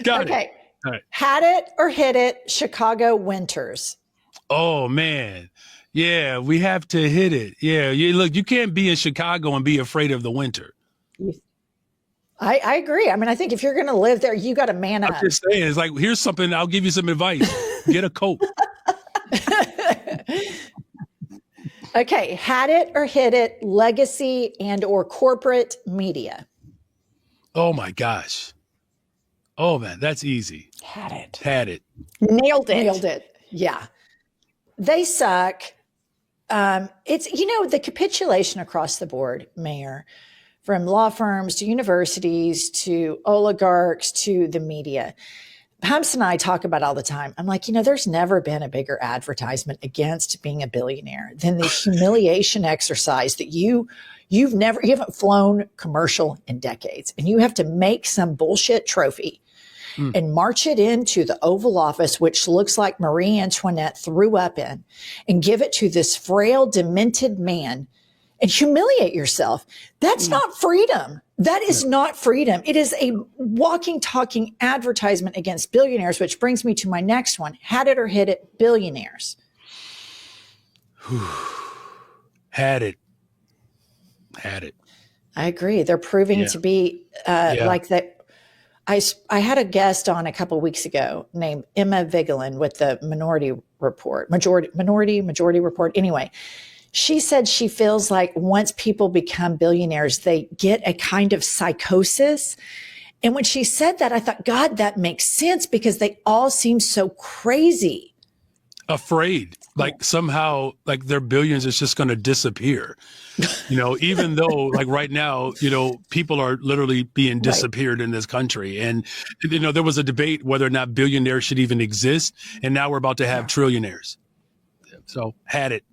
Got it. Okay. All right. Had it or hit it, Chicago winters. Oh, man. Yeah, we have to hit it. Yeah. Look, you can't be in Chicago and be afraid of the winter. I agree. I mean, I think if you're going to live there, you got to man up. I'm just saying, it's like, here's something, I'll give you some advice. Get a coat. Okay. Had it or hit it, legacy and or corporate media. Oh, my gosh. Oh, man, that's easy. Had it. Had it. Nailed it. Yeah. They suck. It's, the capitulation across the board, Mayor, from law firms to universities to oligarchs to the media. Humps and I talk about all the time. I'm like, there's never been a bigger advertisement against being a billionaire than the humiliation exercise that you haven't flown commercial in decades, and you have to make some bullshit trophy and march it into the Oval Office, which looks like Marie Antoinette threw up in, and give it to this frail, demented man and humiliate yourself. That's not freedom. That is not freedom. It is a walking, talking advertisement against billionaires, which brings me to my next one. Had it or hit it, billionaires. Had it. I agree. They're proving to be like that. I had a guest on a couple of weeks ago named Emma Vigeland with the Majority Report. Anyway, she said she feels like once people become billionaires, they get a kind of psychosis. And when she said that, I thought, God, that makes sense because they all seem so crazy. Afraid, like somehow, like their billions is just going to disappear. Even though like right now, people are literally being disappeared in this country. And, there was a debate whether or not billionaires should even exist. And now we're about to have trillionaires. So had it.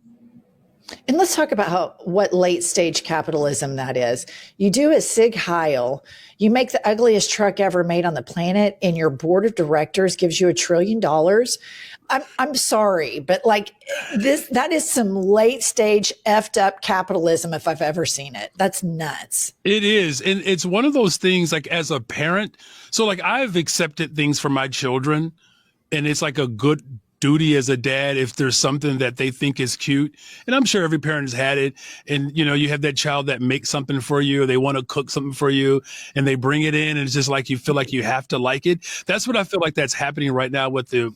And let's talk about what late stage capitalism that is. You do a Sig Heil, you make the ugliest truck ever made on the planet, and your board of directors gives you $1 trillion. I'm sorry, but like that is some late stage effed up capitalism if I've ever seen it. That's nuts. It is. And it's one of those things, like, as a parent. So like, I've accepted things for my children, and it's like a good duty as a dad if there's something that they think is cute. And I'm sure every parent has had it. And, you know, you have that child that makes something for you, or they want to cook something for you, and they bring it in, and it's just like you feel like you have to like it. That's what I feel like that's happening right now with the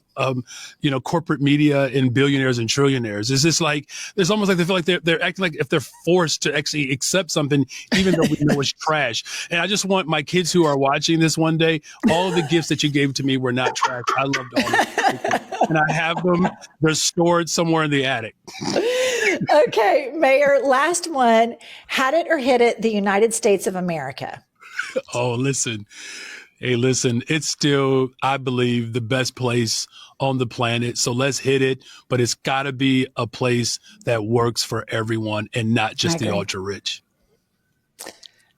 corporate media and billionaires and trillionaires. It's just like, it's almost like they feel like they're acting like if they're forced to actually accept something, even though we know it's trash. And I just want my kids who are watching this one day, all of the gifts that you gave to me were not trash. I loved all of them. And I have them. They're stored somewhere in the attic. Okay, Mayor, last one. Had it or hit it, the United States of America. Oh, listen. Hey, listen, it's still, I believe, the best place on the planet. So let's hit it. But it's got to be a place that works for everyone and not just the ultra rich.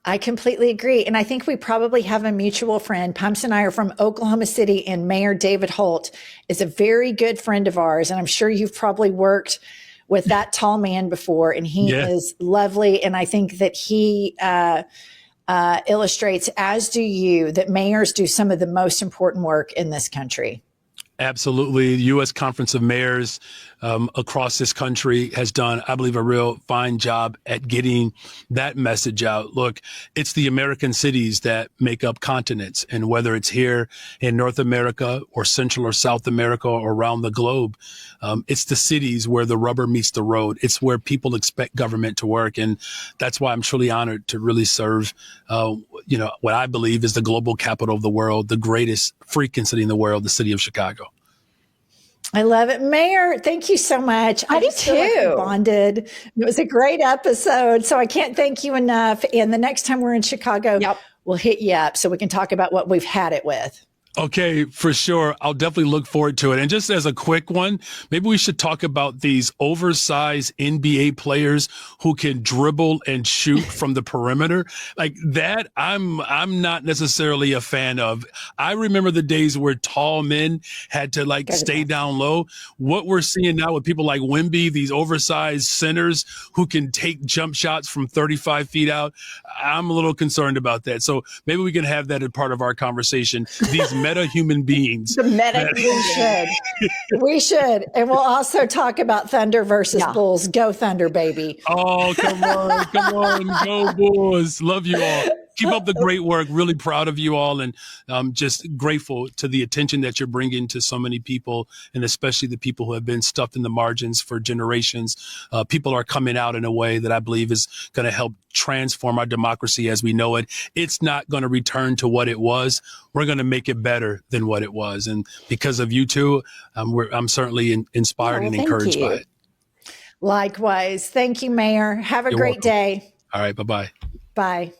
I completely agree. And I think we probably have a mutual friend. Pumps and I are from Oklahoma City, and Mayor David Holt is a very good friend of ours. And I'm sure you've probably worked with that tall man before, and he is lovely. And I think that he illustrates, as do you, that mayors do some of the most important work in this country. Absolutely. The U.S. Conference of Mayors across this country has done, I believe, a real fine job at getting that message out. Look, it's the American cities that make up continents. And whether it's here in North America or Central or South America or around the globe, it's the cities where the rubber meets the road. It's where people expect government to work. And that's why I'm truly honored to really serve, what I believe is the global capital of the world, the greatest freaking city in the world, the city of Chicago. I love it. Mayor, thank you so much. I do feel like we bonded. It was a great episode. So I can't thank you enough. And the next time we're in Chicago, we'll hit you up so we can talk about what we've had it with. Okay, for sure. I'll definitely look forward to it. And just as a quick one, maybe we should talk about these oversized NBA players who can dribble and shoot from the perimeter. Like that, I'm not necessarily a fan of. I remember the days where tall men had to stay down low. What we're seeing now with people like Wemby, these oversized centers who can take jump shots from 35 feet out, I'm a little concerned about that. So maybe we can have that as part of our conversation. These meta-human beings. The meta. We should. And we'll also talk about Thunder versus Bulls. Go Thunder, baby. Oh, come on. Go Bulls. Love you all. Keep up the great work. Really proud of you all, and just grateful to the attention that you're bringing to so many people, and especially the people who have been stuffed in the margins for generations. People are coming out in a way that I believe is going to help transform our democracy as we know it. It's not going to return to what it was. We're going to make it better than what it was. And because of you two, I'm certainly inspired and encouraged by it. Likewise. Thank you, Mayor. Have a great day. All right. Bye-bye. Bye.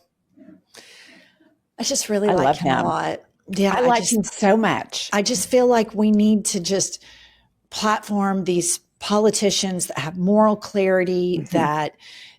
I just really like him a lot. Yeah, I like him so much. I just feel like we need to just platform these politicians that have moral clarity, that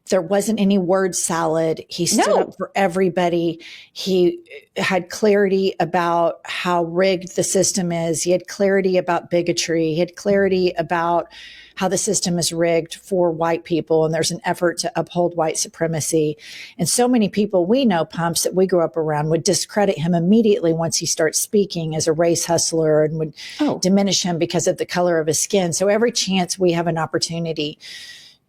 there wasn't any word salad. He stood up for everybody. He had clarity about how rigged the system is. He had clarity about bigotry. He had clarity about how the system is rigged for white people, and there's an effort to uphold white supremacy. And so many people we know, Pumps, that we grew up around, would discredit him immediately once he starts speaking as a race hustler, and would diminish him because of the color of his skin. So every chance we have an opportunity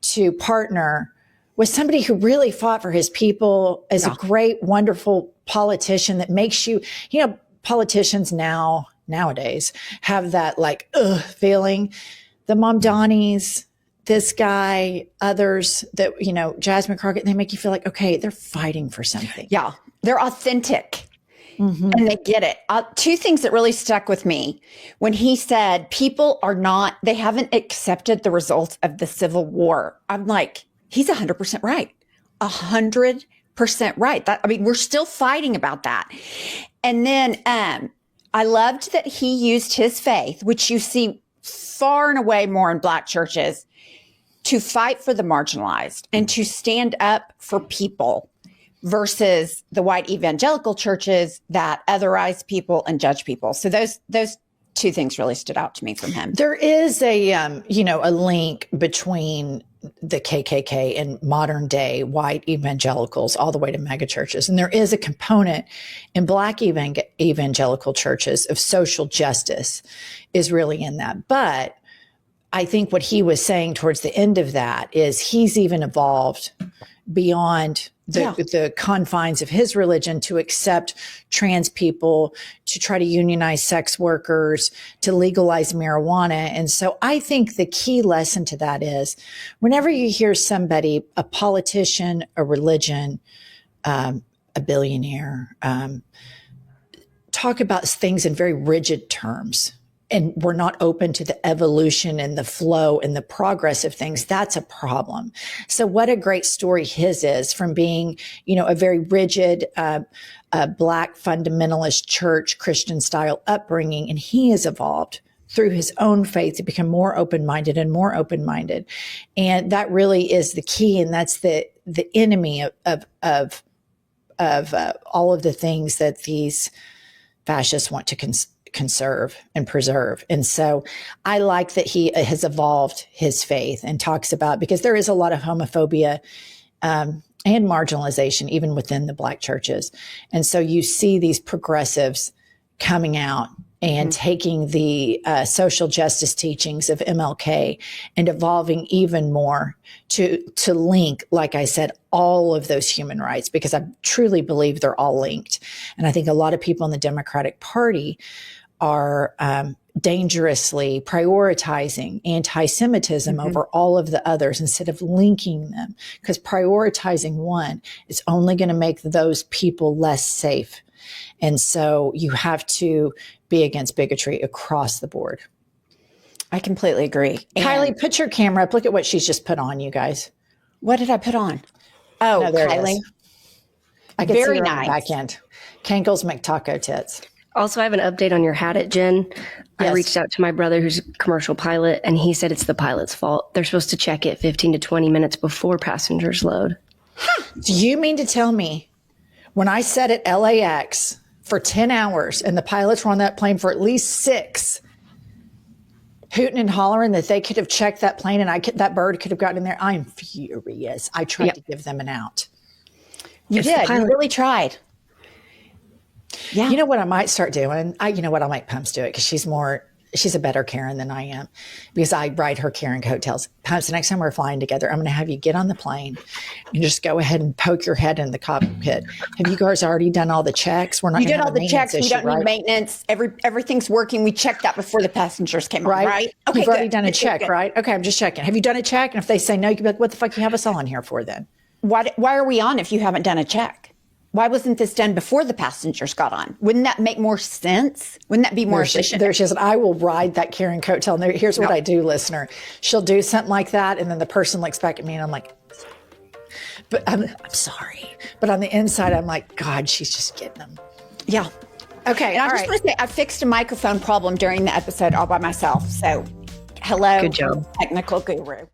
to partner with somebody who really fought for his people, as a great, wonderful politician that makes you, politicians nowadays have that feeling. The Mamdanis, this guy, others that, Jasmine Crockett, they make you feel like, okay, they're fighting for something. Yeah. They're authentic and they get it. Two things that really stuck with me when he said people they haven't accepted the results of the Civil War. I'm like, he's 100% right. 100% right. We're still fighting about that. And then I loved that he used his faith, which you see far and away more in Black churches, to fight for the marginalized and to stand up for people versus the white evangelical churches that otherize people and judge people. So those two things really stood out to me from him. There is a link between the KKK and modern day white evangelicals all the way to mega churches. And there is a component in Black evangelical churches of social justice is really in that. But I think what he was saying towards the end of that is he's even evolved beyond the confines of his religion to accept trans people, to try to unionize sex workers, to legalize marijuana. And so I think the key lesson to that is whenever you hear somebody, a politician, a religion, a billionaire, talk about things in very rigid terms, and we're not open to the evolution and the flow and the progress of things, that's a problem. So what a great story his is, from being, a very rigid, Black fundamentalist church, Christian style upbringing. And he has evolved through his own faith to become more open-minded and more open-minded. And that really is the key. And that's the enemy of all of the things that these fascists want to conserve and preserve. And so I like that he has evolved his faith and talks about, because there is a lot of homophobia and marginalization even within the Black churches. And so you see these progressives coming out and taking the social justice teachings of MLK and evolving even more to link, like I said, all of those human rights, because I truly believe they're all linked. And I think a lot of people in the Democratic Party are dangerously prioritizing anti-Semitism over all of the others instead of linking them, because prioritizing one is only going to make those people less safe. And so you have to be against bigotry across the board. I completely agree. Kylie, put your camera up. Look at what she's just put on, you guys. What did I put on? Oh, No, there it Kylie. is. I can Very see her on nice. the back end. Kankle's McTaco tits. Also, I have an update on your hat it, Jen. I Yes. reached out to my brother who's a commercial pilot, and he said it's the pilot's fault. They're supposed to check it 15 to 20 minutes before passengers load. Do you mean to tell me when I sat at LAX for 10 hours and the pilots were on that plane for at least 6, hooting and hollering that they could have checked that plane and that bird could have gotten in there? I'm furious. I tried to give them an out. You did. You really tried. Yeah. You know what I might start doing? I'll make Pumps do it, because she's a better Karen than I am, because I ride her Karen coattails. Pumps, the next time we're flying together, I'm going to have you get on the plane and just go ahead and poke your head in the cockpit. Have you guys already done all the checks? We're not. You did all the checks. We don't need right? maintenance. Everything's working. We checked that before the passengers came on, right? Okay, you've already done a Good, check, good. right? Okay, I'm just checking. Have you done a check? And if they say no, you can be like, what the fuck you have us on here for then? Why are we on if you haven't done a check? Why wasn't this done before the passengers got on? Wouldn't that make more sense? Wouldn't that be more efficient? There she is. I will ride that Karen coattail. And here's what I do, listener. She'll do something like that, and then the person looks back at me, and I'm like, but I'm sorry. But on the inside, I'm like, God, she's just getting them. Yeah. Okay, And I all just right. want to say, I fixed a microphone problem during the episode all by myself. So, hello. Good job. Technical guru.